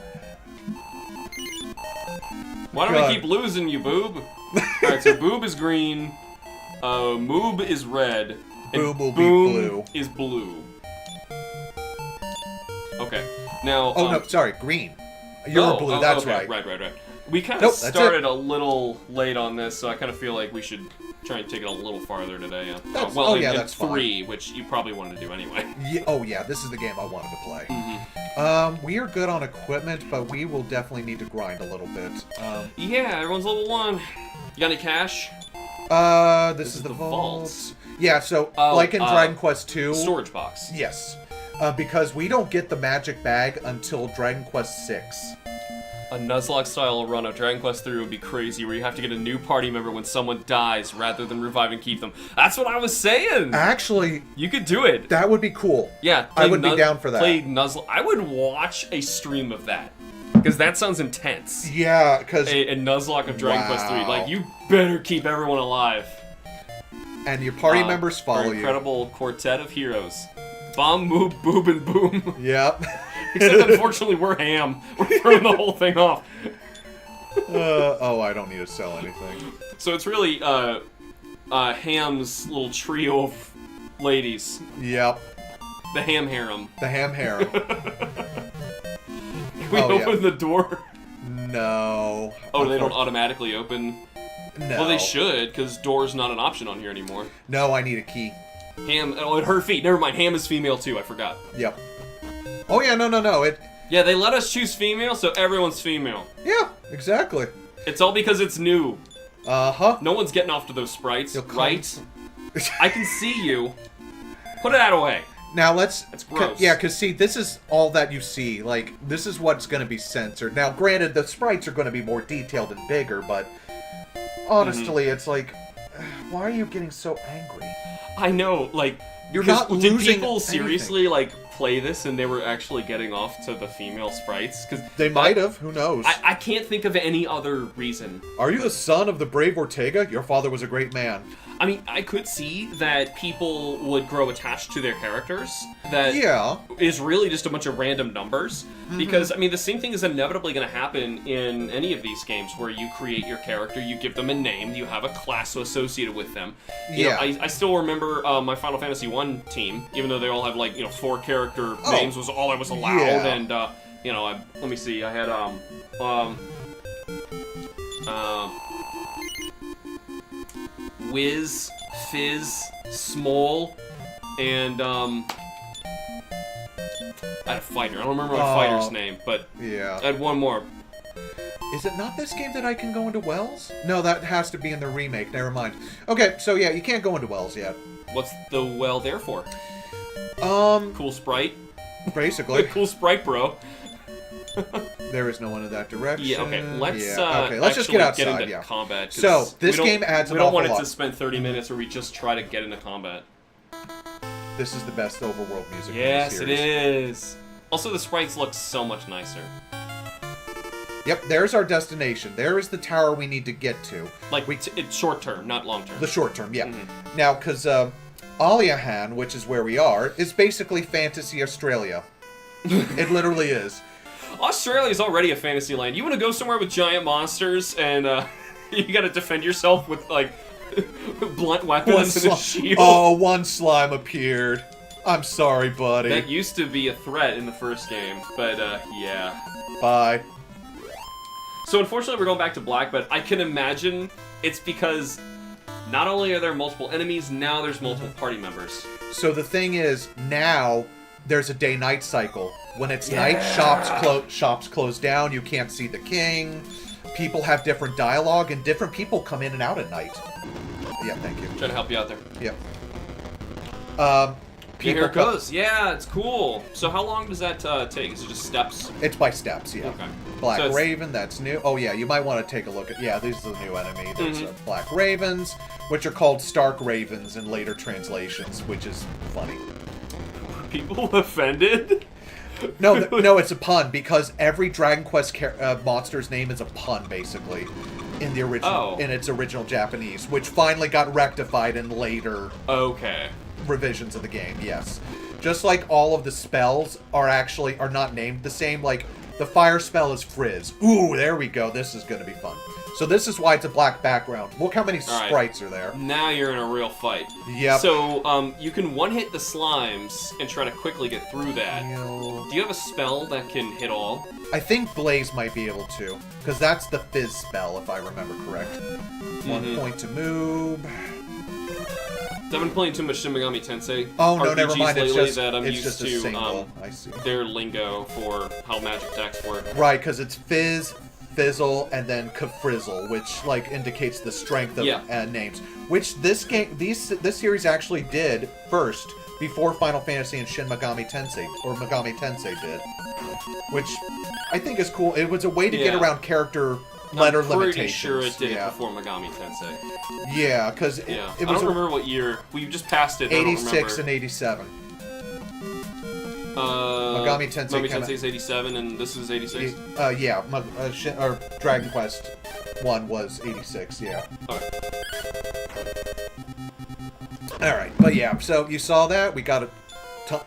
Why don't we keep losing you, Boob? Alright, so Boob is green, Moob is red, and Boob will be Boom blue. is blue. Okay, now... Oh, no, sorry, green. You're blue, that's okay. right. Right. We kind of started a little late on this, so I kind of feel like we should try and take it a little farther today. Yeah. That's 3, fine. which you probably wanted to do anyway. Yeah, this is the game I wanted to play. Mm-hmm. We are good on equipment, but we will definitely need to grind a little bit. Yeah, everyone's level 1. You got any cash? This is the vault. Yeah, so, like in Dragon Quest 2... Storage box. Yes. Because we don't get the magic bag until Dragon Quest 6. A Nuzlocke-style run of Dragon Quest 3 would be crazy, where you have to get a new party member when someone dies, rather than revive and keep them. That's what I was saying! Actually... You could do it! That would be cool. Yeah. I would be down for that. I would watch a stream of that. Because that sounds intense. Yeah, because... A Nuzlocke of Dragon Quest 3. Like, you better keep everyone alive. And your party members follow you. Incredible quartet of heroes. Bomb, Moob, Boob, and Boom. Yep. Except, unfortunately, we're Ham. We're throwing the whole thing off. Oh, I don't need to sell anything. So it's really, Ham's little trio of ladies. Yep. The Ham Harem. The Ham Harem. Can we open the door? No. Oh, they don't automatically open? No. Well, they should, because door's not an option on here anymore. No, I need a key. Ham, at her feet. Never mind, Ham is female too, I forgot. Yep. Oh yeah, no. Yeah, they let us choose female, so everyone's female. Yeah, exactly. It's all because it's new. Uh-huh. No one's getting off to those sprites, right? I can see you. Put that away. Now let's... That's gross. Yeah, because see, this is all that you see. Like, this is what's going to be censored. Now, granted, the sprites are going to be more detailed and bigger, but... Honestly, it's like... Why are you getting so angry? I know, like... You're not losing Did people anything. seriously, like, play this and they were actually getting off to the female sprites? Cause they might have. Who knows? I can't think of any other reason. Are you the son of the brave Ortega? Your father was a great man. I mean, I could see that people would grow attached to their characters. That is really just a bunch of random numbers. Because, I mean, the same thing is inevitably going to happen in any of these games where you create your character, you give them a name, you have a class associated with them. You know, I still remember my Final Fantasy 1 team, even though they all have, like, 4 character names was all I was allowed. And, you know, let me see, I had, Wiz, Fizz, Small, and I had a fighter. I don't remember my fighter's name, but I had one more. Is it not this game that I can go into Wells? No, that has to be in the remake. Never mind. Okay, so yeah, you can't go into Wells yet. What's the well there for? Cool sprite. Basically. Cool sprite, bro. There is no one in that direction. Yeah, okay. Let's just get outside. Into combat. So this game adds an awful lot. We don't want it to spend 30 minutes where we just try to get into combat. This is the best overworld music. Yes, it is. Also, the sprites look so much nicer. Yep, there's our destination. There is the tower we need to get to. Like, it's short term, not long term. The short term, yeah. Now, because Aliahan, which is where we are, is basically fantasy Australia. It literally is. Australia's already a fantasy land. You want to go somewhere with giant monsters and you got to defend yourself with, like, blunt weapons and a shield? Oh, one slime appeared. I'm sorry, buddy. That used to be a threat in the first game, but, yeah. Bye. So, unfortunately, we're going back to black, but I can imagine it's because not only are there multiple enemies, now there's multiple party members. So the thing is, now there's a day-night cycle. When it's night, shops close down, you can't see the king, people have different dialogue, and different people come in and out at night. Yeah, thank you. Trying to help you out there. Yep. Here it goes. Yeah, it's cool. So how long does that take? Is it just steps? It's by steps, yeah. Okay. Black So Raven, that's new. Oh, yeah, you might want to take a look at... Yeah, these are the new enemy. There's Black Ravens, which are called Stark Ravens in later translations, which is funny. People offended? No, no, it's a pun, because every Dragon Quest monster's name is a pun, basically, in the original, in its original Japanese, which finally got rectified in later revisions of the game, yes. Just like all of the spells are not named the same, like, the fire spell is Frizz. Ooh, there we go, this is going to be fun. So this is why it's a black background. Look how many sprites are there. Now you're in a real fight. Yep. So, you can one-hit the slimes and try to quickly get through that. Do you have a spell that can hit all? I think Blaze might be able to, because that's the Fizz spell, if I remember correct. 1 point to move. I've been playing too much Shin Megami Tensei. Oh, no, RPGs never mind. It's lately just, that I'm it's used just a to, single. I see. Their lingo for how magic attacks work. Right, because it's Fizz, Fizzle, and then Kafrizzle, which like indicates the strength of names. Which this series actually did first, before Final Fantasy and Shin Megami Tensei, or Megami Tensei did. Which I think is cool. It was a way to get around character letter limitations. I'm pretty sure it did it before Megami Tensei. Yeah, because it was... I don't remember what year. We just passed it. 86 and 87. Megami Tensei is 87 and this is 86? Yeah. Or Dragon Quest 1 was 86, yeah. Okay. Alright, but yeah, so you saw that. We got a...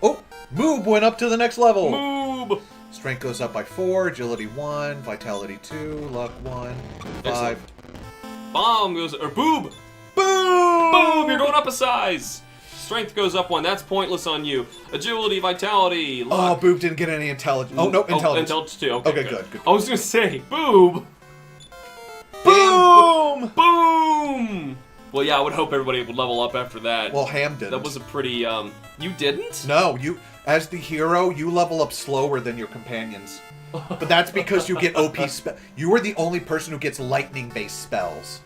Oh! Moob went up to the next level! Moob! Strength goes up by 4, agility 1, vitality 2, luck 1, 5. Bomb goes... Or boob! Boom! Boom! You're going up a size! Strength goes up 1. That's pointless on you. Agility, vitality, luck. Oh, Boob didn't get any intelligence. Oh, no, intelligence. Intelligence 2. Okay, good. I was going to say, Boob! Boom! Boom! Well, yeah, I would hope everybody would level up after that. Well, Ham didn't. That was a pretty, You didn't? No, you... As the hero, you level up slower than your companions. But that's because you get OP spells. You are the only person who gets lightning-based spells.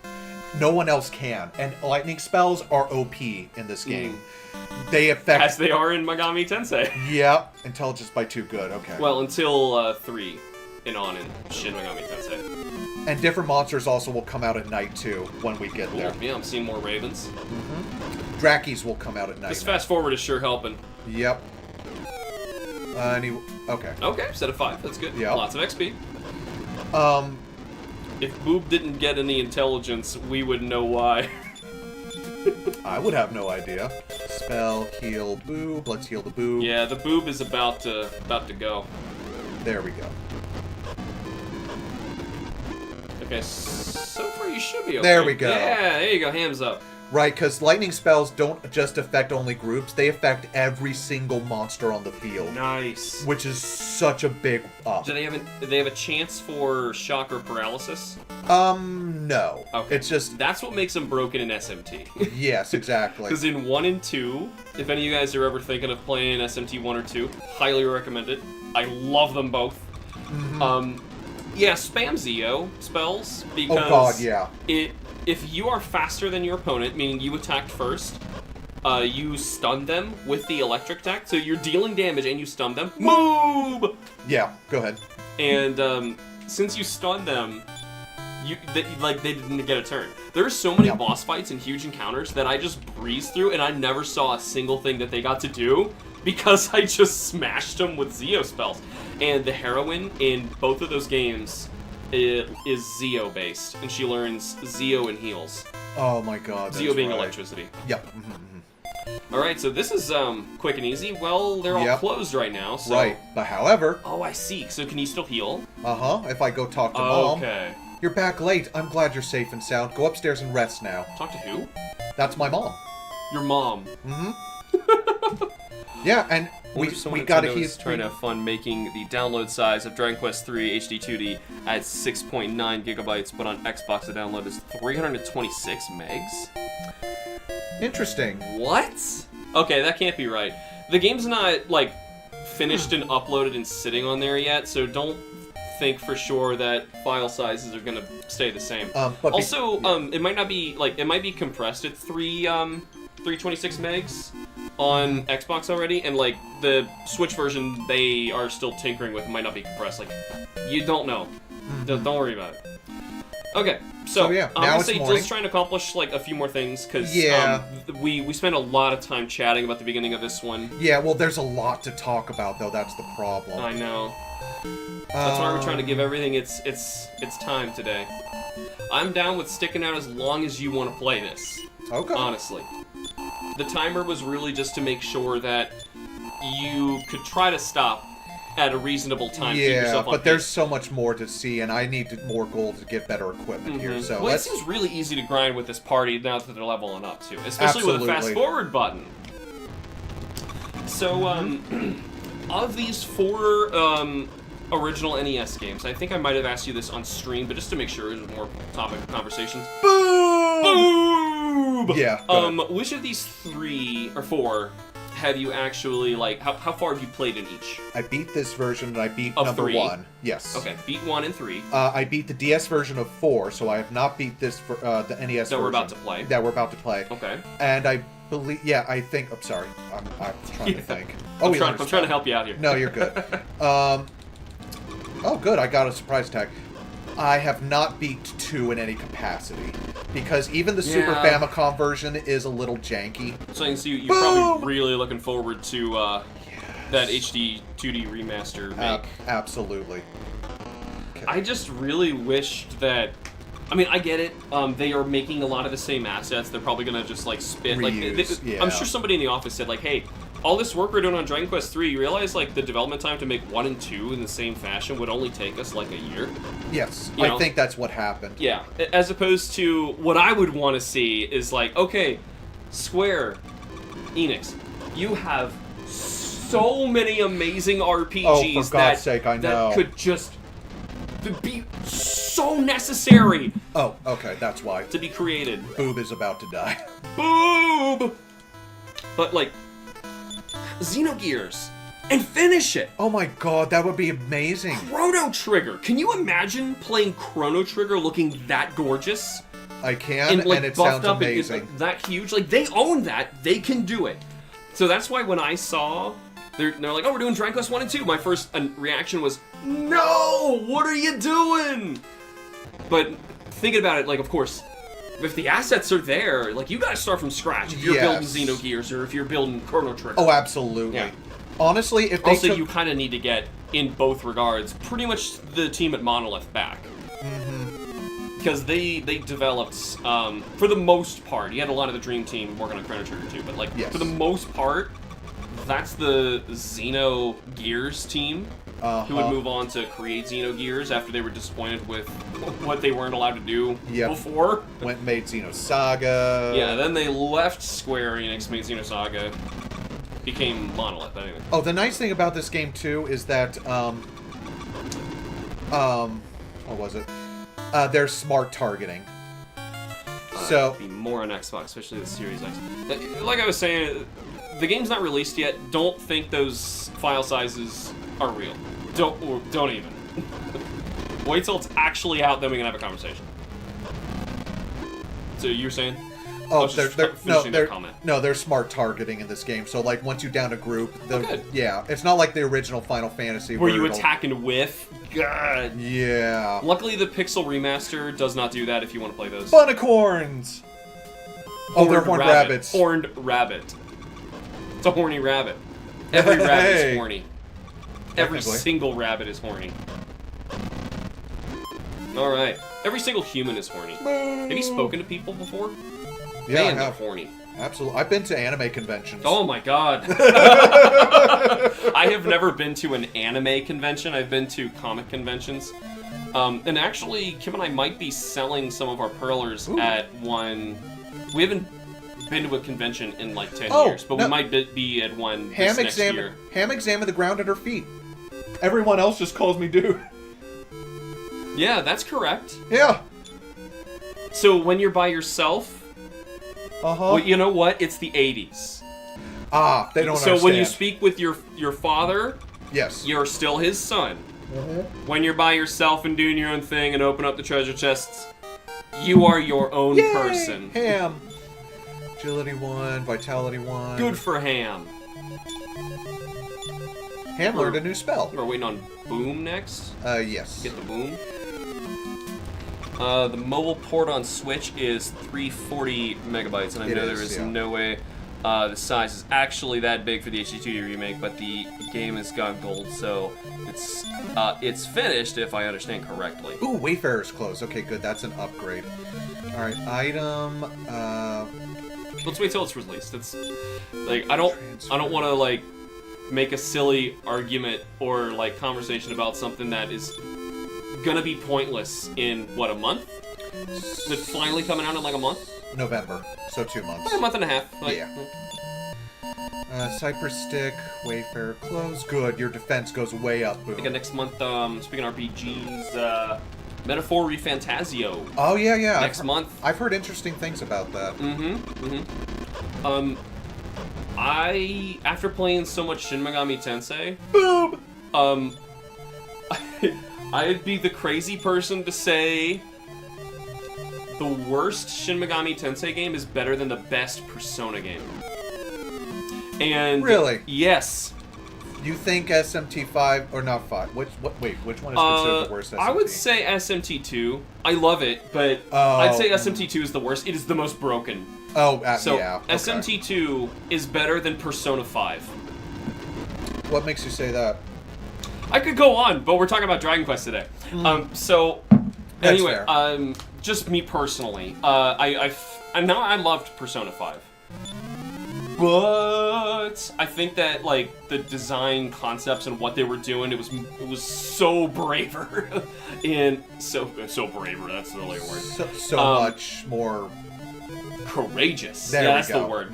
No one else can. And lightning spells are OP in this game. They affect... As they are in Megami Tensei. Yeah. Intelligence by 2, good, okay. Well, until 3 and on in Shin Megami Tensei. And different monsters also will come out at night, too, when we get there. Yeah, I'm seeing more ravens. Drakis will come out at night. This fast forward is sure helping. Yep. Okay. Okay, set of 5. That's good. Yep. Lots of XP. If Boob didn't get any intelligence, we would know why. I would have no idea. Spell, heal, Boob. Let's heal the Boob. Yeah, the Boob is about to go. There we go. Okay, so far you should be okay. There we go. Yeah, there you go. Hands up. Right, because lightning spells don't just affect only groups, they affect every single monster on the field. Nice. Which is such a big up. Do they have a chance for shock or paralysis? No. Okay. It's just... That's what makes them broken in SMT. Yes, exactly. Because in 1 and 2, if any of you guys are ever thinking of playing SMT 1 or 2, highly recommend it. I love them both. Yeah, spam Zeo spells, because... Oh god, yeah. If you are faster than your opponent, meaning you attacked first, you stun them with the electric attack. So you're dealing damage and you stun them. Move! Yeah, go ahead. And since you stun them, they didn't get a turn. There are so many boss fights and huge encounters that I just breezed through, and I never saw a single thing that they got to do because I just smashed them with Zeo spells. And the heroine in both of those games is Zeo based, and she learns Zeo and heals. Oh my god. Zeo being electricity. Yep. Alright, so this is quick and easy. Well, they're all closed right now, so... Right, but however... Oh, I see. So can you still heal? If I go talk to Mom. Okay. You're back late. I'm glad you're safe and sound. Go upstairs and rest now. Talk to who? That's my mom. Your mom. Yeah, and we got a He's trying to have fun making the download size of Dragon Quest 3 HD 2D at 6.9 gigabytes, but on Xbox the download is 326 megs. Interesting. What? Okay, that can't be right. The game's not like finished and uploaded and sitting on there yet, so don't think for sure that file sizes are gonna stay the same. But also, it might not be like it might be compressed at 326 megs on Xbox already, and like the Switch version they are still tinkering with might not be compressed. Like, you don't know. Don't worry about it. Okay, so yeah, I'm now gonna it's say morning. just trying to accomplish like a few more things because Yeah. we spent a lot of time chatting about the beginning of this one. Yeah, well, there's a lot to talk about, though. That's the problem. I know. That's why we're trying to give everything its time today. I'm down with sticking out as long as you want to play this. Okay. Honestly. The timer was really just to make sure that you could try to stop at a reasonable time to keep Yeah, yourself on but there's pace. so much more to see, and I need more gold to get better equipment here. So Well, let's. it seems really easy to grind with this party now that they're leveling up too, especially with a fast Absolutely. forward button. So, of these 4 original NES games, I think I might have asked you this on stream, but just to make sure there's more topic of conversations. Boom! Boom! Yeah. go ahead. Which of these 3 or 4 have you actually like? How far have you played in each? I beat this version, and I beat Of number 3? 1. Yes. Okay, beat 1 and 3. I beat the DS version of 4, so I have not beat this for the NES That version. we're about to play. That we're about to play. Okay. And I believe, I think. I'm sorry. I'm trying to think. I'm we trying to help you out here. No, you're good. Oh, good. I got a surprise tag. I have not beat 2 in any capacity because even the Super Yeah. Famicom version is a little janky. So you're Boom! probably really looking forward to that HD 2D remaster make. Absolutely. Okay. I just really wished that. I mean, I get it. They are making a lot of the same assets. They're probably gonna just like spit. Reuse, yeah. I'm sure somebody in the office said like, "Hey, all this work we're doing on Dragon Quest 3, you realize like the development time to make 1 and 2 in the same fashion would only take us like a year." Yes, You know? I think that's what happened. Yeah, as opposed to what I would want to see is like, okay, Square Enix, you have so many amazing RPGs Oh, for God's sake, I know. that could just be so necessary Oh, okay, that's why. to be created. Boob is about to die. Boob! But like, Xenogears, and finish it. Oh my God, that would be amazing. Chrono Trigger. Can you imagine playing Chrono Trigger looking that gorgeous? I can, and it buffed sounds up and amazing. like, that huge. Like, they own that. They can do it. So that's why when I saw they're like, oh, we're doing Dragon Quest 1 and 2, my first reaction was, no, what are you doing? But thinking about it, like, of course, if the assets are there, like, you gotta start from scratch if you're building Yes. Xenogears or if you're building Chrono Trigger. Oh, absolutely. Yeah. Honestly, if they Also, took... you kind of need to get, in both regards, pretty much the team at Monolith back. Because they developed, for the most part, you had a lot of the Dream Team working on Chrono Trigger too, but like, Yes. for the most part, that's the Xenogears team who would move on to create Xenogears after they were disappointed with what they weren't allowed to do Yep. before. Went and made Xenosaga. Yeah, then they left Square Enix, made Xenosaga, became Monolith, anyway. Oh, the nice thing about this game too is that what was it? There's smart targeting. So It'd be more on Xbox, especially the Series X. Like I was saying, the game's not released yet. Don't think those file sizes are real. Don't even. Wait till it's actually out, then we can have a conversation. So you were saying? I oh, was just finishing that comment. there's smart targeting in this game. So like once you down a group, good. yeah, it's not like the original Final Fantasy Where you it'll- attack and whiff? God. Yeah. Luckily, the Pixel Remaster does not do that if you want to play those. Bunicorns. Oh, they're horned rabbits. Horned rabbit. It's a horny rabbit. Every rabbit Hey. is horny. Every Technically. single rabbit is horny. Alright. Every single human is horny. Have you spoken to people before? Yeah, Man, I they're have. horny. Absolutely. I've been to anime conventions. Oh my god. I have never been to an anime convention. I've been to comic conventions. And actually, Kim and I might be selling some of our Perlers at one. We haven't been to a convention in like 10 years, but we might be at one this next year. Ham examine the ground at her feet. Everyone else just calls me dude. Yeah, that's correct. Yeah. So when you're by yourself, well, you know what? It's the 80s. Ah, they don't So understand. when you speak with your father, Yes. you're still his son. When you're by yourself and doing your own thing and open up the treasure chests, you are your own person. Ham. Agility 1, Vitality 1. Good for Ham. Ham learned a new spell. We're waiting on Boom next. Yes. Get the Boom. The mobile port on Switch is 340 megabytes, and I know there is no way the size is actually that big for the HD2 remake, but the game has got gold, so it's finished if I understand correctly. Ooh, Wayfarer's Clothes. Okay, good. That's an upgrade. All right, item. Let's wait till it's released. It's like I don't want to like make a silly argument or like conversation about something that is gonna be pointless in what, a month? Is it finally coming out in like a month? November, so 2 months. A month and a half. Like, Cypress Stick, Wayfarer Clothes. Good, your defense goes way up. Boom. I think next month, speaking of RPGs, Metaphor Refantasio. Oh yeah. Next month. I've heard interesting things about that. After playing so much Shin Megami Tensei, Boom. I'd be the crazy person to say the worst Shin Megami Tensei game is better than the best Persona game. And really? Yes. You think SMT5 or not 5? Which one is considered the worst SMT? I would say SMT2. I love it, but I'd say SMT2 is the worst. It is the most broken. So yeah. Okay. SMT2 is better than Persona 5. What makes you say that? I could go on, but we're talking about Dragon Quest today. So anyway, fair. Just me personally, I loved Persona 5. But I think that like the design concepts and what they were doing, it was so braver, and so braver. That's the only word. So much more courageous. That's the word.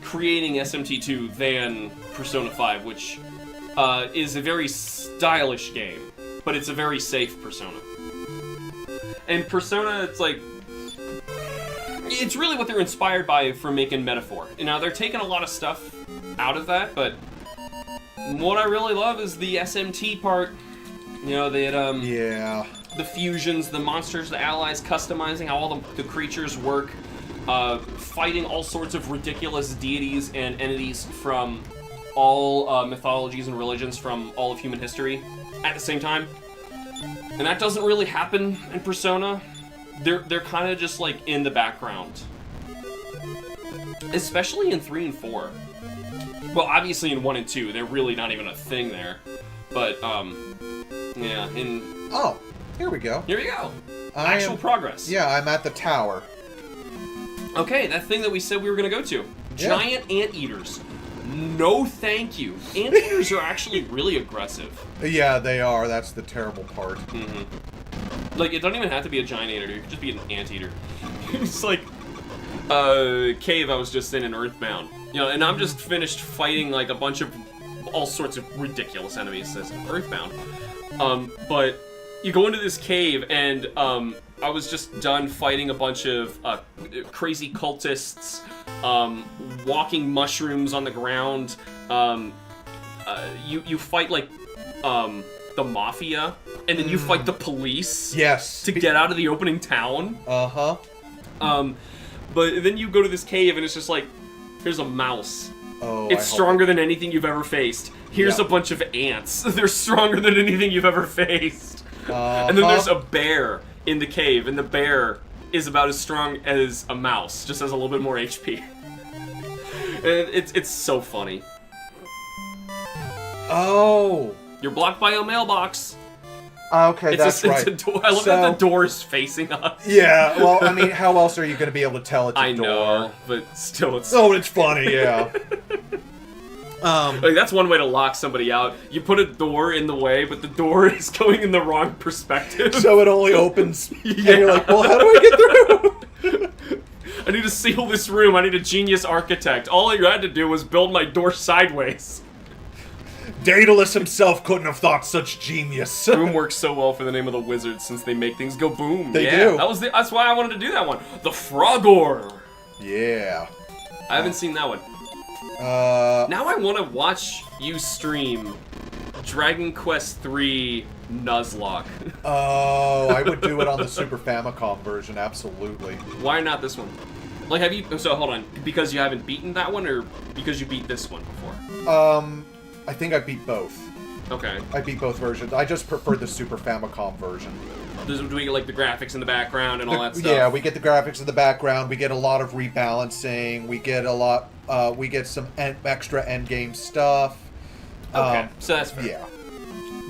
Creating SMT2 than Persona 5, which is a very stylish game, but it's a very safe Persona. And Persona, it's really what they're inspired by for making Metaphor. Now, they're taking a lot of stuff out of that, but what I really love is the SMT part. You know, they had, the fusions, the monsters, the allies, customizing how all the creatures work, fighting all sorts of ridiculous deities and entities from all mythologies and religions from all of human history at the same time. And that doesn't really happen in Persona. They're kind of just like in the background, especially in 3 and 4. Well, obviously in 1 and 2, they're really not even a thing there. But yeah. Here we go. Here we go. Actual progress. Yeah, I'm at the tower. Okay, that thing that we said we were gonna go to. Giant anteaters. No, thank you. Anteaters are actually really aggressive. Yeah, they are. That's the terrible part. Like, it doesn't even have to be a giant anteater. It could just be an anteater. It's like cave I was just in Earthbound. You know, and I'm just finished fighting like a bunch of all sorts of ridiculous enemies as in Earthbound. But you go into this cave and I was just done fighting a bunch of crazy cultists, walking mushrooms on the ground. You fight like the mafia, and then you fight the police. Yes. To get out of the opening town. But then you go to this cave, and it's just like, here's a mouse. It's stronger than anything you've ever faced. Here's a bunch of ants. They're stronger than anything you've ever faced. And then there's a bear in the cave, and the bear is about as strong as a mouse, just has a little bit more HP. And it's so funny. You're blocked by a mailbox. Okay, that's right. It's a door. I love that the door is facing us. Yeah, well, I mean, how else are you going to be able to tell it's a door? I know, but still, it's... Oh, it's funny, yeah. Like, that's one way to lock somebody out. You put a door in the way, but the door is going in the wrong perspective. So it only opens, and you're like, well, how do I get through? I need to seal this room. I need a genius architect. All I had to do was build my door sideways. Daedalus himself couldn't have thought such genius. Boom works so well for the name of the wizard since they make things go boom. They do. That's why I wanted to do that one. The Frogor. Yeah. I haven't seen that one. Now I want to watch you stream Dragon Quest III Nuzlocke. Oh, I would do it on the Super Famicom version, absolutely. Why not this one? Like, have you... So, hold on. Because you haven't beaten that one, or because you beat this one before? I think I beat both. Okay. I beat both versions. I just prefer the Super Famicom version. Do we get, like, the graphics in the background and all that stuff? Yeah, we get the graphics in the background. We get a lot of rebalancing. We get a lot... we get some extra endgame stuff. Okay, so that's fair. Yeah.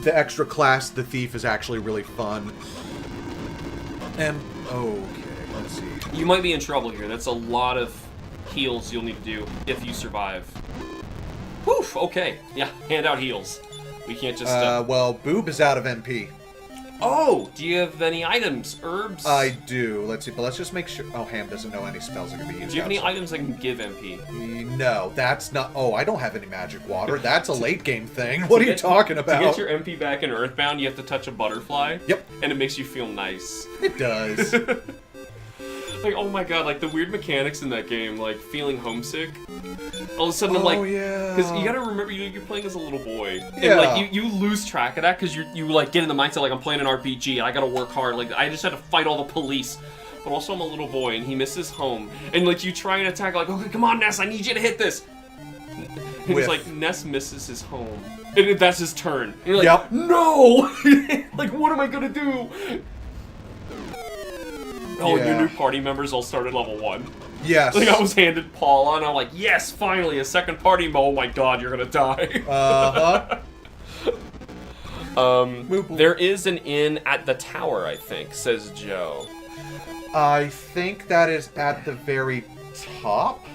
The extra class, the Thief, is actually really fun. And... Okay, let's see. You might be in trouble here. That's a lot of heals you'll need to do if you survive. Woof, okay. Yeah, hand out heals. We can't just... well, Boob is out of MP. Oh, do you have any items? Herbs? I do. Let's see, but let's just make sure... Oh, Ham doesn't know any spells that can be used. Do you have any outside. items that can give MP? No, that's not... Oh, I don't have any magic water. That's a late game thing. What are you talking about? To get your MP back in Earthbound, you have to touch a butterfly. Yep. And it makes you feel nice. It does. Like, oh my god, like the weird mechanics in that game, like feeling homesick. All of a sudden, I'm like, yeah. because you gotta remember, you're playing as a little boy, Yeah. and like you lose track of that because you like get in the mindset like I'm playing an RPG and I gotta work hard. Like I just had to fight all the police, but also I'm a little boy and he misses home, and like you try and attack like, okay, come on Ness, I need you to hit this. And it's like Ness misses his home, and that's his turn. And you're like, Yep. no, like what am I gonna do? Oh, Yeah. your new party members all started level 1. Yes. Like, I was handed Paula, and I'm like, yes, finally, a second party. Oh my god, you're gonna die. There is an inn at the tower, I think, says Joe. I think that is at the very top.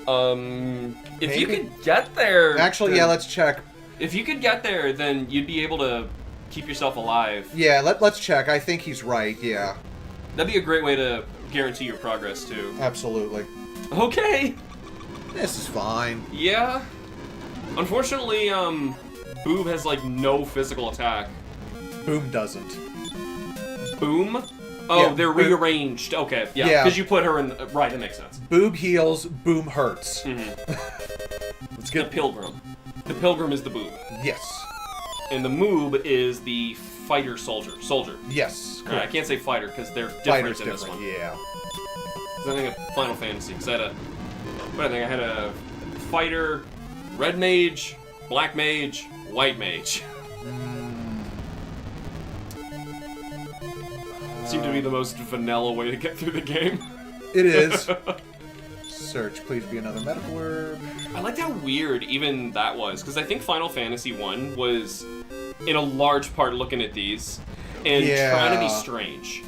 If you could get there... Actually, then, yeah, let's check. If you could get there, then you'd be able to keep yourself alive. Yeah, let's check. I think he's right, yeah. That'd be a great way to guarantee your progress, too. Absolutely. Okay. This is fine. Yeah. Unfortunately, Boob has, like, no physical attack. Boom doesn't. Boom? Oh, Yeah, they're Boom. rearranged. Okay, yeah, Yeah. because you put her in... right, that makes sense. Boob heals, Boom hurts. Let's get the Pilgrim. The Pilgrim is the Boob. Yes. And the Moob is the fighter soldier. Yes. Alright, I can't say fighter because they're different Fighter's in this different, one. yeah. Because I think of Final Fantasy, because I had a... What I think? I had a fighter, red mage, black mage, white mage. Seemed to be the most vanilla way to get through the game. It is. Search, please be another medical herb. I liked how weird even that was, because I think Final Fantasy 1 was, in a large part, looking at these and trying to be strange.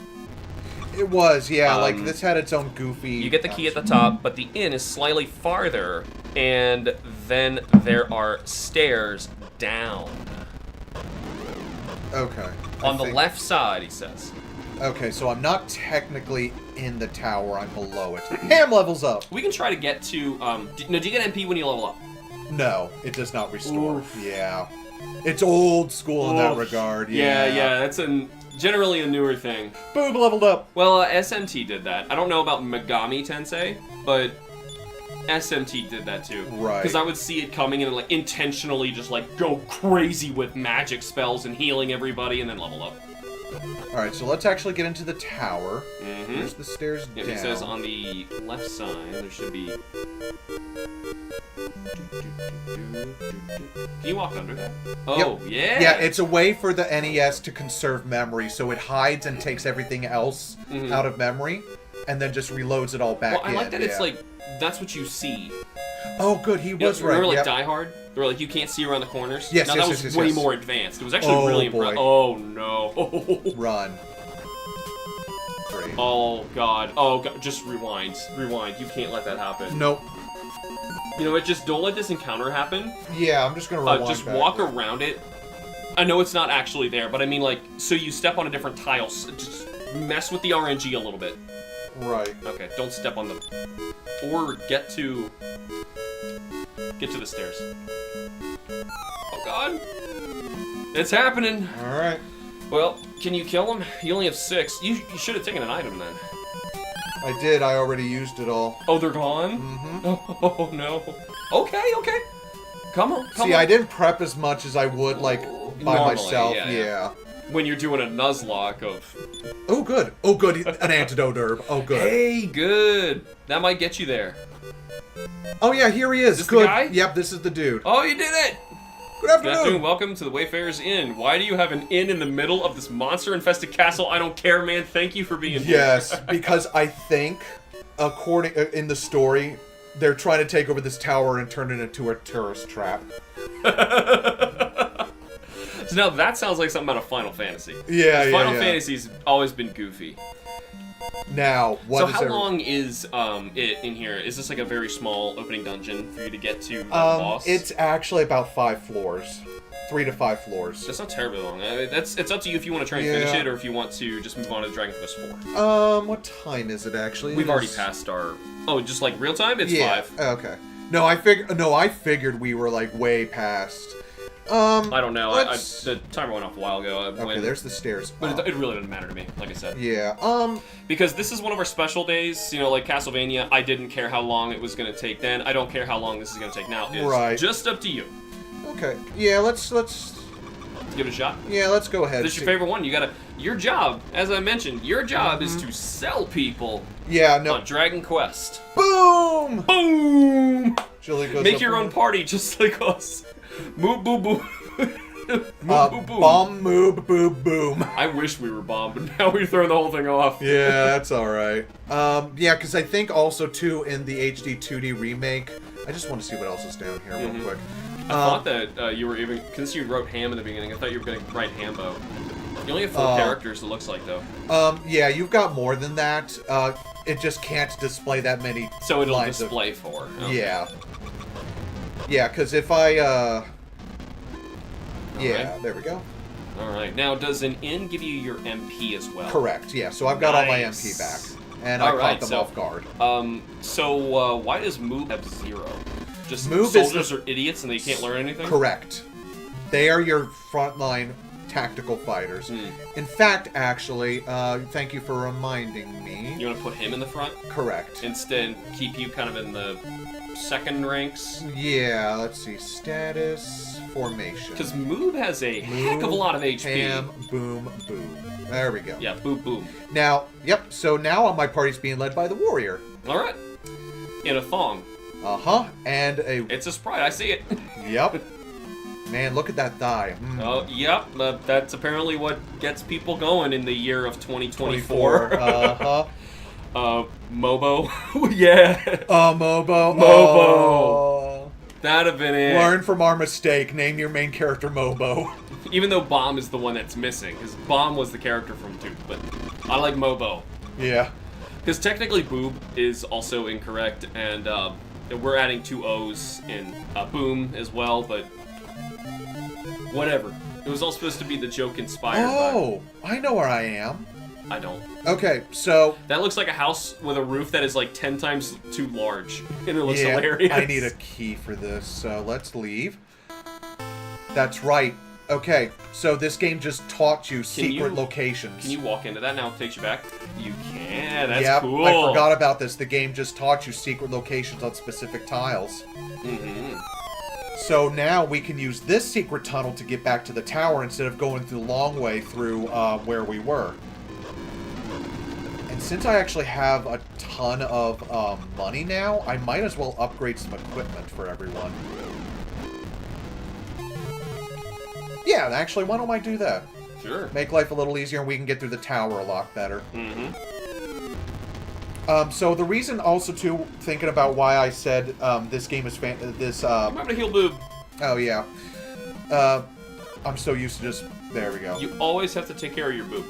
It was, yeah. Like, this had its own goofy... You get the key at the top, but the inn is slightly farther, and then there are stairs down. Okay. On the left side, he says. Okay, so I'm not technically in the tower, I'm below it. Ham levels up! We can try to get to, do you get MP when you level up? No, it does not restore. Oof. Yeah. It's old school in that regard, Yeah, that's generally a newer thing. Boob leveled up! Well, SMT did that. I don't know about Megami Tensei, but SMT did that too. Right. Because I would see it coming and like intentionally just like go crazy with magic spells and healing everybody and then level up. Alright, so let's actually get into the tower. Mm-hmm. Here's the stairs down. He says on the left side there should be... Can you walk under that? Oh, yep. yeah! Yeah, it's a way for the NES to conserve memory, so it hides and takes everything else out of memory, and then just reloads it all back in. I like that it's like, that's what you see. Oh, good, he was right. Remember like Die Hard? Where like you can't see around the corners? Yes, now, yes, that yes, was way yes. more advanced. It was actually really impressive. Oh, no. Run. Great. Oh, God. Oh, God. Just rewind. Rewind. You can't let that happen. Nope. You know what? Just don't let this encounter happen. Yeah, I'm just gonna rewind Just back. walk around it. I know it's not actually there, but I mean, like, so you step on a different tile. Just mess with the RNG a little bit. Right. Okay, don't step on them. Or get to the stairs. Oh, God. It's happening. Alright. Well, can you kill him? You only have 6. You should have taken an item then. I did. I already used it all. Oh, they're gone? Mm-hmm. Oh, no. Okay. Come on. See, I didn't prep as much as I would, like, by Normally, myself. yeah. When you're doing a Nuzlocke of... Oh, good. Oh, good. An antidote herb. Oh, good. Hey, good. That might get you there. Oh, yeah, here he is. Is this good. the guy? Yep, this is the dude. Oh, you did it! Good afternoon. Good afternoon. Welcome to the Wayfarer's Inn. Why do you have an inn in the middle of this monster-infested castle? I don't care, man. Thank you for being here. Yes, because I think, according in the story, they're trying to take over this tower and turn it into a tourist trap. So now that sounds like something out of Final Fantasy. Yeah. Final Fantasy's always been goofy. Now, So how long is it in here? Is this like a very small opening dungeon for you to get to the boss? It's actually about 5 floors. 3 to 5 floors. That's not terribly long. I mean, it's up to you if you want to try and finish it or if you want to just move on to Dragon Quest IV. What time is it actually? We've already passed our... Oh, just like real time? It's 5. Okay. No, I figured we were like way past. I don't know. The timer went off a while ago. Okay, there's the stairs. But it really doesn't matter to me, like I said. Yeah. Because this is one of our special days, you know, like Castlevania. I didn't care how long it was going to take then. I don't care how long this is going to take now. It's just up to you. Okay. Yeah, let's give it a shot. Yeah, let's go ahead. This is your favorite one. Your job, as I mentioned, your job is to sell people. Yeah, no. On Dragon Quest. Boom! Boom! Goes Make your own party just like us. Move, boom, boom. Boom, bomb, moob, boom, boom. I wish we were bomb, but now we're throwing the whole thing off. Yeah, that's alright. Yeah, because I think also, too, in the HD 2D remake, I just want to see what else is down here real quick. I thought that you were even, because you wrote Ham in the beginning, I thought you were going to write Hambo. You only have 4 characters, it looks like, though. Yeah, you've got more than that. It just can't display that many So it'll display 4. Okay. Yeah. Yeah, because if I, yeah, right. There we go. Alright, now does an inn give you your MP as well? Correct, yeah, so I've got all my MP back. And I caught them off guard. So why does Moob have 0? Just Moob soldiers are idiots and they can't learn anything? Correct. They are your frontline tactical fighters. In fact, actually, thank you for reminding me. You want to put him in the front? Correct. Instead, keep you kind of in the second ranks? Yeah, let's see. Status, formation. Because Moob has a heck of a lot of HP. Ham, boom, boom. There we go. Yeah, boom, boom. Now, yep, so now my party's being led by the warrior. Alright. In a thong. Uh-huh, and a... It's a sprite, I see it. Yep. Man, look at that thigh. Oh, yep. That's apparently what gets people going in the year of 2024. Uh-huh. Mobo. Yeah. Mobo. Mobo. Oh. That'd have been it. Learn from our mistake. Name your main character Mobo. Even though Bomb is the one that's missing. Because Bomb was the character from 2. But I like Mobo. Yeah. Because technically Boob is also incorrect. And we're adding 2 O's in Boom as well. But whatever. It was all supposed to be the joke inspired. Oh, I know where I am. I don't. Okay, so... That looks like a house with a roof that is like 10 times too large. And it looks hilarious. I need a key for this, so let's leave. That's right. Okay, so this game just taught you secret locations. Can you walk into that now? It takes you back? You can. That's cool. I forgot about this. The game just taught you secret locations on specific tiles. So now we can use this secret tunnel to get back to the tower instead of going the long way through where we were. And since I actually have a ton of money now, I might as well upgrade some equipment for everyone. Yeah, actually, why don't I do that? Sure. Make life a little easier and we can get through the tower a lot better. So the reason also, too, thinking about why I said this game is Remember to heal Boob. Oh, yeah. I'm so used to just... There we go. You always have to take care of your Boob.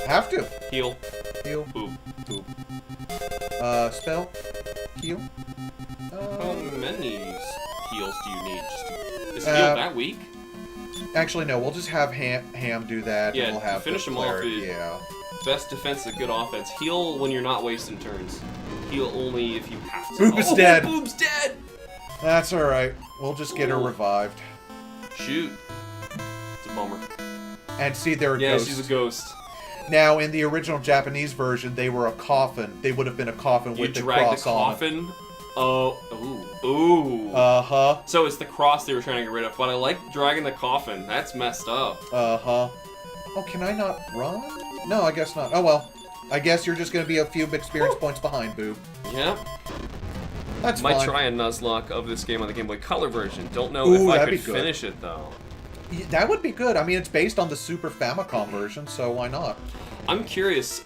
Have to. Heal. Heal. Boob. Boob. Spell. Heal. How many heals do you need? Is heal that weak? Actually, no. We'll just have Ham do that. Yeah, and we'll have finish him off. Yeah. Best defense is a good offense. Heal when you're not wasting turns. Heal only if you have to. Boob's dead. Boob's dead! That's alright. We'll just get her revived. Shoot. It's a bummer. And see, they're a ghost. Yeah, she's a ghost. Now, in the original Japanese version, they were a coffin. They would have been a coffin with the cross on. You dragged the coffin Oh, ooh. Uh-huh. So it's the cross they were trying to get rid of, but I like dragging the coffin. That's messed up. Uh-huh. Oh, can I not run? No, I guess not. Oh, well. I guess you're just going to be a few experience points behind, Boob. Yeah. That's Might fine. try a Nuzlocke of this game on the Game Boy Color version. Don't know if I could finish it, though. Yeah, that would be good. I mean, it's based on the Super Famicom version, so why not? I'm curious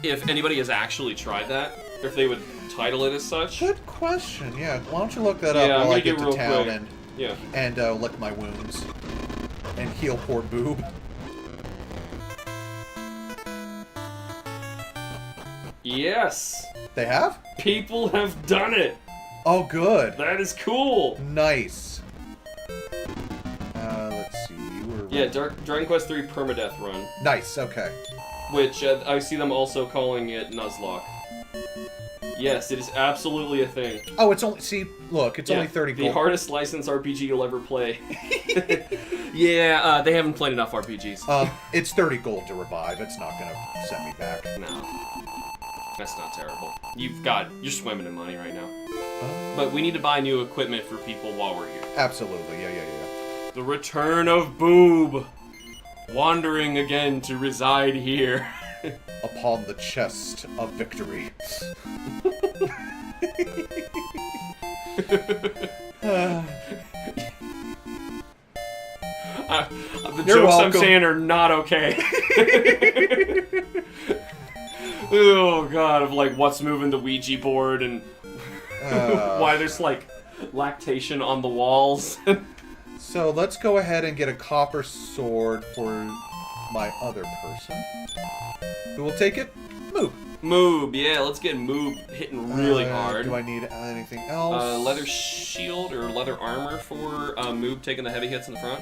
if anybody has actually tried that, or if they would title it as such. Good question. Yeah, why don't you look that up Yeah, while I'm I gonna get to real town quick. and lick my wounds and heal poor Boob. Yes! They have? People have done it! Oh, good. That is cool! Nice. Let's see. You were Yeah, Dragon Quest III Permadeath Run. Nice. Okay. Which I see them also calling it Nuzlocke. Yes, it is absolutely a thing. Oh, it's only. See, look, it's only 30 gold. The hardest licensed RPG you'll ever play. Yeah, they haven't played enough RPGs. It's 30 gold to revive. It's not gonna send me back. No. That's not terrible. You're swimming in money right now. But we need to buy new equipment for people while we're here. Absolutely. Yeah. The return of Boob. Wandering again to reside here. Upon the chest of victory. The You're jokes welcome. I'm saying are not okay. Oh god, of like what's moving the Ouija board and why there's like lactation on the walls. So let's go ahead and get a copper sword for my other person. Who will take it? Moob. Moob, yeah, let's get Moob hitting really hard. Do I need anything else? Leather shield or leather armor for Moob taking the heavy hits in the front?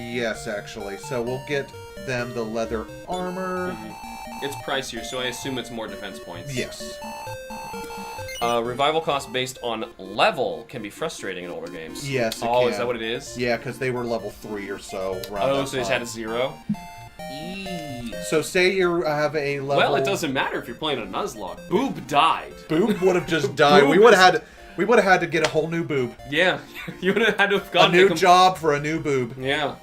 Yes, actually. So we'll get them the leather armor. It's pricier, so I assume it's more defense points. Yes. Revival cost based on level can be frustrating in older games. Yes, it Oh, can. is that what it is? Yeah, because they were level 3 or so. Around Oh, that so they just had time. a 0? Eee. So say you have a level... Well, it doesn't matter if you're playing a Nuzlocke. Boob died. Boob would have just died. We would have had to get a whole new Boob. Yeah, you would have had to have A gone new job for a new Boob. Yeah.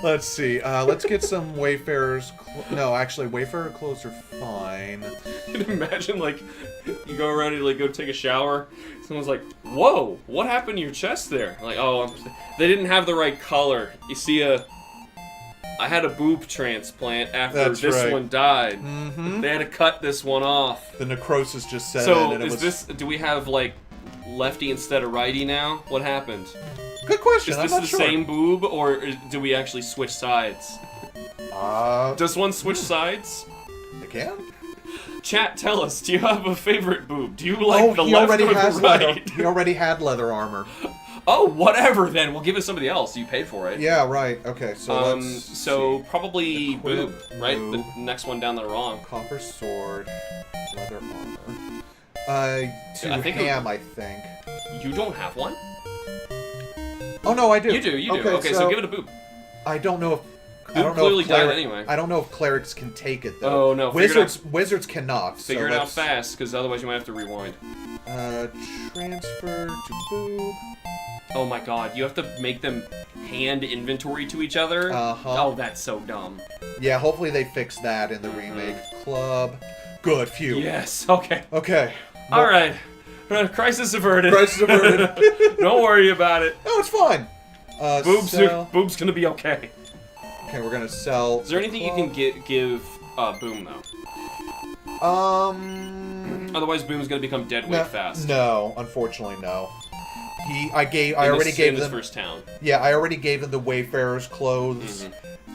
Let's see. Let's get some Wayfarer's... No, actually, Wayfarer clothes are fine. Can you imagine, like, you go around and, like, go take a shower, someone's like, whoa, what happened to your chest there? Like, oh, they didn't have the right color. You see, I had a boob transplant after this one died. Mm-hmm. They had to cut this one off. The necrosis just set So, in, and do we have, like, lefty instead of righty now? What happened? Good question. Is I'm this not the sure. same boob, or do we actually switch sides? Does one switch sides? They can? Chat, tell us, do you have a favorite boob? Do you like the he left already or has the right? leather. He already had leather armor. Oh, whatever then. We'll give it somebody else. You paid for it. Yeah, right. Okay, so let's see. Probably Equip boob, right? boob. The next one down the wrong. Copper sword, leather armor. To I think Ham, I think. You don't have one? Oh no, I do. You do. Okay, so give it a boob. I don't know if. Boob clearly died anyway. I don't know if clerics can take it though. Oh no, wizards cannot. Figure it out fast, because otherwise you might have to rewind. Transfer to boob. Oh my god, you have to make them hand inventory to each other? Oh, that's so dumb. Yeah, hopefully they fix that in the remake. Club. Good, phew. Yes, okay. Okay. Alright. Crisis averted. Crisis averted. Don't worry about it. No, it's fine. Boob's gonna be okay. Okay, we're gonna sell. Is there anything you can give Boom, though? Otherwise, Boom's gonna become dead weight fast. No, unfortunately, no. I already gave them. First town. Yeah, I already gave them the Wayfarer's clothes,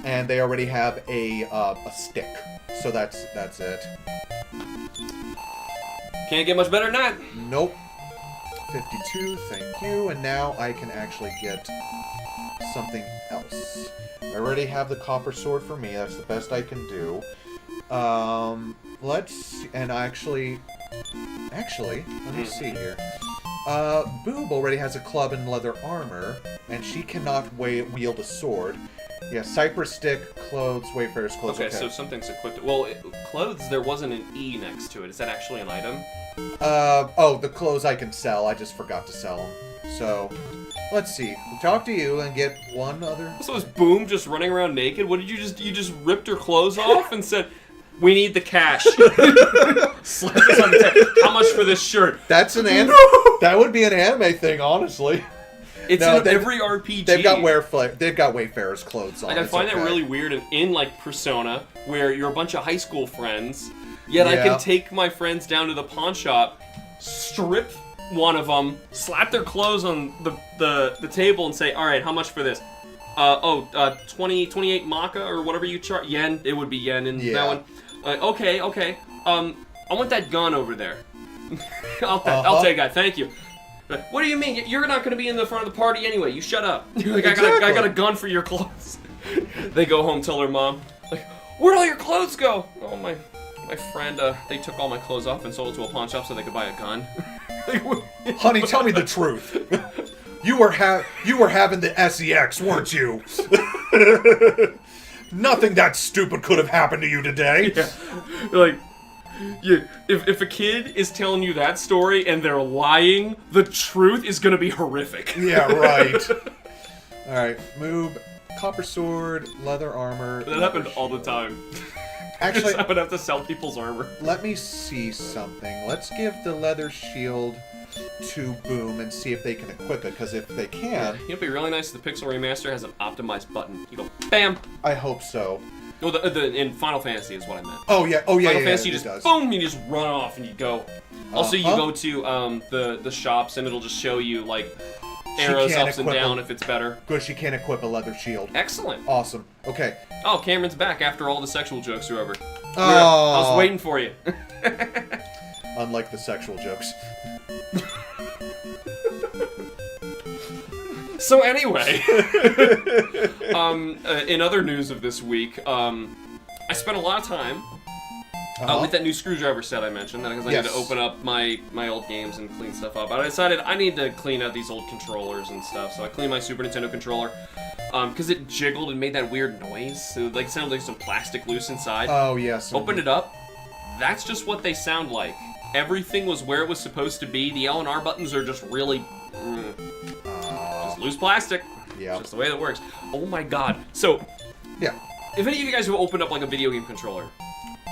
and they already have a stick. So that's it. Can't get much better than that. Nope. 52, thank you. And now I can actually get something else. I already have the copper sword for me. That's the best I can do. And actually, let me see here. Boob already has a club and leather armor, and she cannot wield a sword. Yeah, Cypress stick, clothes, Wayfarer's clothes. Okay, so something's equipped. Well, clothes, there wasn't an E next to it. Is that actually an item? Oh, the clothes I can sell. I just forgot to sell them. So, let's see. Talk to you and get one other. So is Boom just running around naked? What did you just ripped her clothes off and said, "We need the cash." Slapped us on the head. How much for this shirt? That's an anime. That would be an anime thing, honestly. It's in every RPG. They've got Wayfarer's clothes on. Like, I find that really weird in like Persona, where you're a bunch of high school friends, yet I can take my friends down to the pawn shop, strip one of them, slap their clothes on the table, and say, "All right, how much for this?" 28 maka or whatever you charge. Yen. It would be yen in that one. Okay. I want that gun over there. I'll take that. Thank you. What do you mean? You're not going to be in the front of the party anyway. You shut up. Like, exactly. I got a gun for your clothes. They go home, tell their mom, like, "Where'd all your clothes go?" "Oh, my friend, they took all my clothes off and sold it to a pawn shop so they could buy a gun." Honey, tell me the truth. You were having the SEX, weren't you? Nothing that stupid could have happened to you today. Yeah. Like, if a kid is telling you that story and they're lying, the truth is going to be horrific. Yeah, right. All right, Moob, copper sword, leather armor. That happened all the time. Actually, I would have to sell people's armor. Let me see something. Let's give the leather shield to Boom and see if they can equip it, because if they can... It'd be really nice if the Pixel Remaster has an optimized button. You go, bam! I hope so. Well, in Final Fantasy is what I meant. Oh, yeah. Final Fantasy, you just, boom, you just run off and you go. Also, you go to the shops and it'll just show you, like, arrows ups and down if it's better. Good, she can't equip a leather shield. Excellent. Awesome. Okay. Oh, Cameron's back after all the sexual jokes are over. Oh. I was waiting for you. Unlike the sexual jokes. So anyway, in other news of this week, I spent a lot of time with that new screwdriver set I mentioned, because I need to open up my old games and clean stuff up. I decided I need to clean out these old controllers and stuff, so I cleaned my Super Nintendo controller, because it jiggled and made that weird noise, so it sounded like some plastic loose inside. Oh, yes. Opened it up, that's just what they sound like. Everything was where it was supposed to be. The L and R buttons are just really... just loose plastic. Yeah. It's just the way that works. Oh my god. So... yeah. If any of you guys have opened up like a video game controller,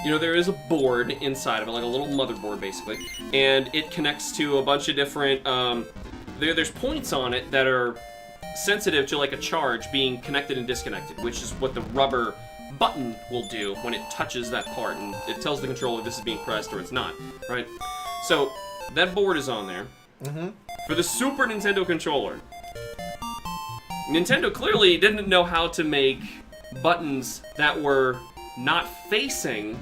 you know, there is a board inside of it, like a little motherboard basically, and it connects to a bunch of different, there's points on it that are sensitive to like a charge being connected and disconnected, which is what the rubber button will do when it touches that part, and it tells the controller this is being pressed or it's not, right? So, that board is on there. Mm-hmm. For the Super Nintendo controller, Nintendo clearly didn't know how to make buttons that were not facing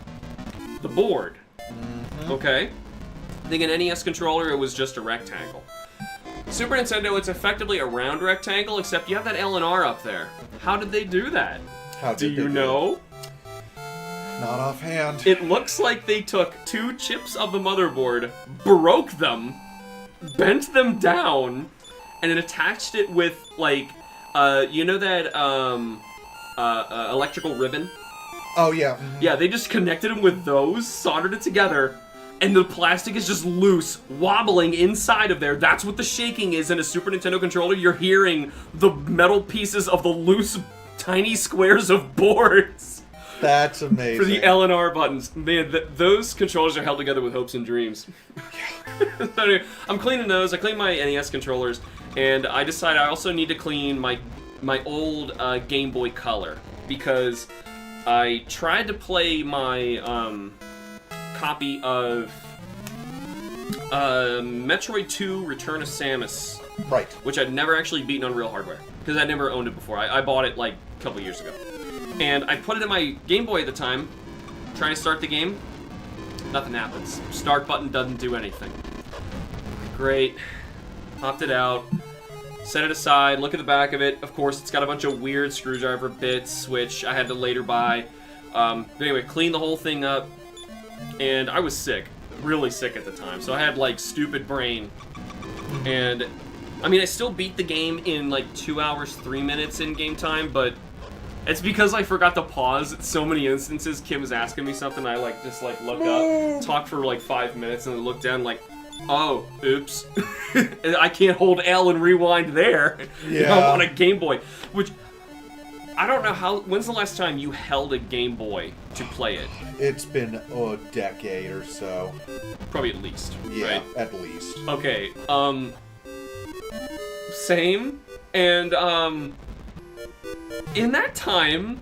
the board. Mm-hmm. Okay? I think an NES controller, it was just a rectangle. Super Nintendo, it's effectively a round rectangle, except you have that L and R up there. How did they do that? Do you know? Not offhand. It looks like they took 2 chips of the motherboard, broke them, bent them down, and then attached it with, like, you know that, electrical ribbon? Oh, yeah. Mm-hmm. Yeah, they just connected them with those, soldered it together, and the plastic is just loose, wobbling inside of there. That's what the shaking is in a Super Nintendo controller. You're hearing the metal pieces of the loose, tiny squares of boards. That's amazing. For the L and R buttons. Man, those controllers are held together with hopes and dreams. So anyway, I'm cleaning those. I cleaned my NES controllers, and I decided I also need to clean my old Game Boy Color, because I tried to play my copy of Metroid 2 Return of Samus. Right. Which I'd never actually beaten on real hardware, because I'd never owned it before. I bought it like a couple years ago. And I put it in my Game Boy at the time, trying to start the game. Nothing happens. Start button doesn't do anything. Great. Popped it out. Set it aside, look at the back of it. Of course, it's got a bunch of weird screwdriver bits, which I had to later buy. But anyway, clean the whole thing up. And I was sick. Really sick at the time. So I had, like, stupid brain. And, I mean, I still beat the game in, like, 2 hours, 3 minutes in game time, but It's because I forgot to pause at so many instances. Kim was asking me something, I just look up, talk for like 5 minutes, and then look down like, oh, oops. I can't hold L and rewind there. Yeah. I'm on a Game Boy. Which, I don't know when's the last time you held a Game Boy to play it? It's been a decade or so. Probably at least, yeah, right? At least. Okay, same, and, in that time,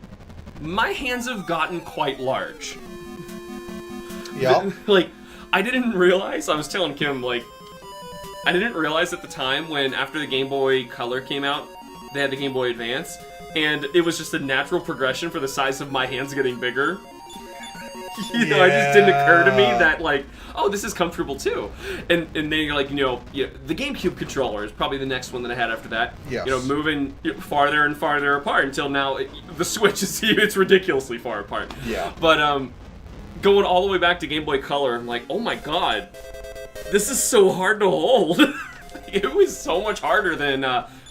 my hands have gotten quite large. Yeah. Like, I didn't realize, I was telling Kim, like, I didn't realize at the time when, after the Game Boy Color came out, they had the Game Boy Advance, and it was just a natural progression for the size of my hands getting bigger. You know, it just didn't occur to me that, like, oh, this is comfortable too. And then, like, the GameCube controller is probably the next one that I had after that. Yes. Moving farther and farther apart until now the Switch is it's ridiculously far apart. Yeah. But going all the way back to Game Boy Color, I'm like, oh my god, this is so hard to hold. It was so much harder than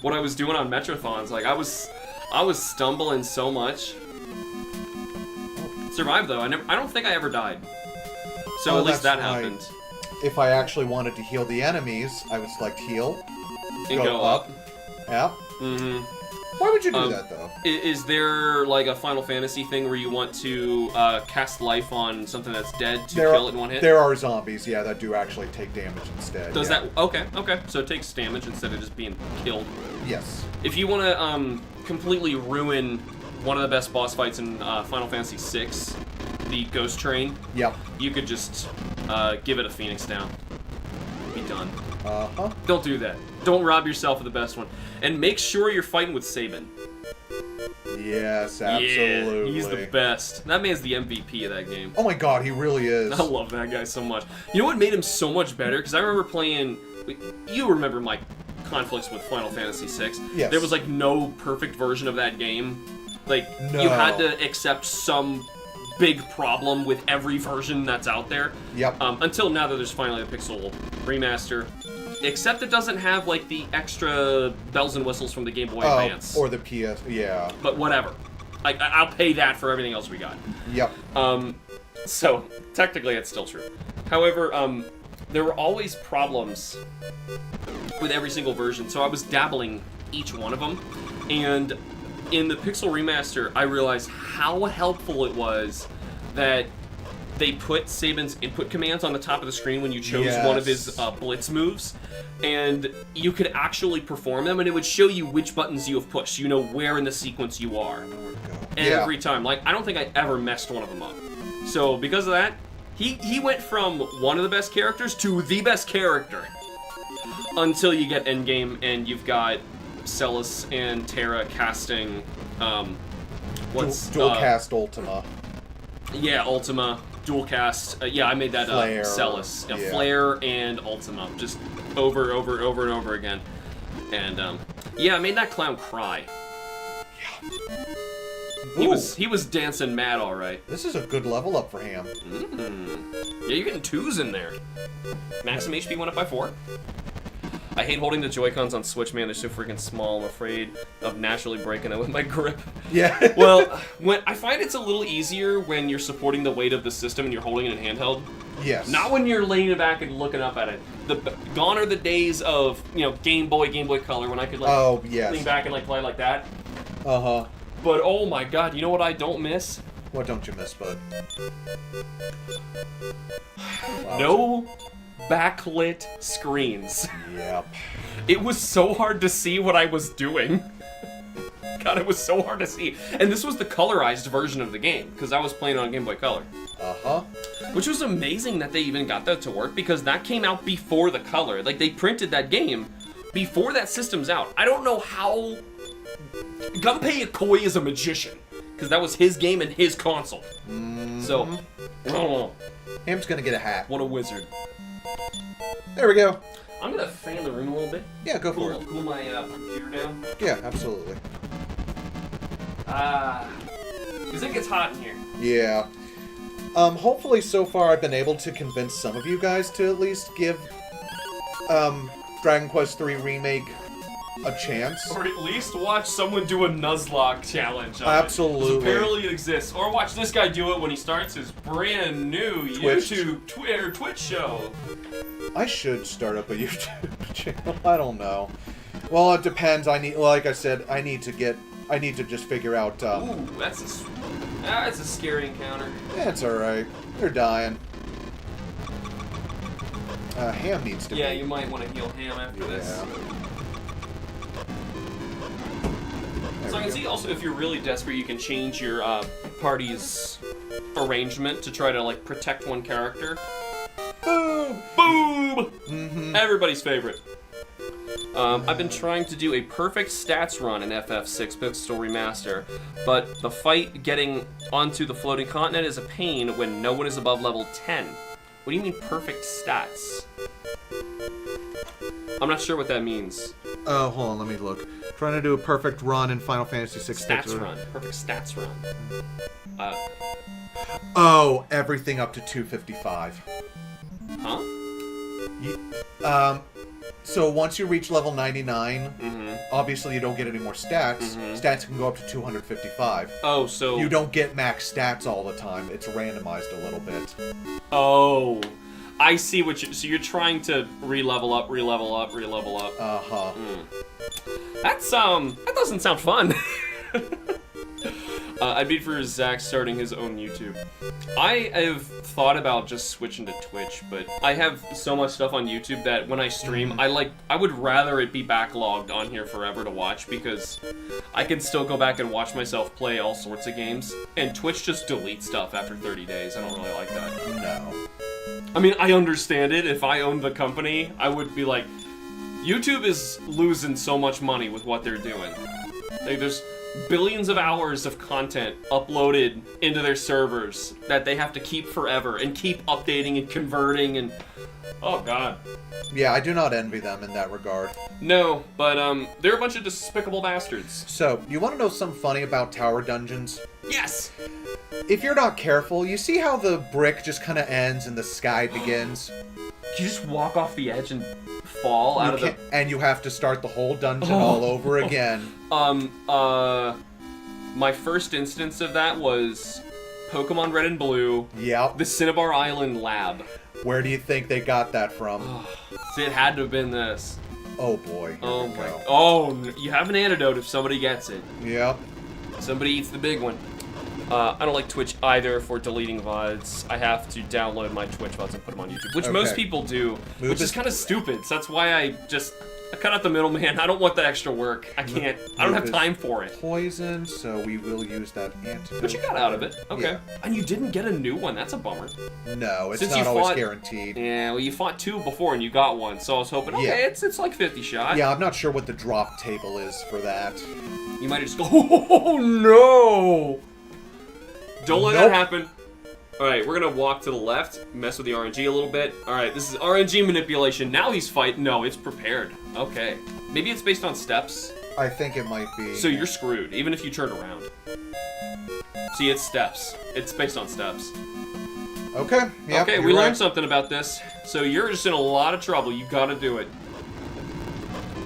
what I was doing on Metrothons. Like, I was stumbling so much. Survived though. I don't think I ever died. So at least that happened. If I actually wanted to heal the enemies, I would select heal. And go up. Yeah. Mm-hmm. Why would you do that though? Is there like a Final Fantasy thing where you want to cast life on something that's dead to kill it in one hit? There are zombies, yeah, that do actually take damage instead. Does that? Okay. So it takes damage instead of just being killed. Yes. If you want to completely ruin one of the best boss fights in Final Fantasy VI, the Ghost Train. Yep. You could just give it a Phoenix down. Be done. Uh-huh. Don't do that. Don't rob yourself of the best one. And make sure you're fighting with Sabin. Yes, absolutely. Yeah, he's the best. That man's the MVP of that game. Oh my god, he really is. I love that guy so much. You know what made him so much better? Because I remember playing... You remember my conflicts with Final Fantasy VI. Yes. There was like no perfect version of that game. Like, no. You had to accept some big problem with every version that's out there. Yep. Until now that there's finally a Pixel remaster. Except it doesn't have, like, the extra bells and whistles from the Game Boy Advance. Or the PS, yeah. But whatever. I'll pay that for everything else we got. Yep. So, technically it's still true. However, there were always problems with every single version, so I was dabbling each one of them. And in the Pixel Remaster, I realized how helpful it was that they put Sabin's input commands on the top of the screen when you chose one of his blitz moves, and you could actually perform them, and it would show you which buttons you have pushed. You know where in the sequence you are. Every time. Like, I don't think I ever messed one of them up. So, because of that, he went from one of the best characters to the best character. Until you get endgame, and you've got Celis and Terra casting, Dual cast Ultima. Yeah, Ultima. Dual cast. Yeah, I made that Celis. Yeah, yeah. Flare and Ultima. Just over and over again. And, yeah, I made that clown cry. Yeah. He was dancing mad, all right. This is a good level up for Ham. Yeah, you're getting 2s in there. Maximum HP went up by 4. I hate holding the Joy-Cons on Switch, man. They're so freaking small. I'm afraid of naturally breaking it with my grip. Yeah. Well, I find it's a little easier when you're supporting the weight of the system and you're holding it in handheld. Yes. Not when you're leaning back and looking up at it. Gone are the days of, Game Boy Color, when I could, lean back and, play like that. Uh-huh. But, oh my god, you know what I don't miss? What don't you miss, bud? No backlit screens. Yep. It was so hard to see what I was doing. God, it was so hard to see. And this was the colorized version of the game, because I was playing on Game Boy Color. Uh-huh. Which was amazing that they even got that to work, because that came out before the color. Like, they printed that game before that system's out. I don't know how... Gunpei Yokoi is a magician, because that was his game and his console. Mm-hmm. So, I don't know. Ham's gonna get a hat. What a wizard. There we go. I'm gonna fan the room a little bit. Yeah, go for it. Cool my computer down. Yeah, absolutely. Because it gets hot in here. Yeah. Hopefully so far I've been able to convince some of you guys to at least give Dragon Quest III Remake a chance. Or at least watch someone do a Nuzlocke challenge on Absolutely. it. 'Cause apparently it exists. Or watch this guy do it when he starts his brand new YouTube, Twitch show. I should start up a YouTube channel. I don't know. Well, it depends. Like I said, I need to just figure out. Ooh, that's a scary encounter. Yeah, it's all right. They're dying. Ham needs to. Yeah, you might want to heal Ham after this. So I can see also if you're really desperate, you can change your party's arrangement to try to like protect one character. Boom! Boom! Mm-hmm. Everybody's favorite. I've been trying to do a perfect stats run in FF6 Pixel Remaster, but the fight getting onto the floating continent is a pain when no one is above level 10. What do you mean perfect stats? I'm not sure what that means. Oh, hold on, let me look. Trying to do a perfect run in Final Fantasy VI. Stats run. Perfect stats run. Oh, everything up to 255. Huh? So once you reach level 99, obviously you don't get any more stats. Stats can go up to 255. Oh, so... You don't get max stats all the time. It's randomized a little bit. Oh, I see what you... So you're trying to re-level up, re-level up, re-level up. Uh-huh. That's, that doesn't sound fun. I'd be for Zach starting his own YouTube. I have thought about just switching to Twitch, but I have so much stuff on YouTube that when I stream, I would rather it be backlogged on here forever to watch, because I can still go back and watch myself play all sorts of games, and Twitch just deletes stuff after 30 days. I don't really like that. No. I mean, I understand it. If I owned the company, I would be like, YouTube is losing so much money with what they're doing. Like, there's billions of hours of content uploaded into their servers that they have to keep forever and keep updating and converting and... Oh, God. Yeah, I do not envy them in that regard. No, but, they're a bunch of despicable bastards. So, you want to know something funny about tower dungeons? Yes! If you're not careful, you see how the brick just kind of ends and the sky begins? You just walk off the edge and fall out of the... And you have to start the whole dungeon all over again. My first instance of that was Pokemon Red and Blue. Yep. The Cinnabar Island lab. Where do you think they got that from? See, it had to have been this. Oh boy. Here we go. Oh, you have an antidote if somebody gets it. Yep. Somebody eats the big one. I don't like Twitch either for deleting VODs. I have to download my Twitch VODs and put them on YouTube, which most people do, which is kind of stupid. So that's why I cut out the middleman. I don't want the extra work. I can't. I don't have time for it. Poison, so we will use that antidote. But you got out of it. Okay. Yeah. And you didn't get a new one. That's a bummer. No, it's not always guaranteed. Yeah, well, you fought 2 before and you got 1, so I was hoping, okay, it's like 50 shot. Yeah, I'm not sure what the drop table is for that. You might just go, oh no! Don't let that happen. Alright, we're gonna walk to the left, mess with the RNG a little bit. Alright, this is RNG manipulation. Now he's fighting. No, it's prepared. Okay. Maybe it's based on steps. I think it might be. So you're screwed, even if you turn around. See, it's steps. It's based on steps. Okay, yeah. Okay, we learned something about this. So you're just in a lot of trouble. You gotta do it.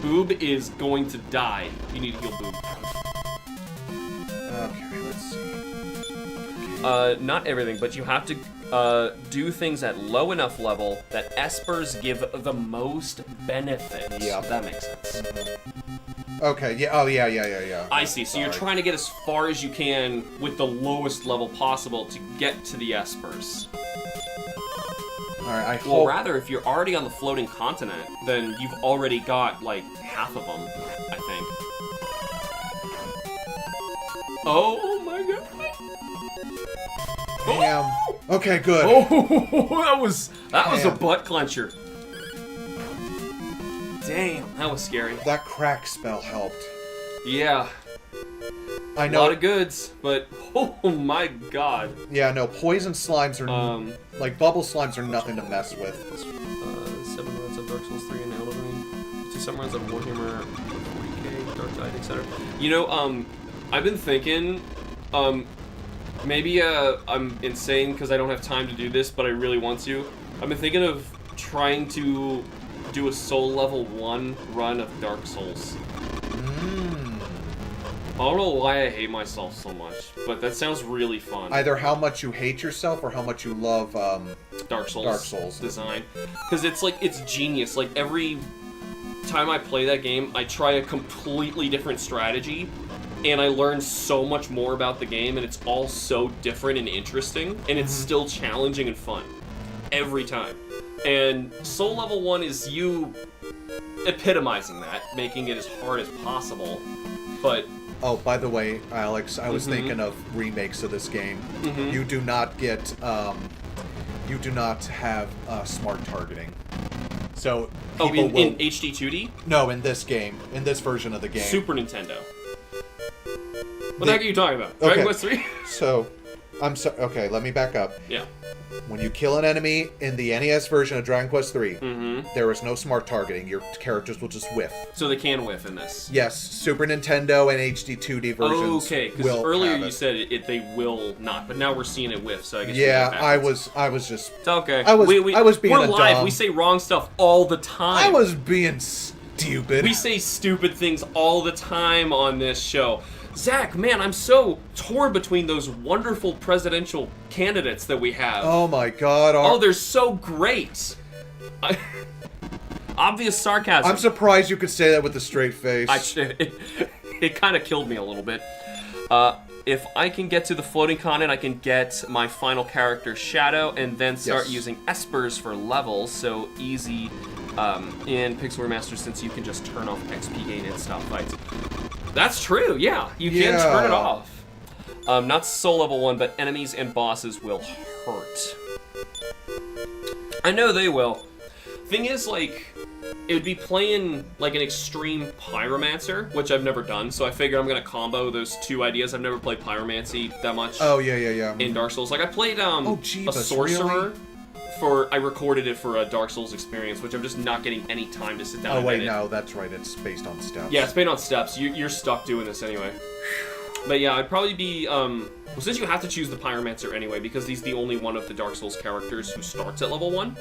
Boob is going to die. You need to heal Boob. Okay, let's see. Not everything, but you have to do things at low enough level that espers give the most benefit. Yeah. That makes sense. Okay, yeah, oh yeah. I see, so you're trying to get as far as you can with the lowest level possible to get to the espers. Alright, Well, rather, if you're already on the floating continent, then you've already got, like, half of them, I think. Oh my god! Damn. Okay, good. Oh, that was a butt clencher. Damn, that was scary. That crack spell helped. Yeah. I know. A lot of goods, but oh my god. Yeah, no, poison slimes are like bubble slimes are nothing to mess with. 7 runs of Dark Souls 3 and Elden Ring. 2 runs of Warhammer 40k, Dark Tide, etc. You know, I've been thinking, maybe I'm insane because I don't have time to do this, but I really want to. I've been thinking of trying to do a soul level 1 run of Dark Souls. I don't know why I hate myself so much, but that sounds really fun. Either how much you hate yourself or how much you love Dark Souls design. Because it's genius. Like, every time I play that game, I try a completely different strategy, and I learn so much more about the game, and it's all so different and interesting, and it's still challenging and fun. Every time. And Soul Level 1 is you epitomizing that, making it as hard as possible, but... Oh, by the way, Alex, I was thinking of remakes of this game. You do not get, you do not have smart targeting. So in HD 2D? No, in this game, in this version of the game. Super Nintendo. What the heck are you talking about? Dragon Quest 3? So, okay, let me back up. Yeah. When you kill an enemy in the NES version of Dragon Quest 3, there is no smart targeting. Your characters will just whiff. So they can whiff in this? Yes, Super Nintendo and HD 2D versions. Okay, because earlier you said they will not, but now we're seeing it whiff. So I guess I was just. It's okay. I was being we're a live. dumb. We say wrong stuff all the time. I was being stupid. We say stupid things all the time on this show. Zach, man, I'm so torn between those wonderful presidential candidates that we have. Oh my god. Oh, they're so great. Obvious sarcasm. I'm surprised you could say that with a straight face. It kind of killed me a little bit. If I can get to the floating continent, I can get my final character, Shadow, and then start using espers for levels, so easy in Pixel Remaster since you can just turn off XP gain and stop fights. That's true, yeah. You can turn it off. Not Soul Level 1, but enemies and bosses will hurt. I know they will. Thing is, like, it would be playing like an extreme pyromancer, which I've never done, so I figure I'm gonna combo those two ideas. I've never played pyromancy that much. Oh, yeah. In Dark Souls. Like, I played a sorcerer. Really? I recorded it for a Dark Souls experience, which I'm just not getting any time to sit down and edit. No, that's right. It's based on steps. Yeah, it's based on steps. You're stuck doing this anyway. But yeah, I'd probably be, well, since you have to choose the Pyromancer anyway, because he's the only one of the Dark Souls characters who starts at level 1.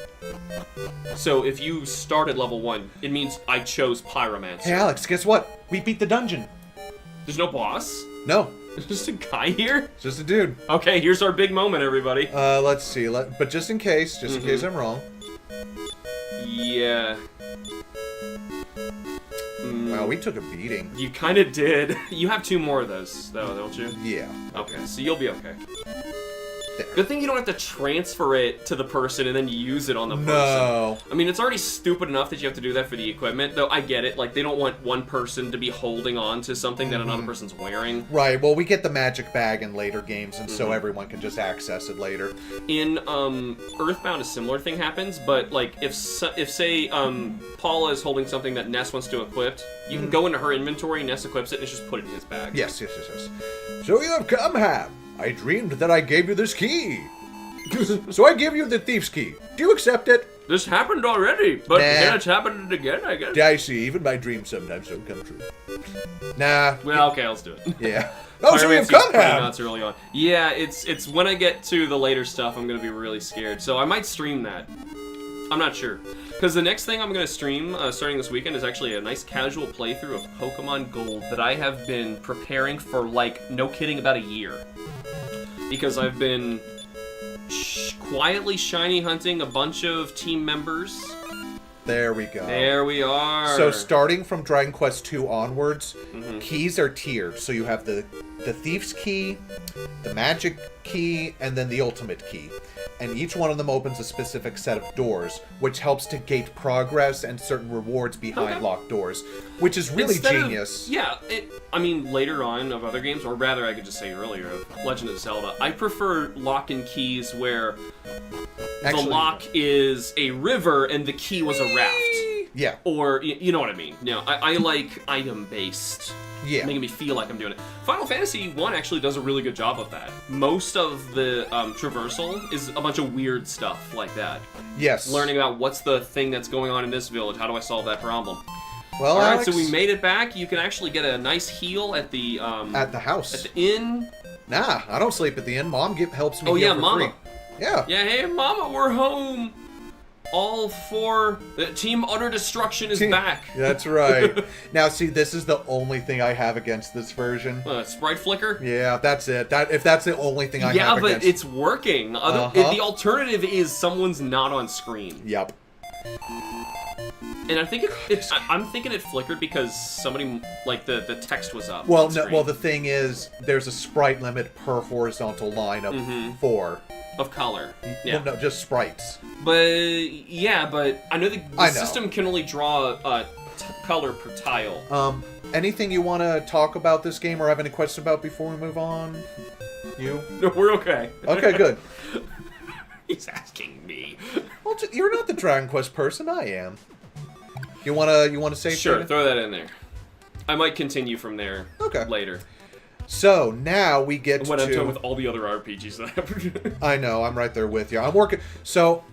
So if you start at level 1, it means I chose Pyromancer. Hey, Alex, guess what? We beat the dungeon. There's no boss? No. There's just a guy here? Just a dude. Okay, here's our big moment, everybody. Let's see. But just in case I'm wrong. Yeah. Wow, we took a beating. You kind of did. You have 2 more of those, though, don't you? Yeah. Okay, so you'll be okay. There. Good thing you don't have to transfer it to the person and then use it on the person. No. I mean, it's already stupid enough that you have to do that for the equipment, though I get it. Like, they don't want one person to be holding on to something that another person's wearing. Right, well, we get the magic bag in later games, and so everyone can just access it later. In Earthbound, a similar thing happens, but, like, if say, Paula is holding something that Ness wants to equip, you can go into her inventory, Ness equips it, and just put it in his bag. Yes. So you have come, Ham. I dreamed that I gave you this key. So I give you the thief's key. Do you accept it? This happened already, but then it's happened again, I guess. I see. Even my dreams sometimes don't come true. Nah. Well, okay, let's do it. Yeah. Oh, so you've come, Ham. Nuts early on. Yeah, it's when I get to the later stuff, I'm gonna be really scared. So I might stream that. I'm not sure. Because the next thing I'm going to stream, starting this weekend, is actually a nice casual playthrough of Pokemon Gold that I have been preparing for, like, no kidding, about a year. Because I've been quietly shiny hunting a bunch of team members. There we go. There we are. So starting from Dragon Quest II onwards, keys are tiered. So you have the Thief's Key, the Magic Key, and then the Ultimate Key. And each one of them opens a specific set of doors, which helps to gate progress and certain rewards behind locked doors, which is really genius. I mean, later on of other games, or rather I could just say earlier, of Legend of Zelda, I prefer lock and keys where the lock is a river and the key was a raft. Yeah. Or, you know what I mean. You know, I like item-based. Yeah. Making me feel like I'm doing it. Final Fantasy 1 actually does a really good job of that. Most of the traversal is a bunch of weird stuff like that. Yes. Learning about what's the thing that's going on in this village. How do I solve that problem? Well, Alright, Alex, so we made it back. You can actually get a nice heal at the house. At the inn. Nah, I don't sleep at the inn. Mom helps me. Oh heal yeah, for Mama. free. Yeah. Yeah, hey Mama, we're home. all for Team Utter Destruction is back. That's right. Now, see, this is the only thing I have against this version. Sprite flicker? Yeah, that's it. If that's the only thing I have against... Yeah, but it's working. The alternative is someone's not on screen. Yep. And I think I'm thinking it flickered because somebody, like, the text was up. Well, no, well, the thing is, there's a sprite limit per horizontal line of 4. Of color. Yeah. Well, no, just sprites. But I know the system can only draw color per tile. Anything you want to talk about this game or have any questions about before we move on? You? No, we're okay. Okay, good. He's asking me. Well, you're not the Dragon Quest person. I am. You wanna say? Sure, throw that in there. I might continue from there. Later. So now we get when I'm done with all the other RPGs that I have. I know, I'm right there with you. I'm working. So,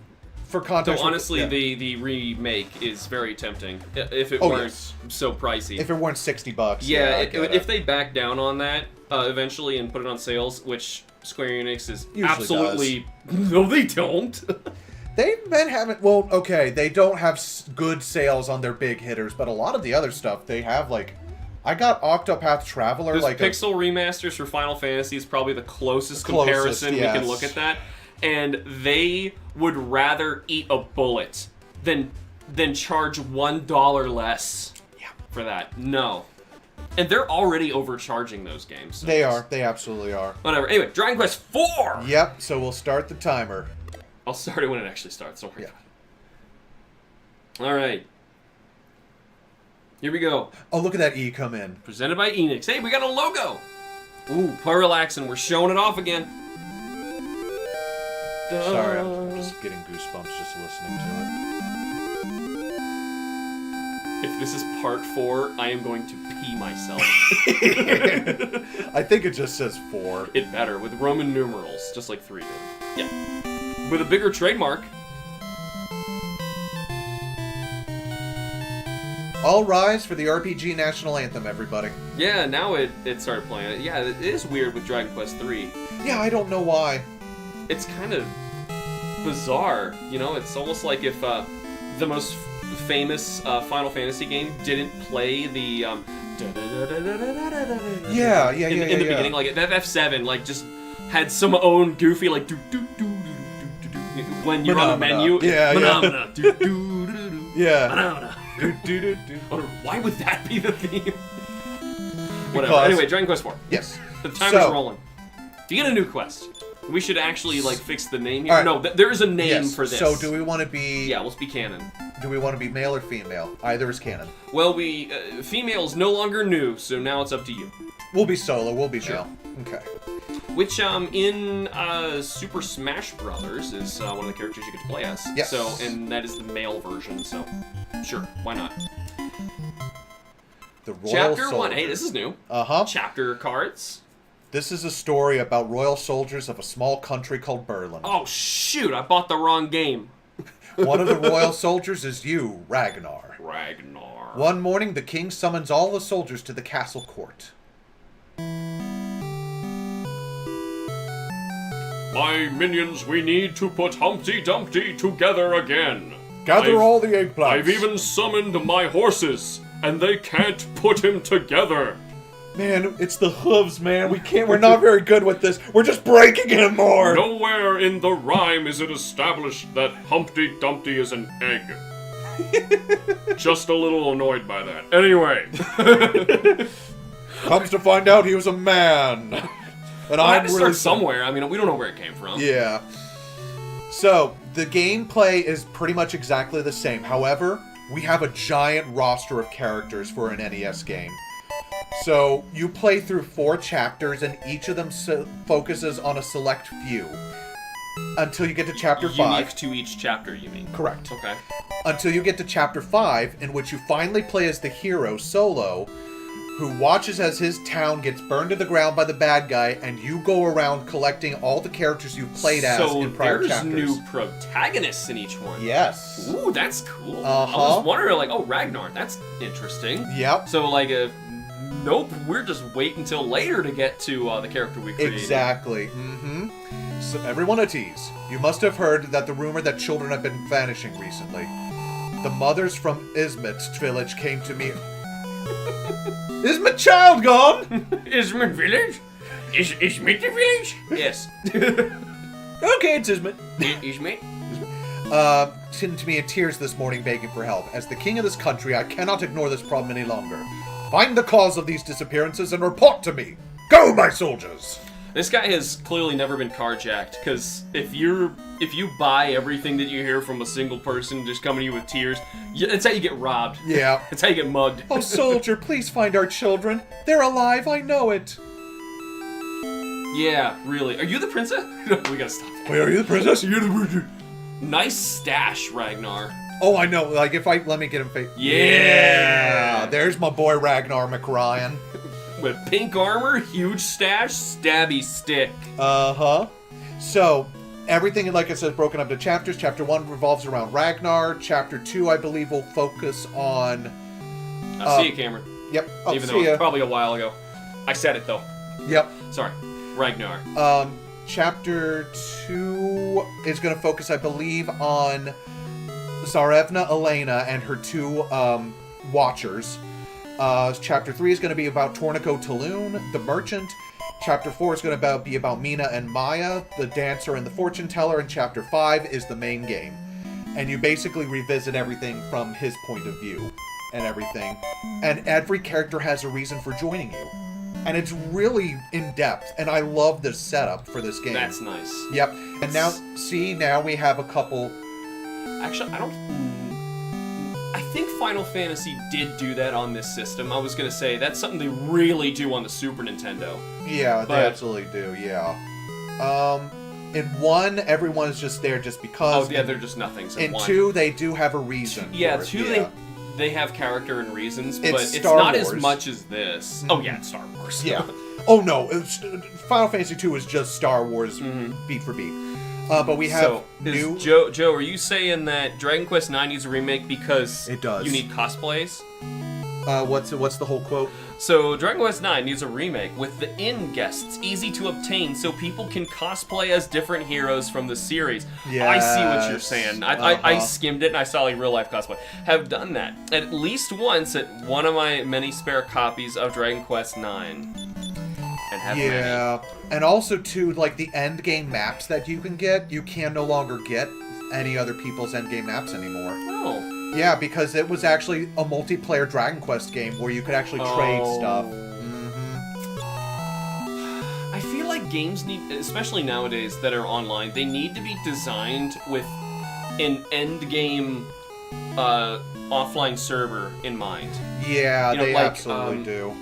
for context. So honestly, the remake is very tempting. If it weren't so pricey. If it weren't $60. Yeah, if they back down on that eventually and put it on sales, which Square Enix is usually absolutely no, they don't. They've been having... Well, okay, they don't have good sales on their big hitters, but a lot of the other stuff, they have, like... I got Octopath Traveler, Those pixel remasters for Final Fantasy is probably the closest comparison we can look at that. And they would rather eat a bullet than charge $1 less for that. No. And they're already overcharging those games. So they are. They absolutely are. Whatever. Anyway, Dragon Quest IV! Yep, so we'll start the timer. I'll start it when it actually starts. Don't worry about it. All right. Here we go. Oh, look at that E come in. Presented by Enix. Hey, we got a logo. Ooh, parallax, and we're showing it off again. Sorry, I'm just getting goosebumps just listening to it. If this is part 4, I am going to pee myself. I think it just says 4. It better, with Roman numerals, just like 3 did. Yeah. With a bigger trademark. All rise for the RPG National Anthem, everybody. Yeah, now it started playing. Yeah, it is weird with Dragon Quest III. Yeah, I don't know why. It's kind of bizarre, you know? It's almost like if the most famous Final Fantasy game didn't play the in the beginning, like FF7, like just had some own goofy like when you're on the menu. Why would that be the theme? Whatever. Anyway, Dragon Quest IV. Yes. The timer's rolling. Do you get a new quest? We should actually like fix the name here. Right. No, there is a name for this. So do we want to be? Yeah, let's be canon. Do we want to be male or female? Either is canon. Well, female is no longer new, so now it's up to you. We'll be solo. We'll be male. Okay. Which in Super Smash Brothers is one of the characters you get to play as. Yes. So, and that is the male version. So, sure, why not? The Royal Chapter Soldiers. 1. Hey, this is new. Chapter cards. This is a story about royal soldiers of a small country called Berlin. Oh shoot! I bought the wrong game. One of the royal soldiers is you, Ragnar. Ragnar. One morning, the king summons all the soldiers to the castle court. My minions, we need to put Humpty Dumpty together again. Gather all the eggplants. I've even summoned my horses, and they can't put him together. Man, it's the hooves, man. We're not very good with this. We're just breaking him more. Nowhere in the rhyme is it established that Humpty Dumpty is an egg. Just a little annoyed by that. Anyway. Comes to find out he was a man. And I had to start somewhere. I mean, we don't know where it came from. Yeah. So, the gameplay is pretty much exactly the same. However, we have a giant roster of characters for an NES game. So, you play through 4 chapters, and each of them focuses on a select few. Until you get to Chapter 5. Unique to each chapter, you mean? Correct. Okay. Until you get to Chapter 5, in which you finally play as the hero, Solo, who watches as his town gets burned to the ground by the bad guy, and you go around collecting all the characters you've played as in prior chapters. So there's new protagonists in each one. Yes. Ooh, that's cool. I was wondering, like, oh, Ragnar, that's interesting. Yep. So, like, nope, we're just waiting until later to get to the character we created. Exactly. Mm-hmm. So everyone at ease. You must have heard that the rumor that children have been vanishing recently. The mothers from Ismit's village came to me. Is my child gone? Ismit village? Is Ismit the village? Yes. Okay, it's Ismit. Ismit? Sent to me in tears this morning begging for help. As the king of this country, I cannot ignore this problem any longer. Find the cause of these disappearances and report to me. Go, my soldiers! This guy has clearly never been carjacked, because if you buy everything that you hear from a single person just coming to you with tears, that's how you get robbed. Yeah. That's how you get mugged. Oh, soldier, please find our children. They're alive, I know it. Yeah, really. Are you the princess? No, we gotta stop. Wait, are you the princess? You're the princess. Nice stash, Ragnar. Oh, I know. Like, let me get him face. Yeah. There's my boy Ragnar McRyan. With pink armor, huge stash, stabby stick. Uh-huh. So, everything, like I said, is broken up into chapters. Chapter 1 revolves around Ragnar. Chapter 2, I believe, will focus on... I'll see you, Cameron. Yep. I'll Even see though ya. it's probably a while ago. I said it, though. Yep. Sorry. Ragnar. Chapter 2 is going to focus, I believe, on Tsarevna Elena and her 2 watchers. Chapter 3 is going to be about Torniko Taloon, the merchant. Chapter 4 is going to be about Mina and Maya, the dancer and the fortune teller. And Chapter 5 is the main game. And you basically revisit everything from his point of view and everything. And every character has a reason for joining you. And it's really in-depth, and I love this setup for this game. That's nice. Yep. And now we have a couple... Actually, I think Final Fantasy did do that on this system. I was going to say, that's something they really do on the Super Nintendo. Yeah, they absolutely do, yeah. In 1, everyone is just there just because. Oh, yeah, they're just nothings. In 2, they do have a reason. Yeah, for it. 2, they have character and reasons, but it's Star not Wars. as much as this. Oh, yeah, it's Star Wars. Yeah. Oh, no. Final Fantasy 2 is just Star Wars beat for beat. But we have new... Joe, are you saying that Dragon Quest IX needs a remake because it does. You need cosplays? What's the whole quote? So, Dragon Quest IX needs a remake with the in-guests easy to obtain so people can cosplay as different heroes from the series. Yes. I see what you're saying. I skimmed it and I saw a real-life cosplay. Have done that at least once at one of my many spare copies of Dragon Quest IX. And have many. And also, too, like, the endgame maps that you can get, you can no longer get any other people's endgame maps anymore. Oh. Yeah, because it was actually a multiplayer Dragon Quest game where you could actually trade stuff. I feel like games need, especially nowadays that are online, they need to be designed with an endgame offline server in mind. Yeah, they like, absolutely do.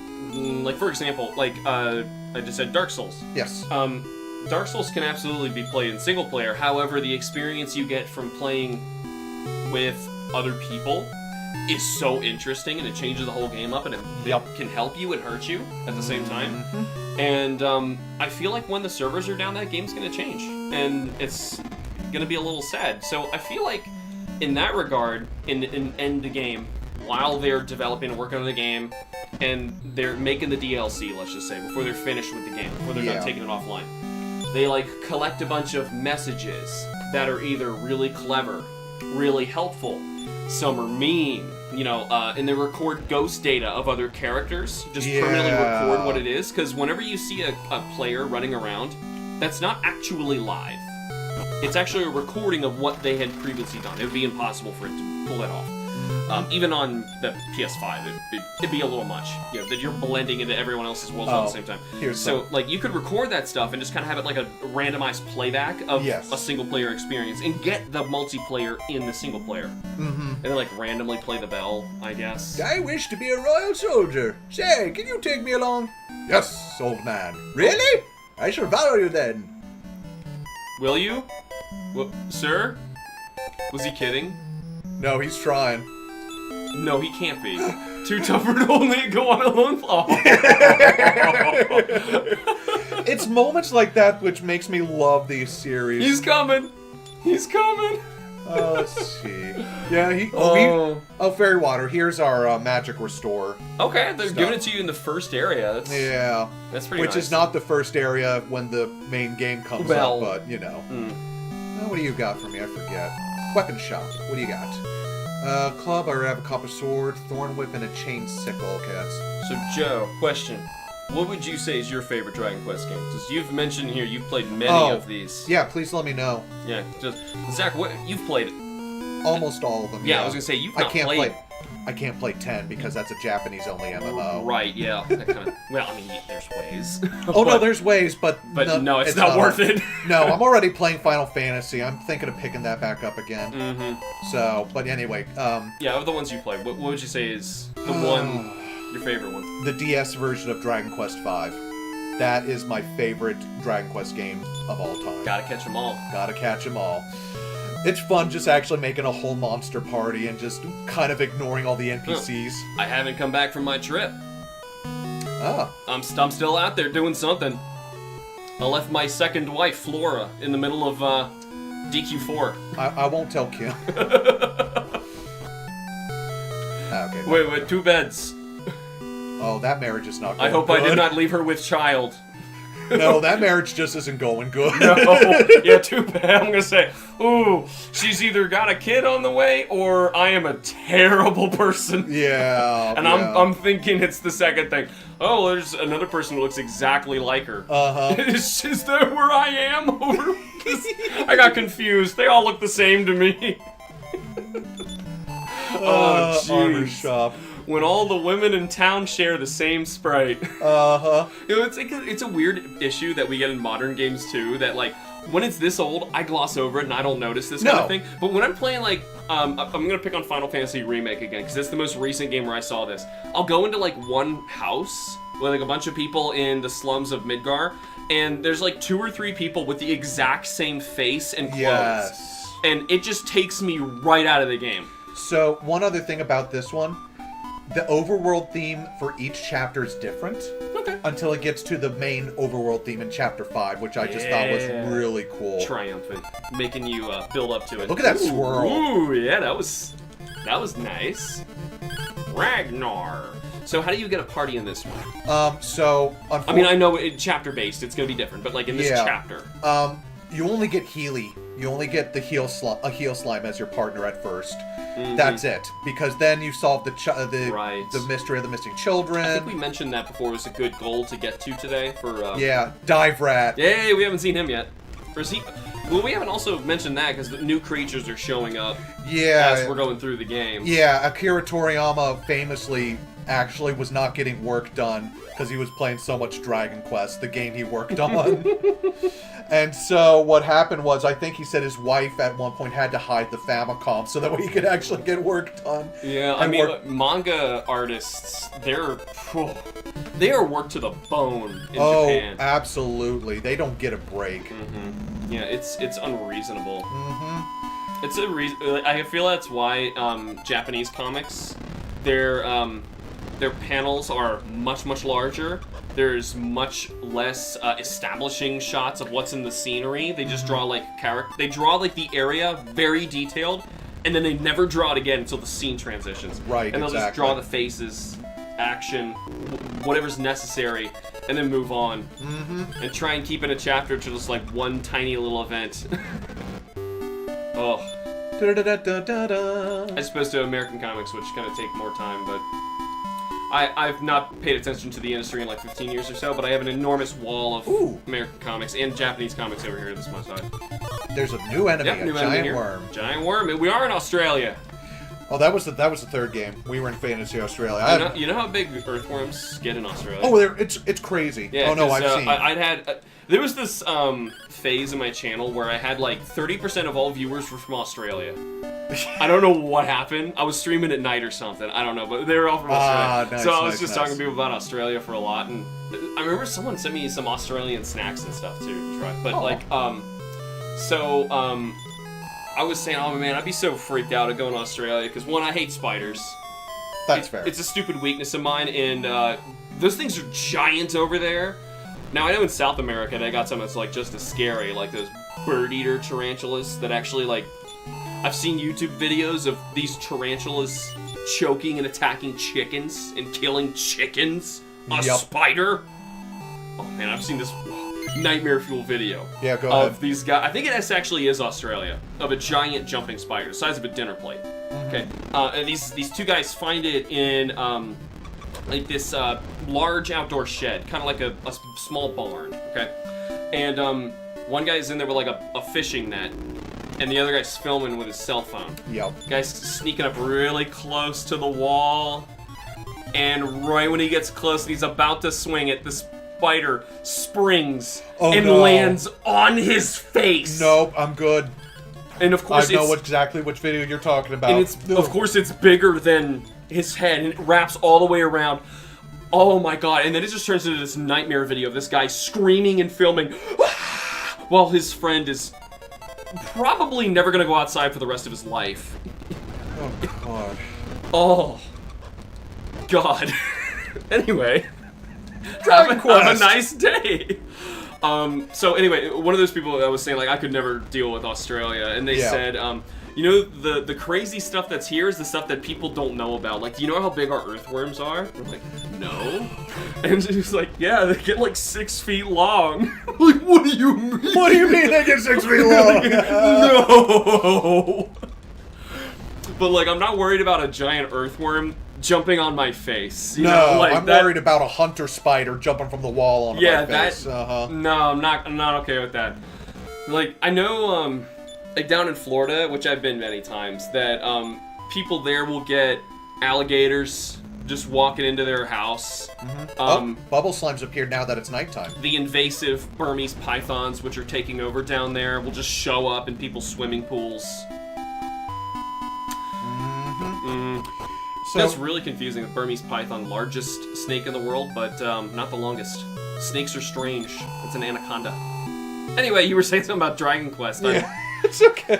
Like, for example, like, I just said Dark Souls. Yes. Dark Souls can absolutely be played in single player. However, the experience you get from playing with other people is so interesting, and it changes the whole game up, and it can help you and hurt you at the same time. And I feel like when the servers are down, that game's going to change, and it's going to be a little sad. So I feel like, in that regard, in end the game, while they're developing and working on the game, and they're making the DLC, let's just say, before they're finished with the game, before they're done taking it offline, they like collect a bunch of messages that are either really clever, really helpful, some are mean, and they record ghost data of other characters, just permanently record what it is, because whenever you see a player running around, that's not actually live. It's actually a recording of what they had previously done. It would be impossible for it to pull that off. Even on the PS5, it'd be a little much. That you're blending into everyone else's world at the same time. So, like, you could record that stuff and just kind of have it like a randomized playback of a single-player experience and get the multiplayer in the single-player. And then, like, randomly play the bell, I guess. I wish to be a royal soldier. Say, can you take me along? Yes, old man. Really? I shall follow you then. Will you? Sir? Was he kidding? No, he's trying. No, he can't be. Too tough for to only go on a lone flaw. It's moments like that which makes me love these series. He's coming. He's coming. Oh, let's see. Yeah, Fairy Water. Here's our magic restore. Okay, they're giving it to you in the first area. That's pretty Which nice. is not the first area when the main game comes up, but, you know. What do you got for me? I forget. Weapon shop. What do you got? Club, I have a copper sword, thorn whip, and a chain sickle. Okay, that's... So, Joe, question. What would you say is your favorite Dragon Quest game? Because you've mentioned here you've played many of these. Yeah, please let me know. Yeah, just Zach, you've played almost all of them. Yeah, I was gonna say you've not played. I can't play 10 because that's a Japanese-only MMO. Right? Yeah. That kind of. Well, I mean, there's ways. No, there's ways, but no, it's not worth it. No, I'm already playing Final Fantasy. I'm thinking of picking that back up again. So, but anyway. Yeah, of the ones you played, what would you say is the one? Your favorite one? The DS version of Dragon Quest V. That is my favorite Dragon Quest game of all time. Gotta catch them all. Gotta catch them all. It's fun just actually making a whole monster party and just kind of ignoring all the NPCs. I haven't come back from my trip. Oh. I'm still out there doing something. I left my second wife, Flora, in the middle of DQ4. I won't tell Kim. Okay. Wait, 2 beds. Oh, that marriage is not going I hope good. I did not leave her with child. No, that marriage just isn't going good. No, yeah, too bad. I'm gonna say, ooh, she's either got a kid on the way, or I am a terrible person. Yeah. And I'm thinking it's the second thing. Oh, there's another person who looks exactly like her. Is that where I am? Over? I got confused. They all look the same to me. Oh, Honor shop. When all the women in town share the same sprite. You know, it's a weird issue that we get in modern games too, that like, when it's this old, I gloss over it and I don't notice this kind of thing. But when I'm playing like, I'm gonna pick on Final Fantasy Remake again, because it's the most recent game where I saw this. I'll go into like one house with like a bunch of people in the slums of Midgar, and there's like 2 or 3 people with the exact same face and clothes. Yes. And it just takes me right out of the game. So, one other thing about this one. The overworld theme for each chapter is different. Okay. Until it gets to the main overworld theme in Chapter 5, which I just thought was really cool. Triumphant. Making you build up to it. Look at that swirl. Ooh, yeah, that was nice. Ragnar. So how do you get a party in this one? I mean, I know it's chapter-based, it's going to be different, but like in this chapter. You only get Healy. You only get a heal slime as your partner at first. That's it. Because then you solve the mystery of the missing children. I think we mentioned that before. It was a good goal to get to today for. Dive Rat. Yay, we haven't seen him yet. Well, we haven't also mentioned that because the new creatures are showing up. As we're going through the game. Yeah, Akira Toriyama famously actually was not getting work done because he was playing so much Dragon Quest, the game he worked on. And so what happened was, I think he said his wife at one point had to hide the Famicom so that way he could actually get work done. Yeah, I mean, manga artists, they are worked to the bone in Japan. Oh, absolutely. They don't get a break. Yeah, it's unreasonable. It's a reason. I feel that's why Japanese comics, their panels are much larger. There's much less establishing shots of what's in the scenery. They just draw like They draw like the area very detailed, and then they never draw it again until the scene transitions. Right. And they'll just draw the faces, action, whatever's necessary, and then move on. And try and keep in a chapter to just like one tiny little event. Oh. As opposed to American comics, which kind of take more time, but I've not paid attention to the industry in like 15 years or so, but I have an enormous wall of American comics and Japanese comics over here to this my side. There's a new enemy, a giant worm. Giant worm. We are in Australia. Oh, that was the third game. We were in Fantasy Australia. You know how big earthworms get in Australia? Oh, it's crazy. Yeah, oh no, I've seen. There was this phase in my channel where I had like 30% of all viewers were from Australia. I don't know what happened. I was streaming at night or something. I don't know, but they were all from Australia. Nice, so I was just talking to people about Australia for a lot, and I remember someone sent me some Australian snacks and stuff too to try. But I was saying, oh man, I'd be so freaked out to go in Australia because one, I hate spiders. That's fair. It's a stupid weakness of mine, and those things are giant over there. Now I know in South America they got something that's like just as scary, like those bird eater tarantulas that actually like I've seen YouTube videos of these tarantulas choking and attacking chickens and killing chickens. A spider. Oh man, I've seen this nightmare fuel video. Yeah, go of ahead. these guys. I think it actually is Australia. Of a giant jumping spider, the size of a dinner plate. Okay, and these two guys find it in like this large outdoor shed, kind of like a small barn. Okay, and one guy's in there with like a fishing net, and the other guy's filming with his cell phone. Yep. Guy's sneaking up really close to the wall, and right when he gets close and he's about to swing it, the spider springs and lands on his face. Nope, I'm good. And of course, I know exactly which video you're talking about. And of course, it's bigger than his head, and it wraps all the way around. Oh my god! And then it just turns into this nightmare video of this guy screaming and filming, while his friend is probably never gonna go outside for the rest of his life. Oh god. Oh god. Anyway, Dragon Quest. Have a nice day. So anyway, one of those people that was saying like I could never deal with Australia, and they said, you know, the crazy stuff that's here is the stuff that people don't know about. Like, do you know how big our earthworms are? We're like, no. And she's like, yeah, they get like 6 feet long. Like, what do you mean? What do you mean they get 6 feet long? No. But like, I'm not worried about a giant earthworm jumping on my face. You know, like I'm worried about a hunter spider jumping from the wall on my face. No, I'm not okay with that. Like, I know, like down in Florida, which I've been many times, that people there will get alligators just walking into their house. Bubble slimes appeared now that it's nighttime. The invasive Burmese pythons, which are taking over down there, will just show up in people's swimming pools. So, that's really confusing. The Burmese python, largest snake in the world, but not the longest. Snakes are strange. It's an anaconda. Anyway, you were saying something about Dragon Quest. Yeah, it's okay.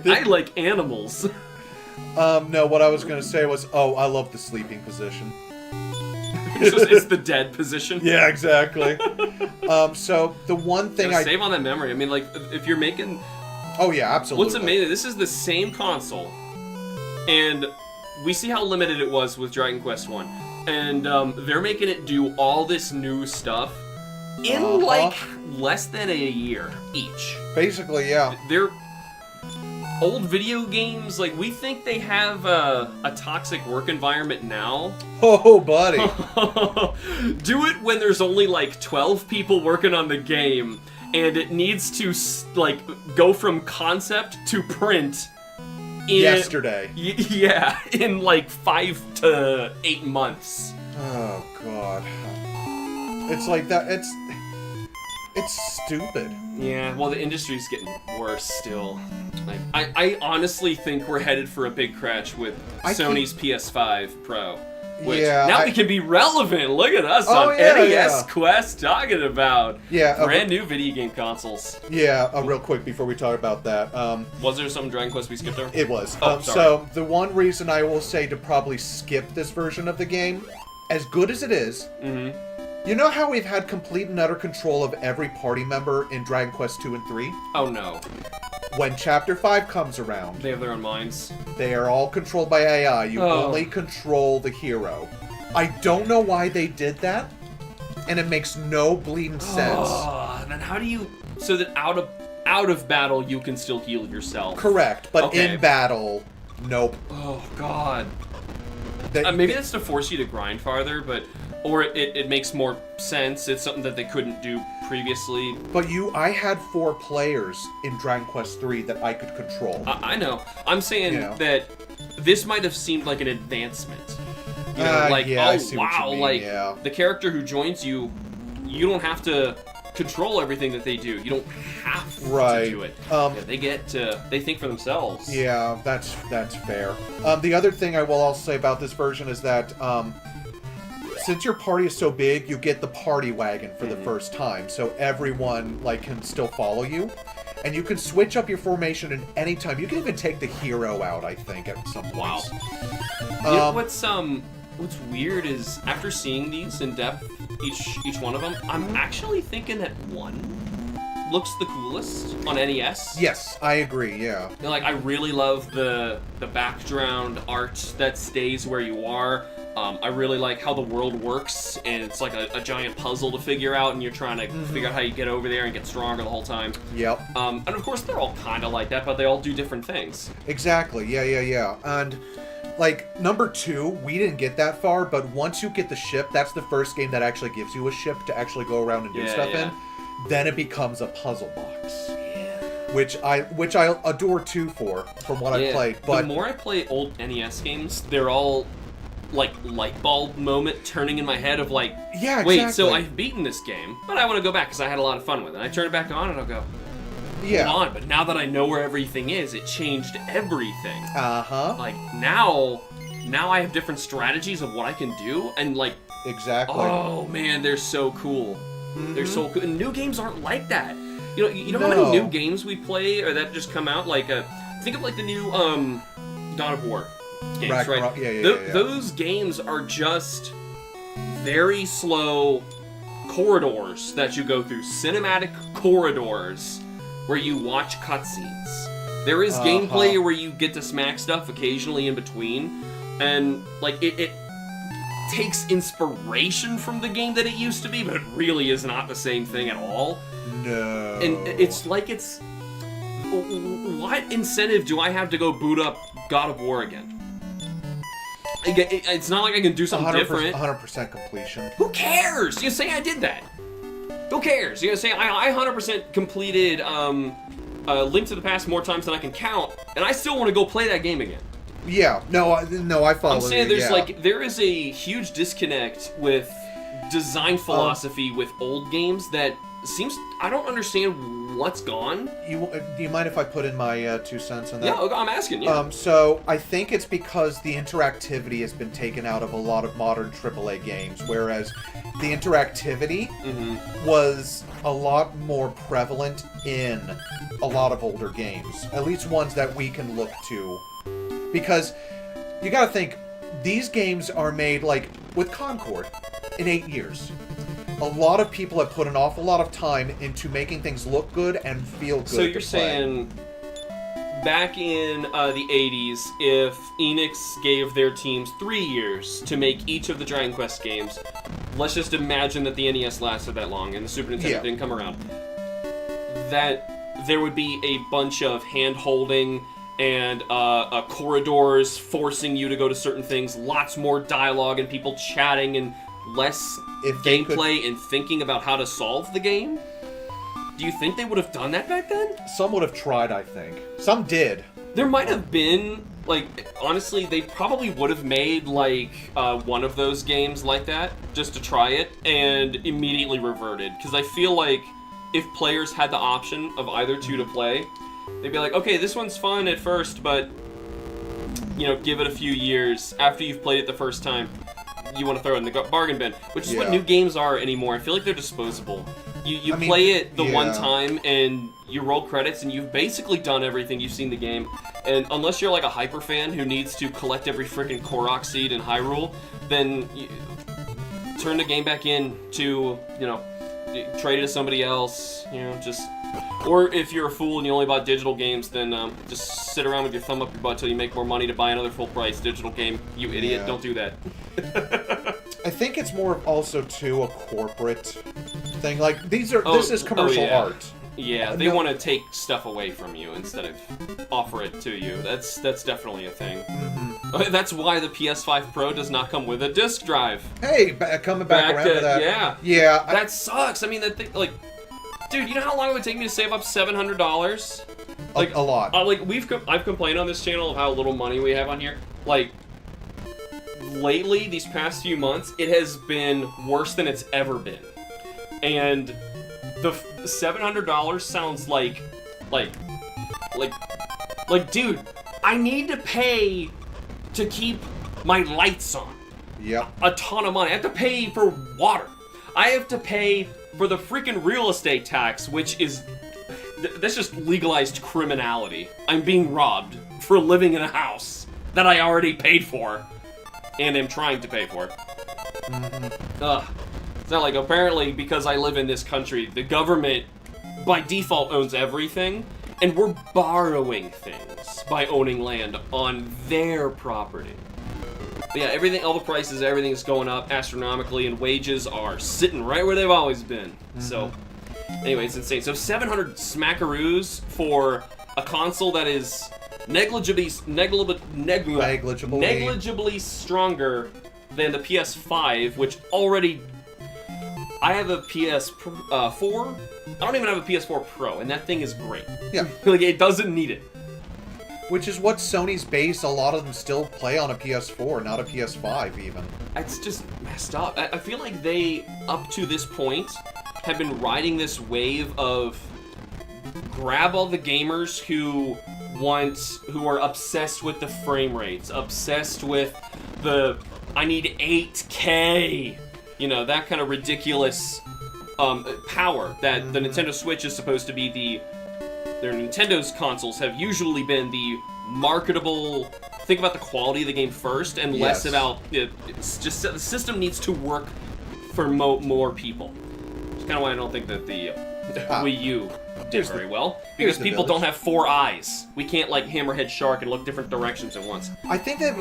I like animals. No, what I was going to say was, I love the sleeping position. It's the dead position. Yeah, exactly. So the one thing save on that memory. I mean, like, if you're making... Oh, yeah, absolutely. What's amazing, this is the same console, and we see how limited it was with Dragon Quest 1. And they're making it do all this new stuff in, like, less than a year each. Basically, yeah. They're old video games, like, we think they have a toxic work environment now. Oh, buddy. Do it when there's only, like, 12 people working on the game, and it needs to, like, go from concept to print yesterday. Yeah, in like 5 to 8 months. Oh god. It's like that. It's stupid. Yeah, well, the industry's getting worse still. Like, I honestly think we're headed for a big crash with Sony's PS5 Pro. Which now we can be relevant. Look at us on NES Quest talking about brand new video game consoles. Yeah, real quick before we talk about that. Was there some Dragon Quest we skipped over? It was. Oh, so the one reason I will say to probably skip this version of the game, as good as it is, you know how we've had complete and utter control of every party member in Dragon Quest 2 and 3? Oh no. When Chapter 5 comes around... They have their own minds. They are all controlled by AI. You only control the hero. I don't know why they did that, and it makes no bleeding sense. Then how do you... So that out of battle, you can still heal yourself. Correct, but in battle, nope. Oh, God. Maybe that's to force you to grind farther, but... Or it makes more sense. It's something that they couldn't do previously. But I had 4 players in Dragon Quest 3 that I could control. I know. I'm saying that this might have seemed like an advancement. You know, like, I see what you mean, like, the character who joins you, you don't have to control everything that they do. You don't have to do it. They think for themselves. Yeah, that's fair. The other thing I will also say about this version is that, since your party is so big, you get the party wagon for the first time, so everyone can still follow you, and you can switch up your formation at any time. You can even take the hero out, I think, at some points. You know what's weird is after seeing these in depth, each one of them, I'm actually thinking that one looks the coolest on NES. Yes, I agree. Yeah. And, like, I really love the background art that stays where you are. I really like how the world works, and it's like a giant puzzle to figure out, and you're trying to figure out how you get over there and get stronger the whole time. Yep. And of course, they're all kind of like that, but they all do different things. Exactly. Yeah. And like number 2, we didn't get that far, but once you get the ship, that's the first game that actually gives you a ship to actually go around and do stuff in. Then it becomes a puzzle box. Which I adore too from what I played. But the more I play old NES games, they're all like light bulb moment turning in my head of like, wait, so I've beaten this game, but I want to go back because I had a lot of fun with it. I turn it back on and I'll go, hold on, but now that I know where everything is, it changed everything. Like now I have different strategies of what I can do, and like, oh man, they're so cool. They're so cool. And new games aren't like that. You know how many new games we play or that just come out? Like, think of like the new God of War games, right? Yeah. Those games are just very slow corridors that you go through, cinematic corridors where you watch cutscenes. There is gameplay where you get to smack stuff occasionally in between, and like it takes inspiration from the game that it used to be, but it really is not the same thing at all. No. And it's like what incentive do I have to go boot up God of War again? It's not like I can do something different. 100% completion. Who cares? You say I did that. Who cares? You say I 100% completed Link to the Past more times than I can count, and I still want to go play that game again. Yeah. No, I follow. I'm saying there is a huge disconnect with design philosophy with old games that seems, I don't understand what's gone. Do you mind if I put in my 2 cents on that? Yeah, I'm asking you. So I think it's because the interactivity has been taken out of a lot of modern AAA games, whereas the interactivity was a lot more prevalent in a lot of older games, at least ones that we can look to. Because you gotta think, these games are made, like, with Concord, in 8 years. A lot of people have put an awful lot of time into making things look good and feel good. So you're saying, back in the 80s, if Enix gave their teams 3 years to make each of the Dragon Quest games, let's just imagine that the NES lasted that long and the Super Nintendo didn't come around, that there would be a bunch of hand-holding and corridors forcing you to go to certain things, lots more dialogue and people chatting and less gameplay and thinking about how to solve the game? Do you think they would have done that back then? Some would have tried, I think. Some did. There might have been, like, honestly, they probably would have made, like, one of those games like that, just to try it, and immediately reverted. Because I feel like if players had the option of either two to play, they'd be like, okay, this one's fun at first, but, you know, give it a few years. After you've played it the first time, you want to throw it in the bargain bin, which is what new games are anymore. I feel like they're disposable. You play it the one time, and you roll credits, and you've basically done everything. You've seen the game, and unless you're like a hyper fan who needs to collect every freaking Korok seed in Hyrule, then you turn the game back in to, you know, trade it to somebody else, you know, just... Or if you're a fool and you only bought digital games, then just sit around with your thumb up your butt till you make more money to buy another full-price digital game. You idiot, don't do that. I think it's more also, too, a corporate thing. Like, this is commercial art. Yeah, they want to take stuff away from you instead of offer it to you. That's definitely a thing. Mm-hmm. That's why the PS5 Pro does not come with a disc drive. Hey, coming back around to that. Yeah. Yeah. That sucks. I mean, that thing, like... Dude, you know how long it would take me to save up $700? Like, a lot. Like, I've complained on this channel of how little money we have on here. Like, lately, these past few months, it has been worse than it's ever been. And the $700 sounds like, dude, I need to pay to keep my lights on. Yeah. A ton of money. I have to pay for water. I have to pay for the freaking real estate tax, which is... That's just legalized criminality. I'm being robbed for living in a house that I already paid for. And am trying to pay for. It's not like, apparently, because I live in this country, the government by default owns everything, and we're borrowing things by owning land on their property. But yeah, everything, all the prices, everything's going up astronomically, and wages are sitting right where they've always been. So, anyway, it's insane. So 700 smackaroos for a console that is negligibly stronger than the PS5, which already... I have a PS4. I don't even have a PS4 Pro, and that thing is great. Yeah. Like, it doesn't need it. Which is what Sony's base, a lot of them still play on a PS4, not a PS5 even. It's just messed up. I feel like they, up to this point, have been riding this wave of grab all the gamers who are obsessed with the frame rates, obsessed with the, I need 8K, you know, that kind of ridiculous power that the Nintendo Switch is supposed to be their Nintendo's consoles have usually been the marketable, think about the quality of the game first and less about, it's just the system needs to work for more people. It's kind of why I don't think that the Wii U did very well, because people don't have 4 eyes. We can't like Hammerhead Shark and look different directions at once. I think that,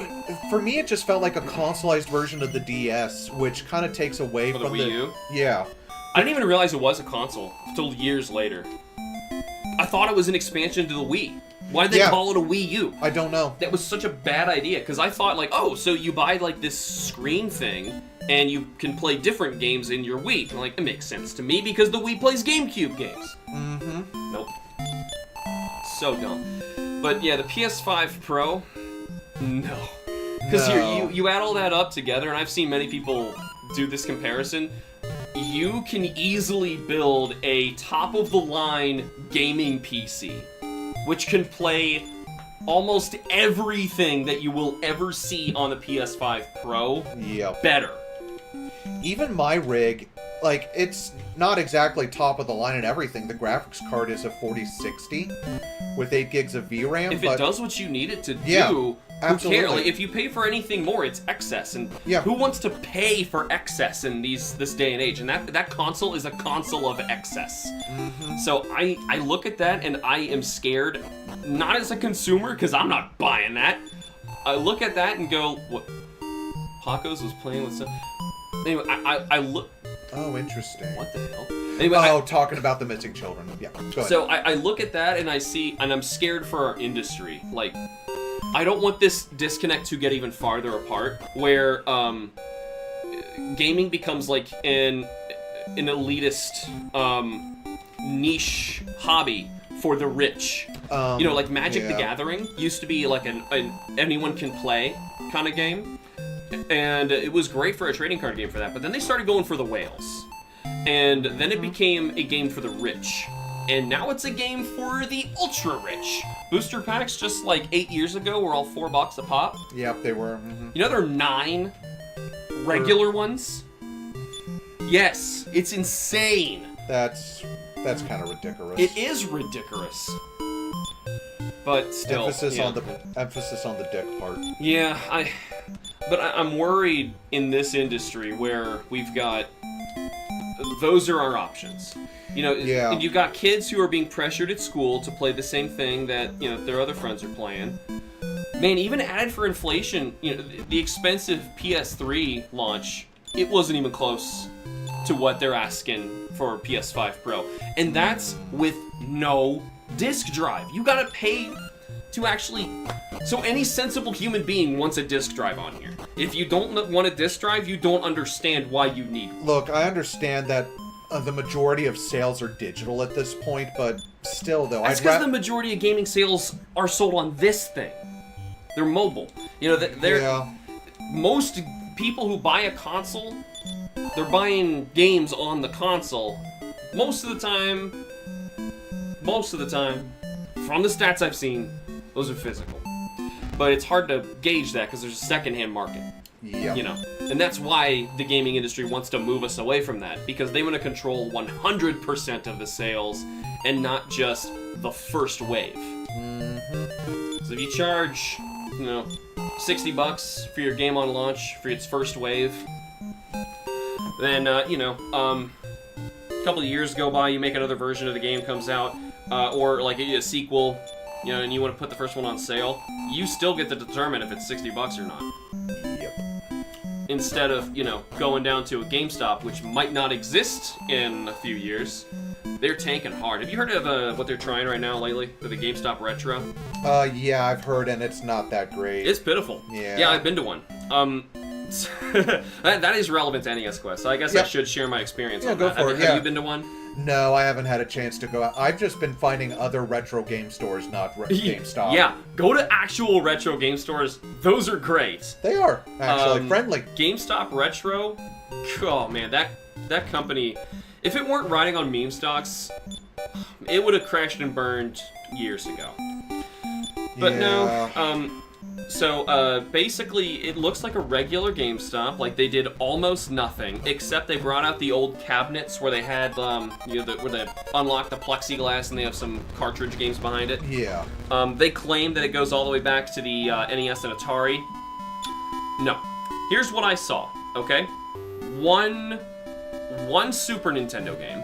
for me, it just felt like a consoleized version of the DS, which kind of takes away from the Wii U? Yeah. I didn't even realize it was a console until years later. I thought it was an expansion to the Wii. Why did they call it a Wii U? I don't know. That was such a bad idea, because I thought, like, oh, so you buy, like, this screen thing, and you can play different games in your Wii. And, like, it makes sense to me, because the Wii plays GameCube games. Mm-hmm. Nope. So dumb. But, yeah, the PS5 Pro, no. Because you add all that up together, and I've seen many people do this comparison, you can easily build a top-of-the-line gaming PC, which can play almost everything that you will ever see on the PS5 Pro better. Even my rig, like, it's not exactly top of the line and everything. The graphics card is a 4060 with 8 gigs of VRAM. If it does what you need it to Yeah, do, absolutely. who cares? Like, if you pay for anything more, it's excess. And who wants to pay for excess in this day and age? And that console is a console of excess. Mm-hmm. So I look at that and I am scared, not as a consumer, because I'm not buying that. I look at that and go, what? Paco's was playing with some... Anyway, I look... Oh, interesting. What the hell? Anyway, talking about the missing children. Yeah, go ahead. So I look at that and I see, and I'm scared for our industry. Like, I don't want this disconnect to get even farther apart, where gaming becomes like an elitist niche hobby for the rich. You know, like Magic the Gathering used to be like an anyone can play kind of game. And it was great for a trading card game for that, but then they started going for the whales. And then it became a game for the rich. And now it's a game for the ultra-rich. Booster packs, just like 8 years ago, were all $4 a pop. Yep, they were. Mm-hmm. You know there are 9 regular ones? Yes, it's insane. That's kind of ridiculous. It is ridiculous. But still, emphasis on the dick part. Yeah, But I'm worried in this industry where we've got... Those are our options. You know, and you've got kids who are being pressured at school to play the same thing that, you know, their other friends are playing. Man, even added for inflation, you know, the expensive PS3 launch, it wasn't even close to what they're asking for PS5 Pro. And that's with no disk drive. You gotta pay to actually... So any sensible human being wants a disk drive on here. If you don't want a disk drive, you don't understand why you need one. Look, I understand that the majority of sales are digital at this point, but still, though... That's because the majority of gaming sales are sold on this thing. They're mobile. You know, most people who buy a console, they're buying games on the console. Most of the time, from the stats I've seen, those are physical. But it's hard to gauge that because there's a secondhand market. Yeah. You know, and that's why the gaming industry wants to move us away from that, because they want to control 100% of the sales and not just the first wave. Mm-hmm. So if you charge, you know, $60 for your game on launch for its first wave, then you know, a couple of years go by, you make another version of the game comes out, or like a sequel, and you want to put the first one on sale, you still get to determine if it's $60 or not. Yep. Instead of, going down to a GameStop, which might not exist in a few years. They're tanking hard. Have you heard of what they're trying right now lately with the GameStop Retro? Yeah, I've heard, and it's not that great. It's pitiful. Yeah. Yeah, I've been to one. That is relevant to NES Quest. So I guess I should share my experience on go that. for it. Have you been to one? No, I haven't had a chance to go out. I've just been finding other retro game stores, not GameStop. Yeah, go to actual retro game stores. Those are great. They are, actually, friendly. GameStop Retro, oh man, that company, if it weren't riding on meme stocks, it would have crashed and burned years ago. But no, so basically it looks like a regular GameStop. Like they did almost nothing, except they brought out the old cabinets where they had, where they unlock the plexiglass and they have some cartridge games behind it. Yeah. They claim that it goes all the way back to the NES and Atari. No. Here's what I saw, okay? One Super Nintendo game.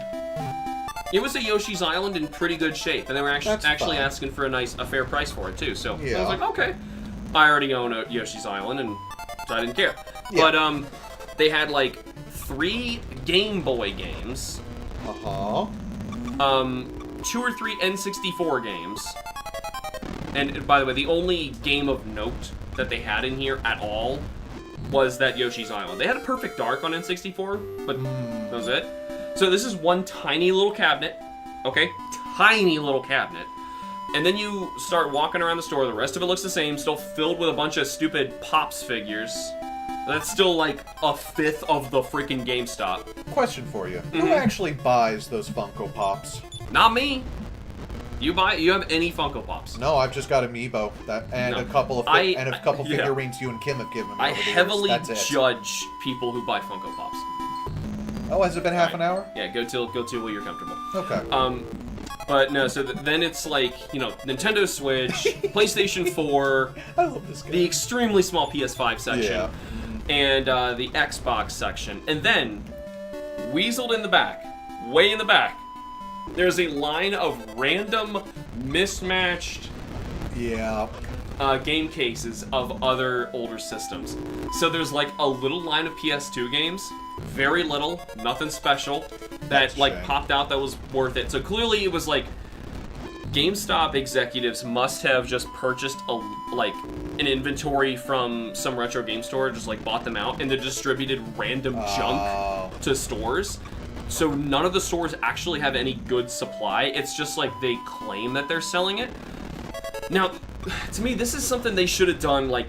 It was a Yoshi's Island in pretty good shape, and they were actually asking for a fair price for it too. So I was like, okay. I already own a Yoshi's Island, and so I didn't care. Yeah. But they had like 3 Game Boy games. 2 or 3 N64 games. And by the way, the only game of note that they had in here at all was that Yoshi's Island. They had a Perfect Dark on N64, but that was it. So this is one tiny little cabinet, okay? Tiny little cabinet. And then you start walking around the store, the rest of it looks the same, still filled with a bunch of stupid Pops figures. That's still like a fifth of the freaking GameStop. Question for you. Who actually buys those Funko Pops? Not me. You have any Funko Pops? No, I've just got Amiibo a couple of figurines you and Kim have given me. I heavily judge people who buy Funko Pops. Oh, has it been half an hour? Yeah, go till while you're comfortable. Okay. But no, so then it's like, Nintendo Switch, PlayStation 4, I love this game. The extremely small PS5 section, and the Xbox section. And then, weaseled in the back, way in the back, there's a line of random, mismatched game cases of other older systems. So there's like a little line of PS2 games, very little, nothing special, that like popped out that was worth it. So clearly it was like GameStop executives must have just purchased an inventory from some retro game store, just like bought them out, and they distributed random junk to stores. So none of the stores actually have any good supply. It's just like they claim that they're selling it. Now, to me, this is something they should have done like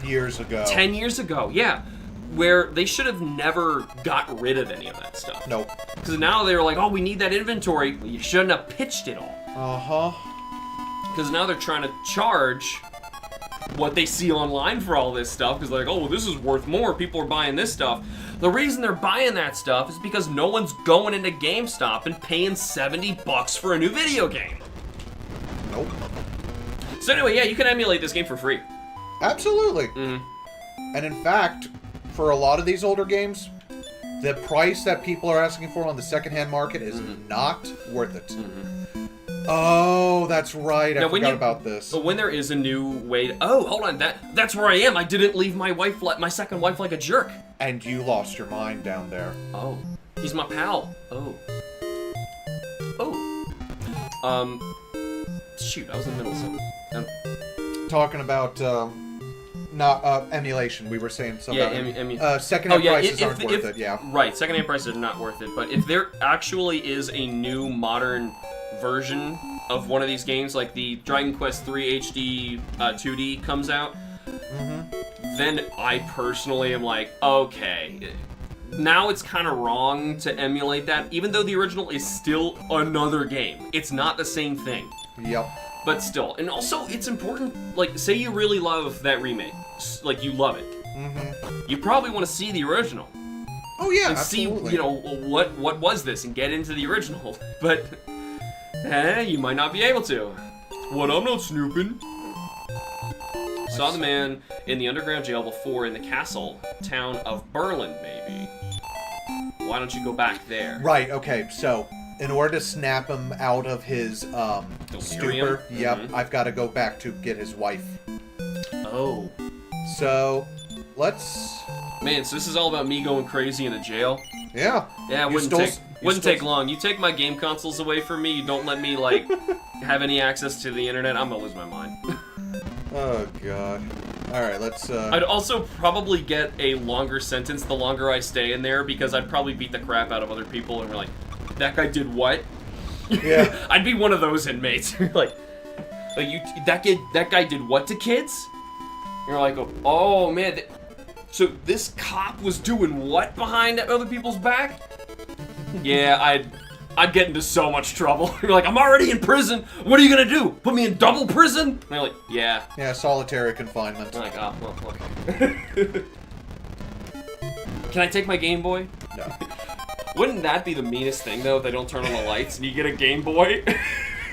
years ago. 10 years ago, yeah. Where they should have never got rid of any of that stuff. Nope. Because now they're like, oh, we need that inventory. Well, you shouldn't have pitched it all. Because now they're trying to charge what they see online for all this stuff. Because they're like, oh, well, this is worth more. People are buying this stuff. The reason they're buying that stuff is because no one's going into GameStop and paying $70 for a new video game. Nope. So anyway, yeah, you can emulate this game for free. Absolutely. And in fact, for a lot of these older games, the price that people are asking for on the secondhand market is not worth it. Oh, that's right. I forgot about this. But when there is a new way to... Oh, hold on. That's where I am. I didn't leave my second wife like a jerk. And you lost your mind down there. Oh. He's my pal. Oh. Shoot, I was in the middle of something. Talking about... not emulation. We were saying something. Yeah, secondhand prices aren't worth it. Yeah. Right, secondhand prices are not worth it. But if there actually is a new modern version of one of these games, like the Dragon Quest III HD 2D comes out, then I personally am like, okay, now it's kind of wrong to emulate that, even though the original is still another game. It's not the same thing. Yep. But still, and also it's important, like, say you really love that remake, like you love it. You probably want to see the original. Oh yeah, and absolutely. see, what was this, and get into the original. But you might not be able to. What? I'm not snooping. Saw the man in the underground jail before in the castle town of Berlin, maybe. Why don't you go back there? Right, okay, so in order to snap him out of his stupor, yep, I've got to go back to get his wife. Oh. So, let's... Man, so this is all about me going crazy in a jail? Yeah. Yeah, it wouldn't take long. You take my game consoles away from me, you don't let me, like, have any access to the internet, I'm gonna lose my mind. Oh, God. Alright, let's, I'd also probably get a longer sentence the longer I stay in there, because I'd probably beat the crap out of other people and we're like, that guy did what? Yeah. I'd be one of those inmates. that guy did what to kids? You're like, oh man, so this cop was doing what behind other people's back? Yeah, I'd get into so much trouble. You're like, I'm already in prison. What are you gonna do? Put me in double prison? And you're like, yeah. Yeah, solitary confinement. I'm like, oh, well, okay. Can I take my Game Boy? No. Wouldn't that be the meanest thing, though, if they don't turn on the lights and you get a Game Boy?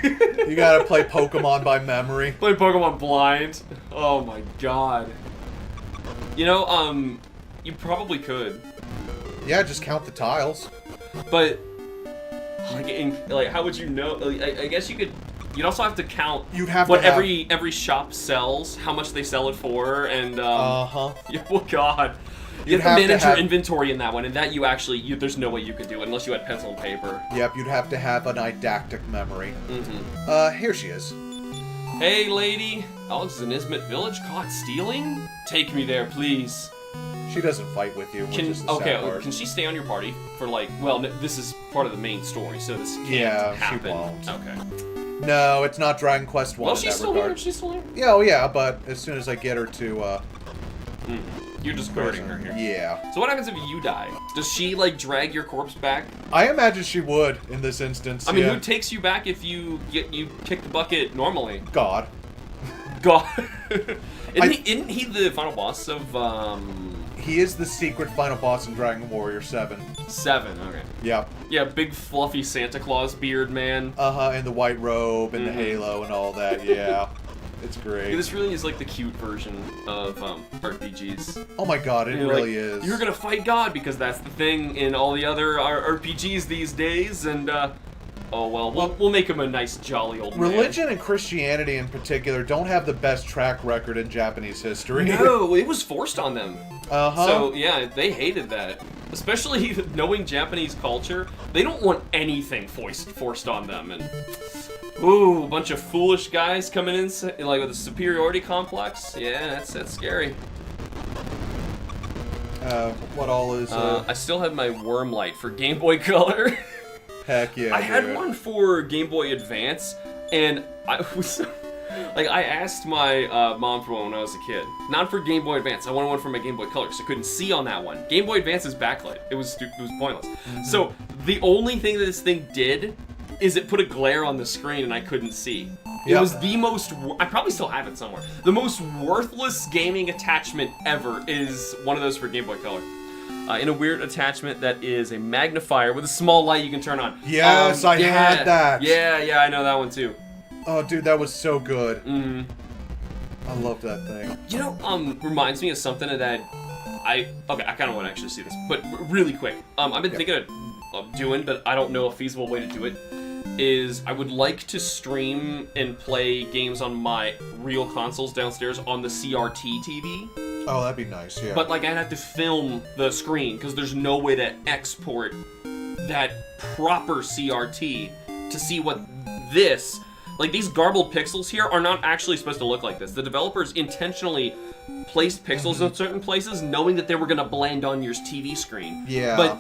You gotta play Pokemon by memory. Play Pokemon blind. Oh my god. You know, you probably could. Yeah, just count the tiles. But, like, how would you know? I guess you could. You'd also have to count. You'd have what to have... every shop sells, how much they sell it for, and Yeah, oh god. You You'd have to have manage to your have... inventory in that one, and that there's no way you could do it unless you had pencil and paper. Yep, you'd have to have a didactic memory. Here she is. Hey, lady. Alex is in Ismet Village caught stealing? Take me there, please. She doesn't fight with you, which is the sad part. Can she stay on your party for, like, well, this is part of the main story, so this can't happen. She won't. Okay. No, it's not Dragon Quest 1 Well, in she's that still regard. here. She's still here. Yeah, oh yeah, but as soon as I get her to, You're just guarding her here. Yeah. So what happens if you die? Does she, like, drag your corpse back? I imagine she would in this instance. I mean, yeah. who takes you back if you kick the bucket normally? God. God. Isn't he the final boss of, He is the secret final boss in Dragon Warrior 7. 7, okay. Yep. Yeah, big fluffy Santa Claus beard man. And the white robe and the halo and all that, yeah. It's great. This really is like the cute version of RPGs. Oh my god, it really is. You're gonna fight God because that's the thing in all the other RPGs these days, and oh well, we'll make him a nice jolly old man. Religion and Christianity in particular don't have the best track record in Japanese history. No, it was forced on them. So yeah, they hated that. Especially knowing Japanese culture, they don't want anything forced on them, and ooh, a bunch of foolish guys coming in like with a superiority complex. Yeah, that's scary. What all is? I still have my worm light for Game Boy Color. Heck yeah! I had one for Game Boy Advance, and I was like, I asked my mom for one when I was a kid. Not for Game Boy Advance. I wanted one for my Game Boy Color because I couldn't see on that one. Game Boy Advance's backlight. It was pointless. So the only thing that this thing did is it put a glare on the screen and I couldn't see. It was the most, I probably still have it somewhere. The most worthless gaming attachment ever is one of those for Game Boy Color. In a weird attachment that is a magnifier with a small light you can turn on. Yes, I had that. Yeah, I know that one too. Oh, dude, that was so good. I love that thing. You know, reminds me of something that I kind of want to actually see this, but really quick. I've been thinking of doing, but I don't know a feasible way to do it. Is I would like to stream and play games on my real consoles downstairs on the CRT TV. Oh, that'd be nice, yeah. But, like, I'd have to film the screen, because there's no way to export that proper CRT to see what this... Like, these garbled pixels here are not actually supposed to look like this. The developers intentionally placed pixels in certain places, knowing that they were going to blend on your TV screen. Yeah. But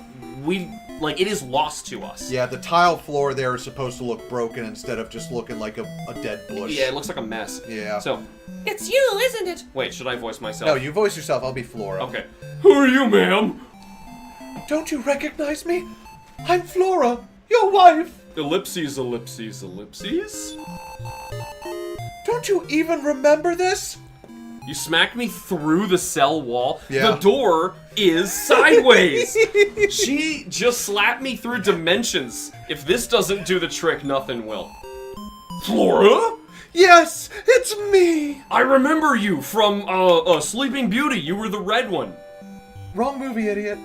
it is lost to us. Yeah, the tile floor there is supposed to look broken instead of just looking like a dead bush. Yeah, it looks like a mess. Yeah. So, it's you, isn't it? Wait, should I voice myself? No, you voice yourself. I'll be Flora. Okay. Who are you, ma'am? Don't you recognize me? I'm Flora, your wife. Ellipses, ellipses, ellipses? Don't you even remember this? You smacked me through the cell wall. Yeah. The door is sideways. She just slapped me through dimensions. If this doesn't do the trick, nothing will. Flora? Yes, it's me. I remember you from Sleeping Beauty. You were the red one. Wrong movie, idiot.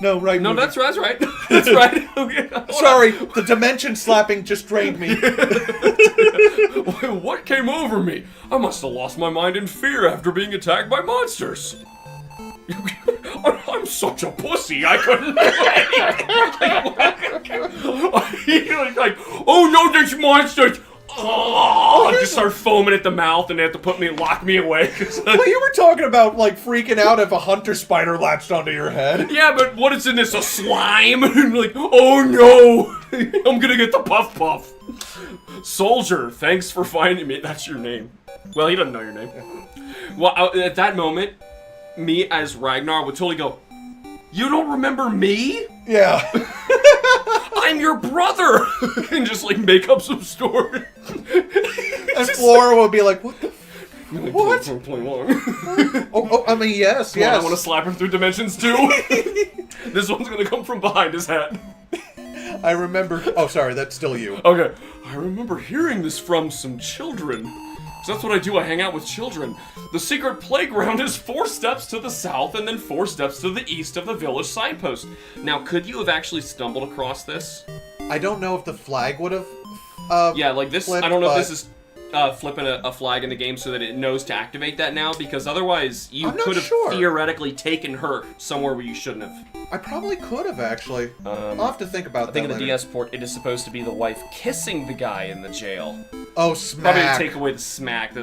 No, right. No, movie. that's right. That's right. Okay. Sorry, the dimension slapping just drained me. What came over me? I must have lost my mind in fear after being attacked by monsters. I'm such a pussy. I couldn't. like, oh no, there's monsters. Oh, I just start foaming at the mouth, and they have to lock me away. Well, you were talking about like freaking out if a hunter spider latched onto your head. Yeah, but what is in this? A slime? And like, oh no, I'm gonna get the puff puff. Soldier, thanks for finding me. That's your name. Well, he doesn't know your name. Well, at that moment, me as Ragnar would totally go, you don't remember me? Yeah. I'm your brother! And just like make up some story. And Flora would be like, what the what? Play along. Oh, I mean, yes. I want to slap him through dimensions too. This one's gonna come from behind his head. I remember. Oh, sorry, that's still you. Okay. I remember hearing this from some children. So that's what I do, I hang out with children. The secret playground is 4 steps to the south and then 4 steps to the east of the village signpost. Now, could you have actually stumbled across this? I don't know if the flag would have. Yeah, like this. Flipped, I don't know if this is flipping a flag in the game so that it knows to activate that now, because otherwise you could have theoretically taken her somewhere where you shouldn't have. I probably could have actually. I'll have to think about that. I think in the later. DS port, it is supposed to be the wife kissing the guy in the jail. Oh, smack. Probably to take away the smack.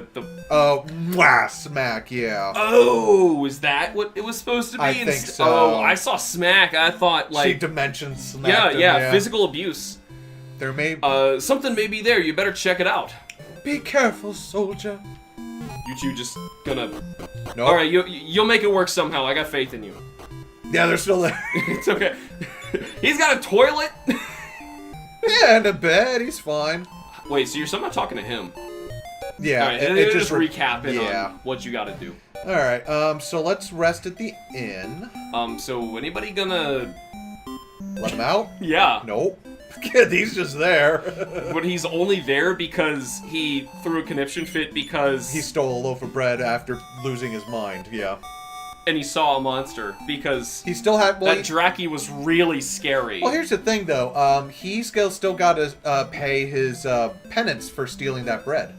Oh, mwah, smack, yeah. Oh, is that what it was supposed to be? I think so. Oh, I saw smack. I thought like. She dimension smacked him, yeah, physical abuse. There may. Something may be there. You better check it out. Be careful, soldier. You two just gonna. No. All right, you'll make it work somehow. I got faith in you. Yeah, they're still there. It's okay. He's got a toilet. Yeah, and a bed. He's fine. Wait, so you're somehow talking to him? Yeah. All right, it just recapping on what you got to do. All right. So let's rest at the inn. So anybody gonna Let him out? Yeah. Nope. Kid, he's just there. But he's only there because he threw a conniption fit because He stole a loaf of bread after losing his mind. Yeah. and he saw a monster because He still had. Well, that Draki was really scary. well, here's the thing, though. He's still got to pay his penance for stealing that bread.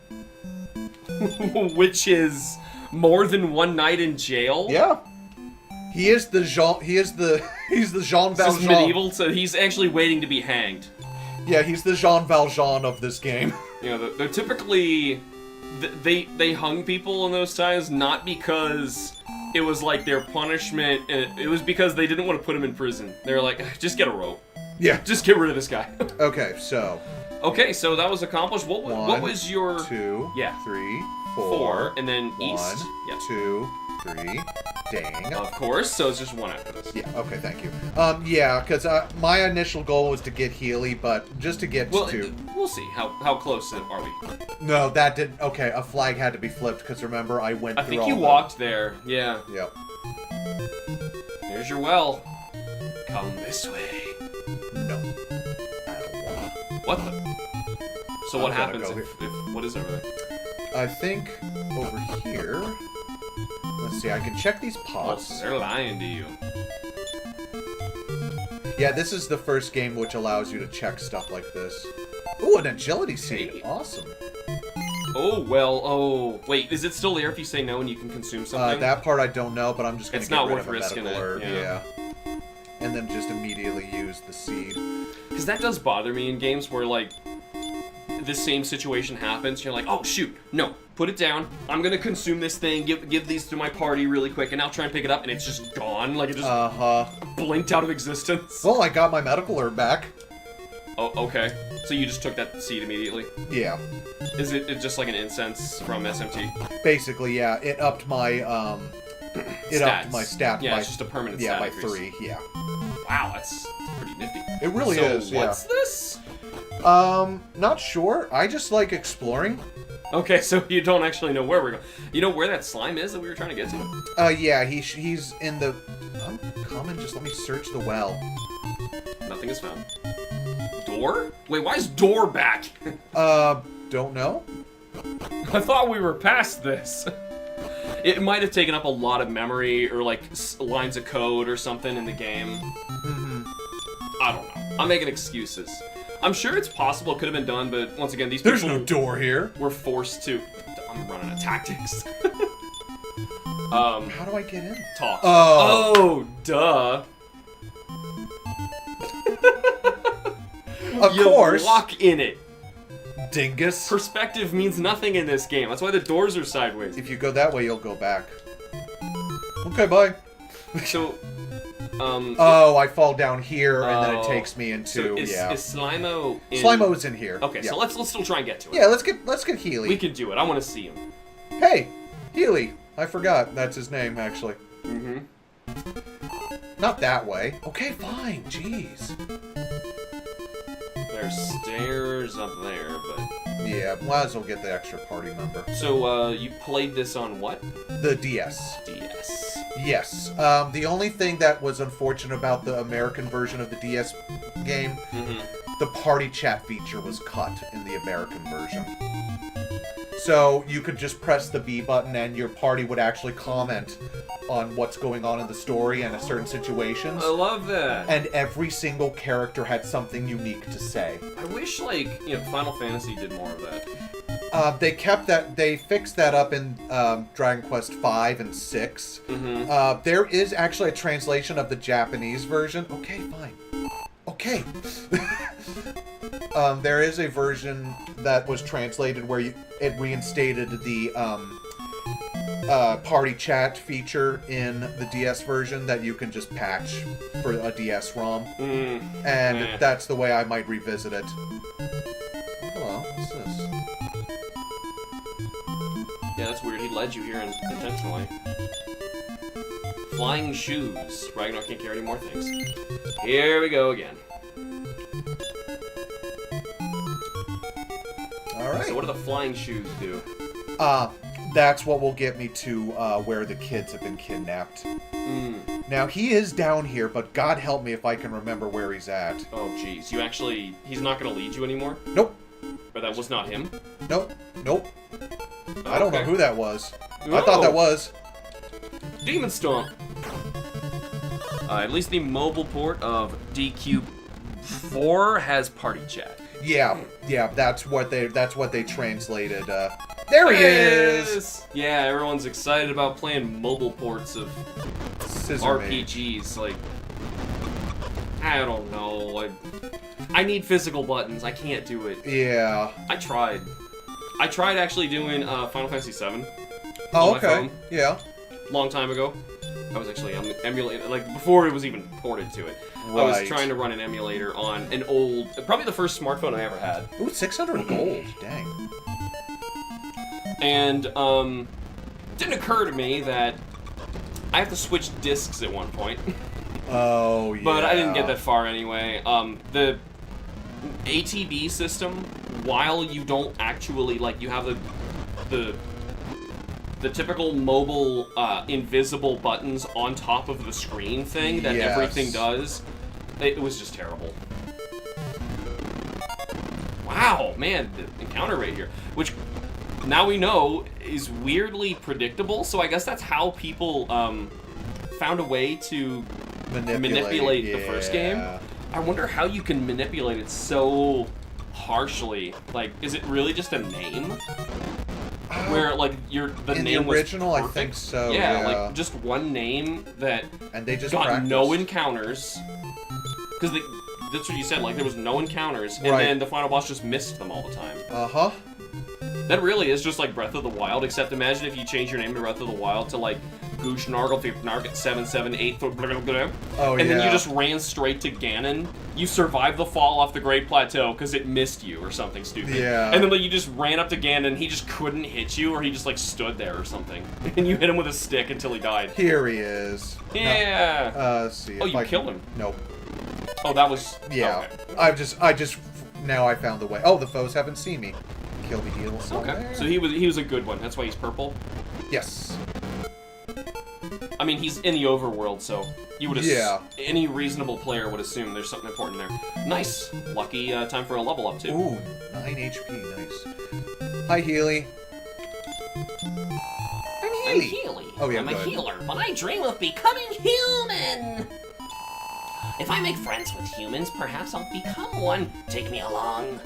Which is more than one night in jail. Yeah. He is the Jean. He's the Jean This is Valjean. medieval, so he's actually waiting to be hanged. Yeah, he's the Jean Valjean of this game. You know, they're typically they hung people in those times not because it was like their punishment. It was because they didn't want to put him in prison. They were like, just get a rope. Yeah. Just get rid of this guy. Okay, so. Okay, so that was accomplished. What was your 2, yeah 3, 4 and then 1, east? Yeah. 2, 3. Dang. Of course. So it's just one after this. Yeah. Okay. Thank you. Yeah, because my initial goal was to get Healy, but just to get to. We'll see. How close are we? No, that didn't. Okay, a flag had to be flipped because remember I went. I through think all you the- walked there. Yeah. Yep. Here's your well. Come this way. No. I don't want. What the? So what I'm gonna happens go if what is over there? I think over here. Let's see. I can check these Oh, pots. they're lying to you. Yeah, this is the first game which allows you to check stuff like this. Ooh, an agility seed. Hey. Awesome. Oh well. Oh wait, is it still there if you say no and you can consume something? That part I don't know, but I'm just gonna It's get not rid worth of a risking medical it, herb. yeah. And then just immediately use the seed. Because that does bother me in games where like this same situation happens. You're like, oh shoot, no, put it down. I'm gonna consume this thing. Give these to my party really quick, and I'll try and pick it up, and it's just gone. Like it just blinked out of existence. Well, I got my medical herb back. Oh, okay. So you just took that seed immediately. Yeah. Is it just like an incense from SMT? Basically, yeah. It upped my upped my stat Yeah, by it's just a permanent yeah stat by increase. 3. Yeah. Wow, that's pretty nifty. It really is. Yeah. What's this? Not sure. I just like exploring. Okay, so you don't actually know where we're going. You know where that slime is that we were trying to get to? Yeah. He's in the. Uncommon. Just let me search the well. Nothing is found. Door? Wait, why is door back? Don't know. I thought we were past this. It might have taken up a lot of memory or like lines of code or something in the game. I don't know. I'm making excuses. I'm sure it's possible it could have been done, but once again, these There's people no door here. were forced to. I'm running a tactics. How do I get in? Talk. Oh. Duh. Of course. Walk in it. Dingus. Perspective means nothing in this game. That's why the doors are sideways. If you go that way, you'll go back. Okay, bye. So, Oh, I fall down here, and then it takes me into so is Slimo in... Slimo's in here. Okay, yeah. so let's still try and get to it. Yeah, let's get Healy. We can do it. I want to see him. Hey, Healy. I forgot. That's his name, actually. Mm-hmm. Not that way. Okay, fine. Jeez. There's stairs up there, but... Yeah, might as well get the extra party member. So, you played this on what? The DS. DS. Yes. The only thing that was unfortunate about the American version of the DS game, the party chat feature was cut in the American version. So you could just press the B button and your party would actually comment on what's going on in the story and certain situations. I love that. And every single character had something unique to say. I wish, like, Final Fantasy did more of that. They kept that. They fixed that up in Dragon Quest V and 6. There is actually a translation of the Japanese version. Okay, fine. Okay. There is a version that was translated where it reinstated the party chat feature in the DS version that you can just patch for a DS ROM. And that's the way I might revisit it. Hello, what's this? Yeah, that's weird. He led you here intentionally. Flying shoes. Ragnar can't carry any more things. Here we go again. Alright. So what do the flying shoes do? That's what will get me to where the kids have been kidnapped. Now, he is down here, but God help me if I can remember where he's at. Oh, jeez. He's not going to lead you anymore? Nope. Or that was not him? Nope. Nope. Oh, I don't know who that was. Oh. I thought that was. Demon Stomp. At least the mobile port of DQ4 has party chat. Yeah, that's what they translated. There he is. Yeah, everyone's excited about playing mobile ports of RPGs. Like, I don't know. I need physical buttons. I can't do it. Yeah. I tried actually doing Final Fantasy VII. Oh, on my okay. phone. Yeah. Long time ago. I was actually emulating, like, before it was even ported to it. Right. I was trying to run an emulator on an old, probably the first smartphone I ever had. Ooh, 600 gold. Dang. And, didn't occur to me that I have to switch discs at one point. Oh, yeah. But I didn't get that far anyway. The ATB system, while you don't actually, like, you have the typical mobile invisible buttons on top of the screen thing that everything does, it was just terrible. Wow, man, the encounter rate here, which now we know is weirdly predictable, so I guess that's how people found a way to manipulate the first game. I wonder how you can manipulate it so harshly. Like, is it really just a name? Where, like, the name was original, I think so. Yeah, like, just one name that and they just got practiced. no encounters. Because that's what you said, like, there was no encounters, and Right. then the final boss just missed them all the time. Uh-huh. That really is just like Breath of the Wild, except imagine if you change your name to Breath of the Wild to, like, Goosh Nargle Narget 778 Oh, and then you just ran straight to Ganon. You survived the fall off the Great Plateau because it missed you or something stupid. Yeah. And then, like, you just ran up to Ganon and he just couldn't hit you, or he just, like, stood there or something. And you hit him with a stick until he died. Here he is. Yeah. Let's see. Oh, if you I killed can... him. Nope. Oh, that was... Yeah. Okay. I just now I found the way. Oh, the foes haven't seen me. Kill the heal. Okay. So he was a good one. That's why he's purple. Yes. I mean, he's in the overworld, so you would Yeah. any reasonable player would assume there's something important there. Nice. Lucky time for a level up, too. Ooh, 9 HP. Nice. Hi, Healy. I'm Healy. Healy. Oh, yeah, I'm go a ahead. healer, but I dream of becoming human. If I make friends with humans, perhaps I'll become one. Take me along.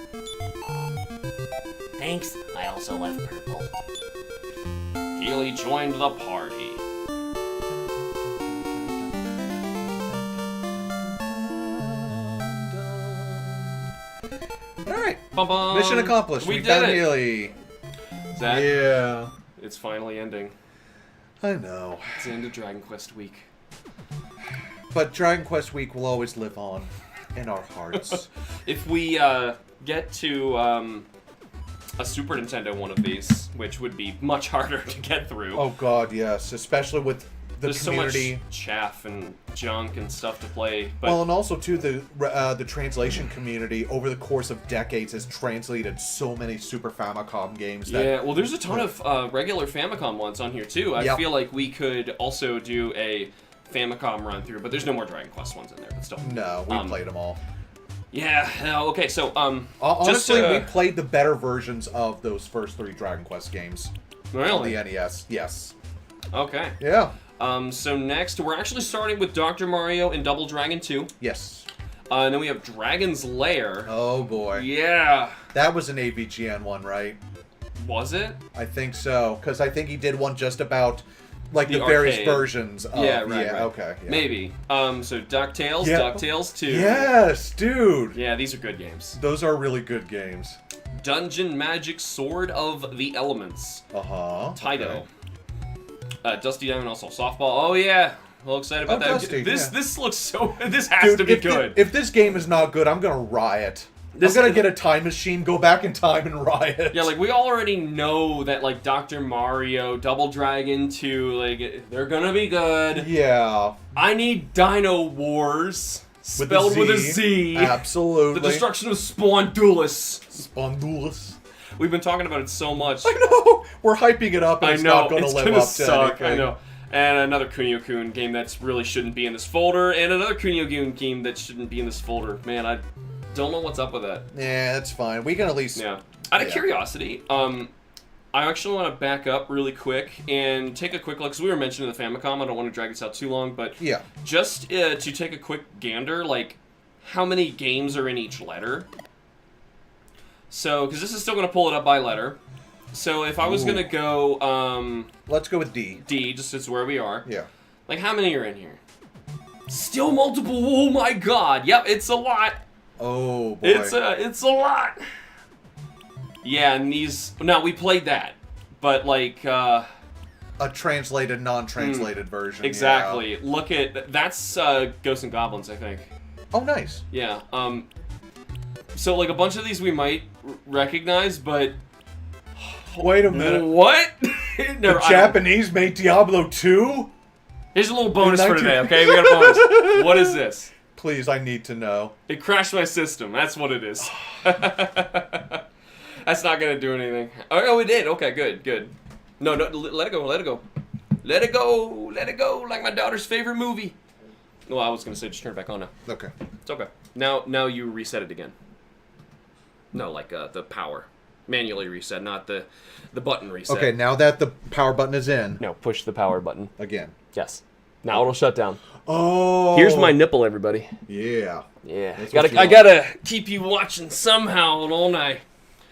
Thanks. I also love purple. Healy joined the party. All right. Bum-bum. Mission accomplished. We We did found it. Healy. Zach, Yeah. it's finally ending. I know. It's the end of Dragon Quest week. But Dragon Quest Week will always live on in our hearts. If we get to a Super Nintendo one of these, which would be much harder to get through. Oh God, yes. Especially with the There's community. so much chaff and junk and stuff to play. But Well, and also too, the translation community over the course of decades has translated so many Super Famicom games. That, yeah, well, there's a ton of regular Famicom ones on here too. I Yep. feel like we could also do a Famicom run through, but there's no more Dragon Quest ones in there. But still, No, we played them all. yeah. Okay, so Honestly, just, we played the better versions of those first 3 Dragon Quest games on really the NES. Yes. okay. Yeah. So next, we're actually starting with Dr. Mario and Double Dragon 2. Yes. And then we have Dragon's Lair. Oh boy. Yeah. That was an AVGN one, right? Was it? I think so, because I think he did one just about like The the various arcade. versions of Yeah, right, right. Okay. Yeah. Maybe. So DuckTales, Yeah. DuckTales 2. Yes, dude. Yeah, these are good games. Those are really good games. Dungeon Magic Sword of the Elements. Uh-huh. Taito. Okay. Dusty Diamond also softball. Oh yeah. Well excited about Oh, that. Dusty, this yeah. this looks so this has Dude, to be if good. If this game is not good, I'm gonna riot. This- I'm gonna get a time machine, go back in time, and riot. Yeah, like we already know that like Dr. Mario, Double Dragon 2, like they're gonna be good. Yeah. I need Dino Wars spelled with a Z. Absolutely. The destruction of Spawndulis. Spondulus. We've been talking about it so much. I know. We're hyping it up, and I it's know not gonna it's live gonna up to suck. anything. I know. And another Kunio-kun game that really shouldn't be in this folder, and another Kunio-kun game that shouldn't be in this folder. Man, I don't know what's up with that. Yeah, that's fine. We can at least. Yeah. Out of Yeah. curiosity, I actually want to back up really quick and take a quick look, because we were mentioning the Famicom. I don't want to drag this out too long, but Yeah. just to take a quick gander, like, how many games are in each letter? So, because this is still going to pull it up by letter. So if I was Ooh. going to go Let's go with D. D, just as where we are, Yeah. like, how many are in here? Still multiple. Oh my god. Yep, it's a lot. Oh boy. It's a lot. Yeah, and these. No, we played that, but like. a translated, non-translated version. Exactly. Look at that's Ghosts and Goblins, I think. Yeah. Oh, nice. Yeah. So like a bunch of these we might recognize, but Wait a minute. what? The Never, Japanese made Diablo 2? Here's a little bonus In for 19 today. Okay, we got a bonus. What is this? Please, I need to know. It crashed my system. That's what it is. That's not gonna do anything. Oh, it did. Okay, good, good. No, no, let it go. Let it go. Let it go. Let it go. Like my daughter's favorite movie. Well, I was gonna say just turn it back on now. Okay. It's okay. Now you reset it again. No, like the power. Manually reset, not the button reset. Okay, now that the power button is in, No, push the power button. again. Yes. Now it'll shut down. Oh. Here's my nipple, everybody. Yeah. Yeah. That's what you I want. gotta keep you watching somehow, don't I?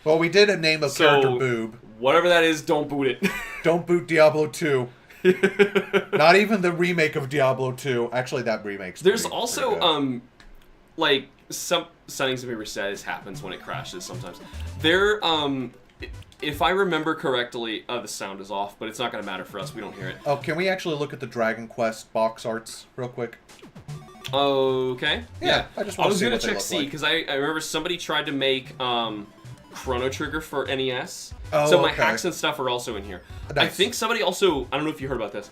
Well, we did name a So- character Boob. Whatever that is, don't boot it. Don't boot Diablo 2. Not even the remake of Diablo 2. Actually, that remake's There's pretty also good. like some settings to be reset. This happens when it crashes sometimes. There if I remember correctly, the sound is off, but it's not gonna matter for us. We don't hear it. Oh, can we actually look at the Dragon Quest box arts real quick? Okay. Yeah, I just I wanna was see gonna what they check look C like. because I remember somebody tried to make Chrono Trigger for NES. Oh, So my okay. hacks and stuff are also in here. I Nice. think somebody also, I don't know if you heard about this,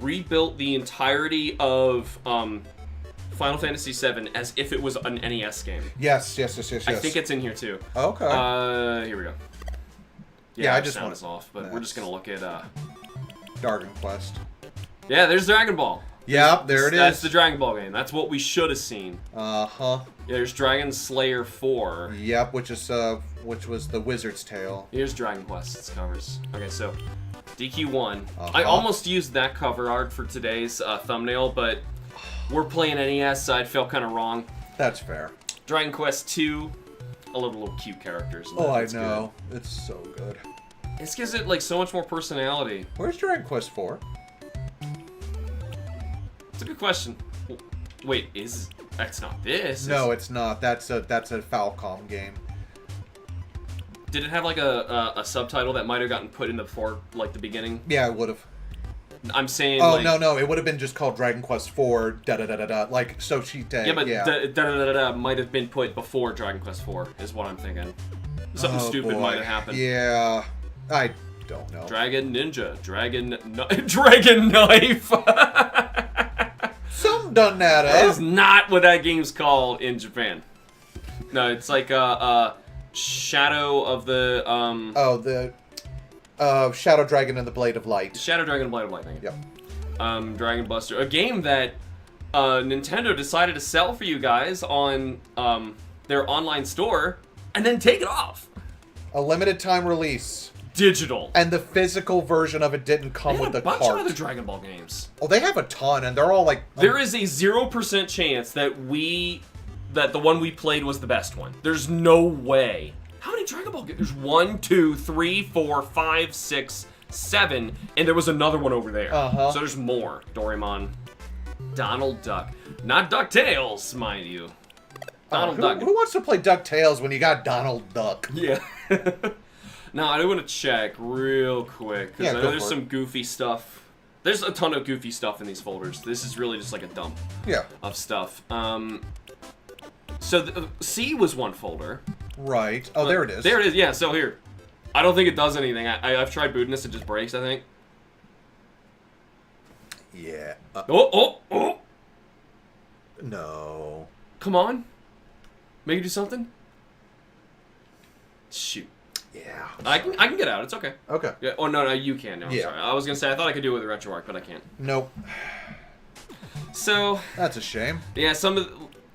rebuilt the entirety of Final Fantasy VII as if it was an NES game. Yes. I think it's in here too. Okay. Here we go. Yeah, I our just sound want- is off, but we're just Nice. gonna look at. Dragon Quest. Yeah, there's Dragon Ball. Yep, there it is. That's the Dragon Ball game. That's what we should have seen. Uh-huh. Yeah, there's Dragon Slayer 4. Yep, which was the Wizard's Tale. Here's Dragon Quest. It covers. Okay, so DQ1. I almost used that cover art for today's thumbnail, but we're playing NES, so I'd feel kind of wrong. That's fair. Dragon Quest 2, a little cute characters. Oh, I know. Good. It's so good. This gives it like so much more personality. Where's Dragon Quest 4? It's a good question. Wait, that's not this? No, it's not. That's a Falcom game. Did it have like a subtitle that might have gotten put in before like the beginning? Yeah, it would have. I'm saying. Oh like, no, it would have been just called Dragon Quest 4. Da da da da da. Like Sochite. Yeah, but da da da da might have been put before Dragon Quest 4 is what I'm thinking. Something stupid might have happened. Yeah, I don't know. Dragon Ninja, Dragon Knife. Something done that up. That is not what that game's called in Japan. No, it's like Shadow of the Shadow Dragon and the Blade of Light. Shadow Dragon and Blade of Lightning. Yep. Dragon Buster, a game that Nintendo decided to sell for you guys on their online store and then take it off. A limited time release. Digital. And the physical version of it didn't come with the cart. They have a bunch of other Dragon Ball games. Oh, they have a ton, and they're all like... There is a 0% chance that the one we played was the best one. There's no way. How many Dragon Ball games? There's 1, 2, 3, 4, 5, 6, 7, and there was another one over there. So there's more. Doraemon. Donald Duck. Not DuckTales, mind you. Donald Duck. Who wants to play DuckTales when you got Donald Duck? Yeah. Now, I do want to check real quick, because I know there's some goofy stuff. There's a ton of goofy stuff in these folders. This is really just like a dump of stuff. So C was one folder. Right. Oh, there it is. There it is, yeah, so here. I don't think it does anything. I've tried booting this, it just breaks, I think. Yeah. Oh! No. Come on. Make it do something? Shoot. Yeah. I can get out. It's okay. Okay. Yeah. Oh no, you can. No, I'm sorry. I was gonna say I thought I could do it with a RetroArch, but I can't. Nope. So. That's a shame. Yeah, some of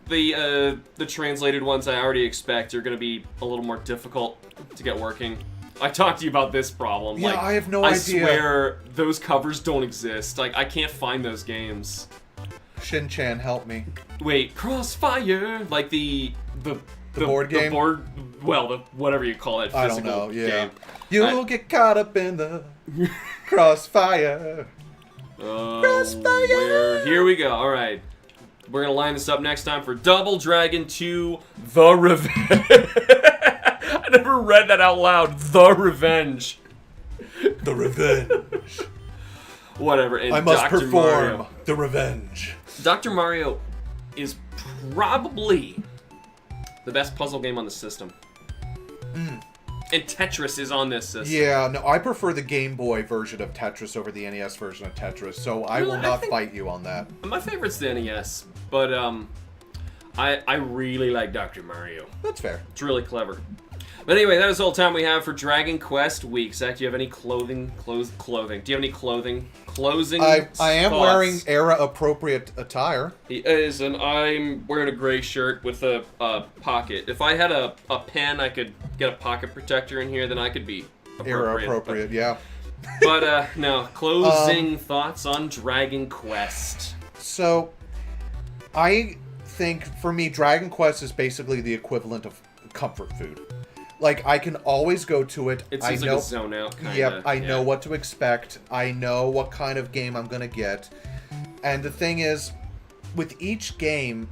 the translated ones I already expect are gonna be a little more difficult to get working. I talked to you about this problem. Yeah, like, I have no idea. I swear those covers don't exist. Like I can't find those games. Shin-chan, help me. Wait, Crossfire, like the board game? Whatever you call it, I don't know, yeah. You'll get caught up in the crossfire. Crossfire! Here we go, alright. We're gonna line this up next time for Double Dragon 2, The Revenge. I never read that out loud. The Revenge. The Revenge. Whatever, and I must Dr. perform Mario. the Revenge. Dr. Mario is probably the best puzzle game on the system. And Tetris is on this system. Yeah, no, I prefer the Game Boy version of Tetris over the NES version of Tetris, so I will not fight you on that. My favorite's the NES, but I really like Dr. Mario. That's fair. It's really clever. But anyway, that is all the time we have for Dragon Quest Week. Zach, do you have any clothing? Do you have any closing I am thoughts? wearing era-appropriate attire. He is, and I'm wearing a gray shirt with a pocket. If I had a pen, I could get a pocket protector in here, then I could be Era-appropriate, yeah. But, no, closing thoughts on Dragon Quest. So, I think, for me, Dragon Quest is basically the equivalent of comfort food. Like, I can always go to it. It seems like a zone out, kinda. Yep, I know what to expect. I know what kind of game I'm gonna get. And the thing is, with each game,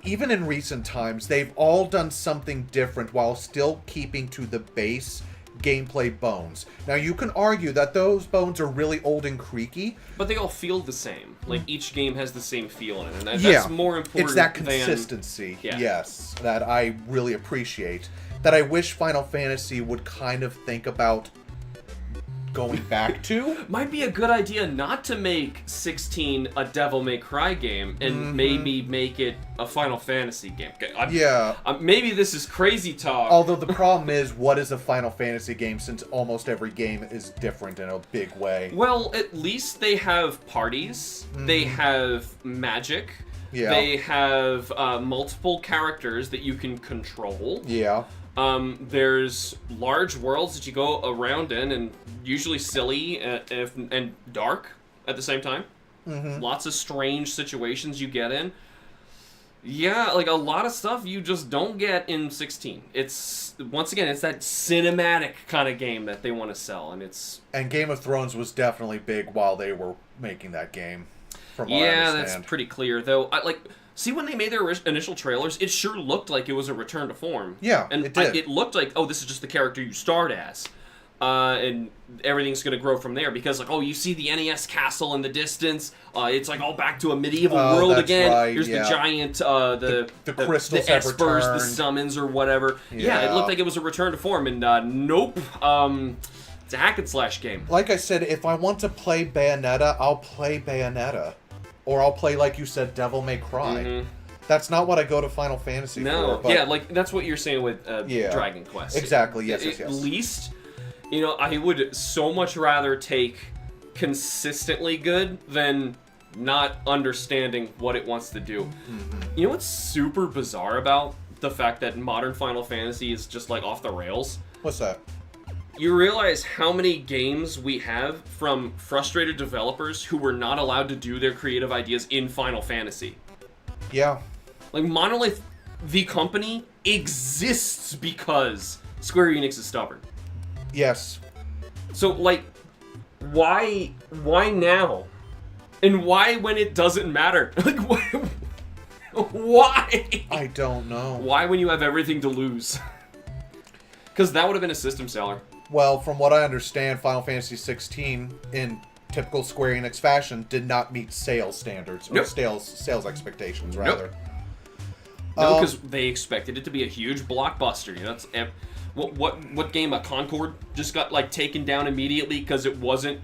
even in recent times, they've all done something different while still keeping to the base gameplay bones. Now, you can argue that those bones are really old and creaky. But they all feel the same. Like, each game has the same feel in it. And that's more important. It's that consistency, yes, that I really appreciate. That I wish Final Fantasy would kind of think about going back to. Might be a good idea not to make 16 a Devil May Cry game and maybe make it a Final Fantasy game. Maybe this is crazy talk. Although the problem is, what is a Final Fantasy game since almost every game is different in a big way? Well, at least they have parties. They have magic. Yeah. They have multiple characters that you can control. Yeah. There's large worlds that you go around in, and usually silly and dark at the same time. Lots of strange situations you get in. Yeah, like a lot of stuff you just don't get in 16. It's, once again, it's that cinematic kind of game that they want to sell, and it's... And Game of Thrones was definitely big while they were making that game, from what I understand. That's pretty clear, though. See, when they made their initial trailers, it sure looked like it was a return to form. Yeah, and it did. It looked like, oh, this is just the character you start as. And everything's going to grow from there, because, like, oh, you see the NES castle in the distance. It's, like, all back to a medieval world again. Right, Here's the giant, the crystals the have espers, returned. the summons, or whatever. Yeah, it looked like it was a return to form, and nope. It's a hack and slash game. Like I said, if I want to play Bayonetta, I'll play Bayonetta. Or I'll play, like you said, Devil May Cry. That's not what I go to Final Fantasy for. But yeah, like, that's what you're saying with Dragon Quest. Exactly, yes. At least... You know, I would so much rather take consistently good than not understanding what it wants to do. You know what's super bizarre about the fact that modern Final Fantasy is just, like, off the rails? What's that? You realize how many games we have from frustrated developers who were not allowed to do their creative ideas in Final Fantasy. Yeah. Like, Monolith, the company, exists because Square Enix is stubborn. Yes. So, like, why now? And why when it doesn't matter? Like, why? I don't know. Why when you have everything to lose? Because that would have been a system seller. Well, from what I understand, Final Fantasy 16, in typical Square Enix fashion, did not meet sales standards. Or sales expectations, rather. No, because they expected it to be a huge blockbuster. You know, that's... What game? Concord just got, like, taken down immediately because it wasn't,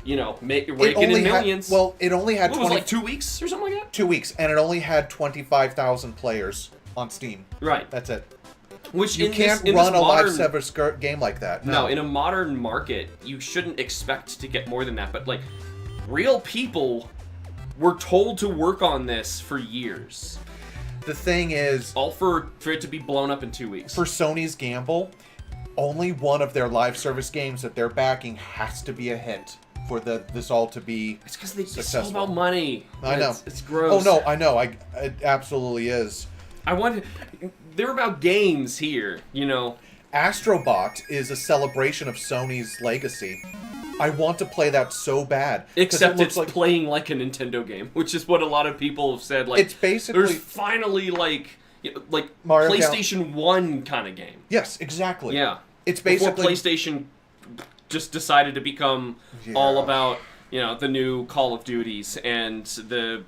you know, raking in millions. It only had... What was it, like 2 weeks or something like that? 2 weeks, and it only had 25,000 players on Steam. Right. That's it. Which you can't run a live service game like that. No, in a modern market, you shouldn't expect to get more than that. But, like, real people were told to work on this for years. The thing is... All for it to be blown up in 2 weeks. For Sony's gamble, only one of their live service games that they're backing has to be a hit for this all to be It's because it's all successful. about money. I know. It's gross. Oh, no, I know. It absolutely is. They're about games here, you know. Astrobot is a celebration of Sony's legacy. I want to play that so bad. Except it's like playing like a Nintendo game, which is what a lot of people have said. Like, it's basically... There's finally, like Mario PlayStation 1 kind of game. Yes, exactly. Yeah. It's basically... Before PlayStation just decided to become all about, you know, the new Call of Duties and the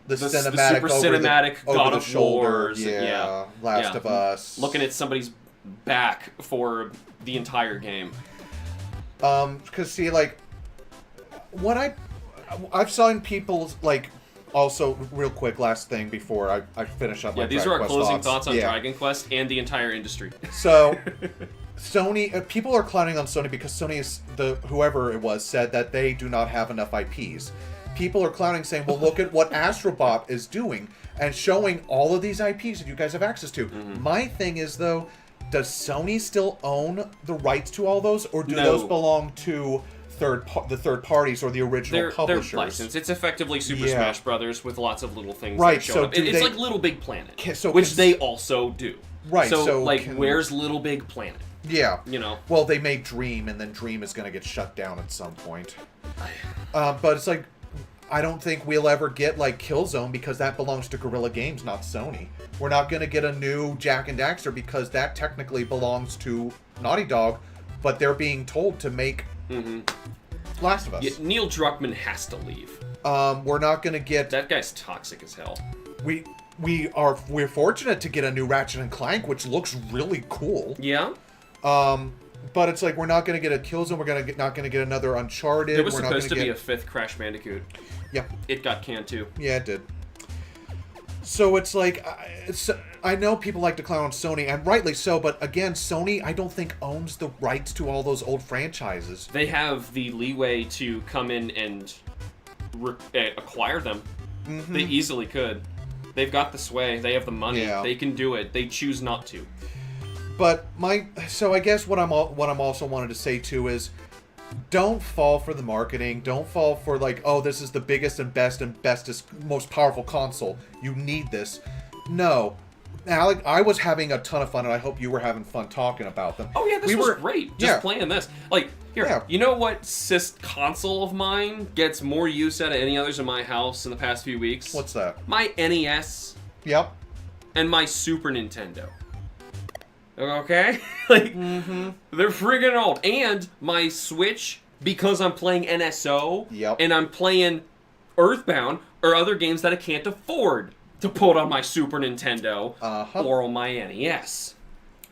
cinematic, super cinematic God of Wars. Yeah, Last of Us. Looking at somebody's back for the entire game. Because see, like, what I've seen people, like, also, real quick, last thing before I finish up my these Dragon are our Quest closing thoughts on Dragon Quest and the entire industry. So, Sony, people are clowning on Sony because Sony is, whoever it was, said that they do not have enough IPs. People are clowning, saying, well, look at what Astrobot is doing, and showing all of these IPs that you guys have access to. My thing is, though, does Sony still own the rights to all those, or do those belong to the third parties or the original publishers? They're licensed. It's effectively Super Smash Brothers with lots of little things. Right. That show So up. It's like Little Big Planet, so which they also do. Right. So like, where's Little Big Planet? Yeah. You know. Well, they made Dream, and then Dream is going to get shut down at some point. But it's like, I don't think we'll ever get, like, Killzone, because that belongs to Guerrilla Games, not Sony. We're not going to get a new Jak and Daxter, because that technically belongs to Naughty Dog, but they're being told to make Last of Us. Yeah, Neil Druckmann has to leave. We're not going to get... That guy's toxic as hell. We're fortunate to get a new Ratchet and Clank, which looks really cool. Yeah? But it's like, we're not going to get a Killzone, we're not going to get another Uncharted. There was supposed to be a 5th Crash Bandicoot. Yeah. It got canned too. Yeah, it did. So it's like, I know people like to clown on Sony, and rightly so, but again, Sony, I don't think, owns the rights to all those old franchises. They have the leeway to come in and acquire them. They easily could. They've got the sway. They have the money. Yeah. They can do it. They choose not to. But so I guess what I'm also wanted to say too is, don't fall for the marketing. Don't fall for like, oh, this is the biggest and bestest, most powerful console. You need this. No. Alec, I was having a ton of fun, and I hope you were having fun talking about them. Oh yeah, this was great. Just playing this. Like, here, you know what console of mine gets more use out of any others in my house in the past few weeks? What's that? My NES. Yep. And my Super Nintendo. Okay? Like, they're friggin' old. And my Switch, because I'm playing NSO, and I'm playing Earthbound, or other games that I can't afford to put on my Super Nintendo or on my NES.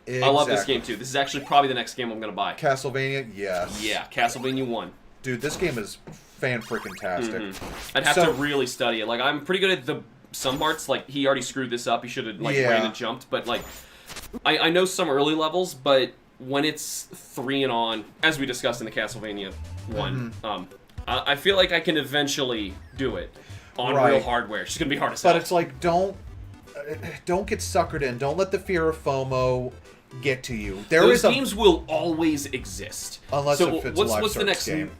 Exactly. I love this game, too. This is actually probably the next game I'm going to buy. Castlevania? Yes. Yeah, Castlevania 1. Dude, this game is fan-freaking-tastic. I'd have to really study it. Like, I'm pretty good at some parts. Like, he already screwed this up. He should have, ran and jumped. But, like, I know some early levels, but when it's 3 and on, as we discussed in the Castlevania one, I feel like I can eventually do it on real hardware. It's just gonna be hard to sell. But it's like, don't get suckered in. Don't let the fear of FOMO get to you. Those games will always exist. Unless if it's what's the next game.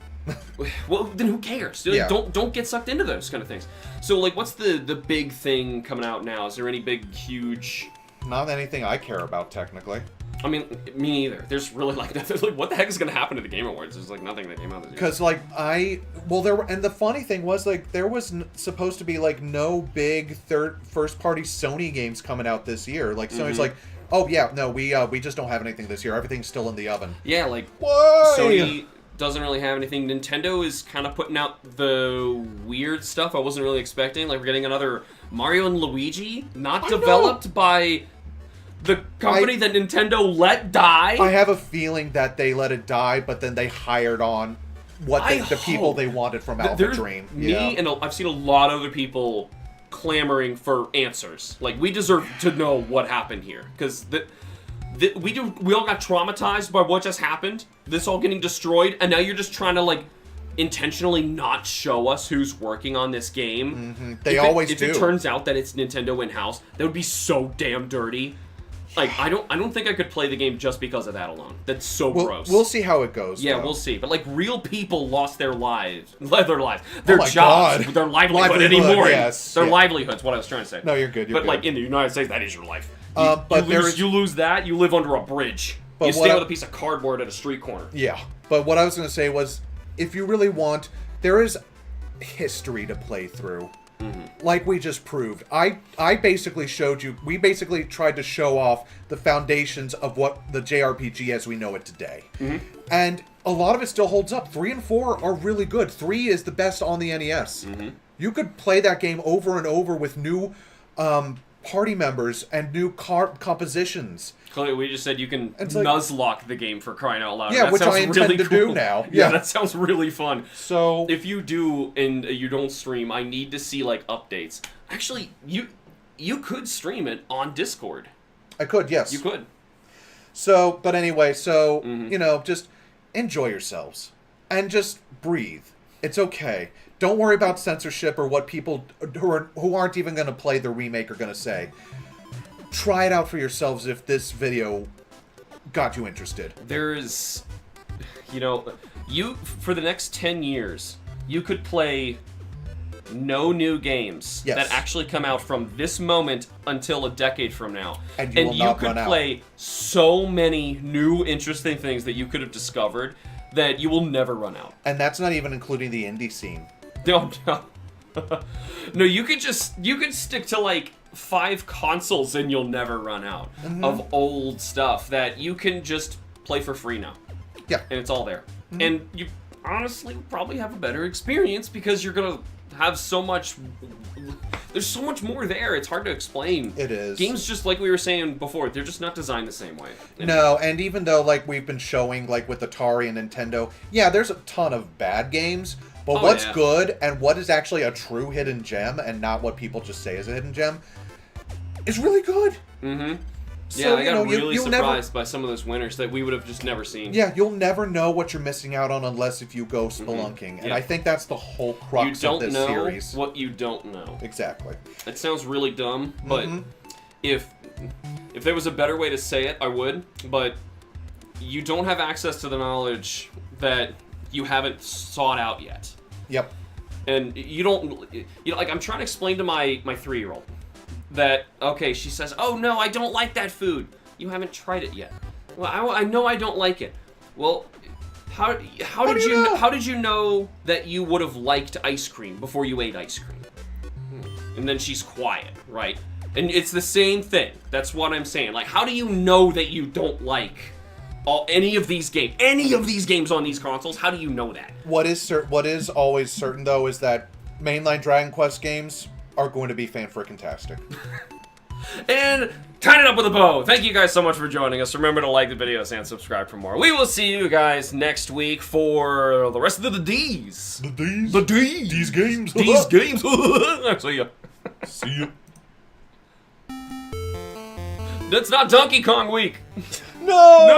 Well, then who cares? Don't get sucked into those kind of things. So, like, what's the big thing coming out now? Is there any big, huge... Not anything I care about, technically. I mean, me neither. There's really, like, nothing. Like, what the heck is going to happen to the Game Awards? There's, like, nothing that came out this year. Because, like, and the funny thing was, like, there was supposed to be, like, no big first-party Sony games coming out this year. Like, Sony's like, oh, yeah, no, we just don't have anything this year. Everything's still in the oven. Yeah, like, why? Sony doesn't really have anything. Nintendo is kind of putting out the weird stuff I wasn't really expecting. Like, we're getting another Mario and Luigi, not developed by the company that Nintendo let die. I have a feeling that they let it die, but then they hired on the people they wanted from Alpha Dream. And I've seen a lot of other people clamoring for answers. Like, we deserve to know what happened here. Because we all got traumatized by what just happened. This all getting destroyed, and now you're just trying to, like, intentionally not show us who's working on this game. They always do. If it turns out that it's Nintendo in-house, that would be so damn dirty. Like, I don't think I could play the game just because of that alone. That's so gross. We'll see how it goes. Yeah, we'll see. But, like, real people lost their lives. Their jobs. God. Their livelihood anymore. Yes. Their livelihood's what I was trying to say. No, you're good. But, like, in the United States, that is your life. You lose that, you live under a bridge. You stand with a piece of cardboard at a street corner. Yeah. But what I was going to say was, if you really want, there is history to play through. Like we just proved. I basically showed you, we basically tried to show off the foundations of what the JRPG as we know it today. And a lot of it still holds up. 3 and 4 are really good. 3 is the best on the NES. You could play that game over and over with new party members and new compositions. Chloe, we just said you can Nuzlocke the game, for crying out loud. Yeah, that which sounds I intend really to cool. do now. Yeah, that sounds really fun. So if you do and you don't stream, I need to see, like, updates. Actually, you could stream it on Discord. I could, yes. You could. So, but anyway, you know, just enjoy yourselves and just breathe. It's okay. Don't worry about censorship or what people who aren't even going to play the remake are going to say. Try it out for yourselves if this video got you interested. There's, you know, for the next 10 years, you could play no new games that actually come out from this moment until a decade from now. And you could play so many new interesting things that you could have discovered that you will never run out. And that's not even including the indie scene. No. No, you could stick to, like, 5 consoles and you'll never run out of old stuff that you can just play for free now. Yeah. And it's all there. And you honestly probably have a better experience because you're going to have so much... There's so much more there. It's hard to explain. It is. Games, just like we were saying before, they're just not designed the same way. No, and even though, like, we've been showing, like, with Atari and Nintendo, yeah, there's a ton of bad games, but what's good and what is actually a true hidden gem and not what people just say is a hidden gem is really good. So, I got really surprised by some of those winners that we would have just never seen. Yeah, you'll never know what you're missing out on unless if you go spelunking. And I think that's the whole crux of this series. What you don't know. Exactly. It sounds really dumb, but if If there was a better way to say it, I would, but you don't have access to the knowledge that you haven't sought out yet. Yep. And you don't, like, I'm trying to explain to my 3-year-old that, okay, she says, oh no, I don't like that food. You haven't tried it yet. Well, I know I don't like it. Well, how did you know that you would have liked ice cream before you ate ice cream? And then she's quiet, right? And it's the same thing. That's what I'm saying. Like, how do you know that you don't like any of these games on these consoles? How do you know that? What is always certain though is that mainline Dragon Quest games are going to be fan-frickin-tastic. And tying it up with a bow. Thank you guys so much for joining us. Remember to like the videos and subscribe for more. We will see you guys next week for the rest of the D's. The D's? The D's. These games. These games. See ya. See you. That's not Donkey Kong week. No!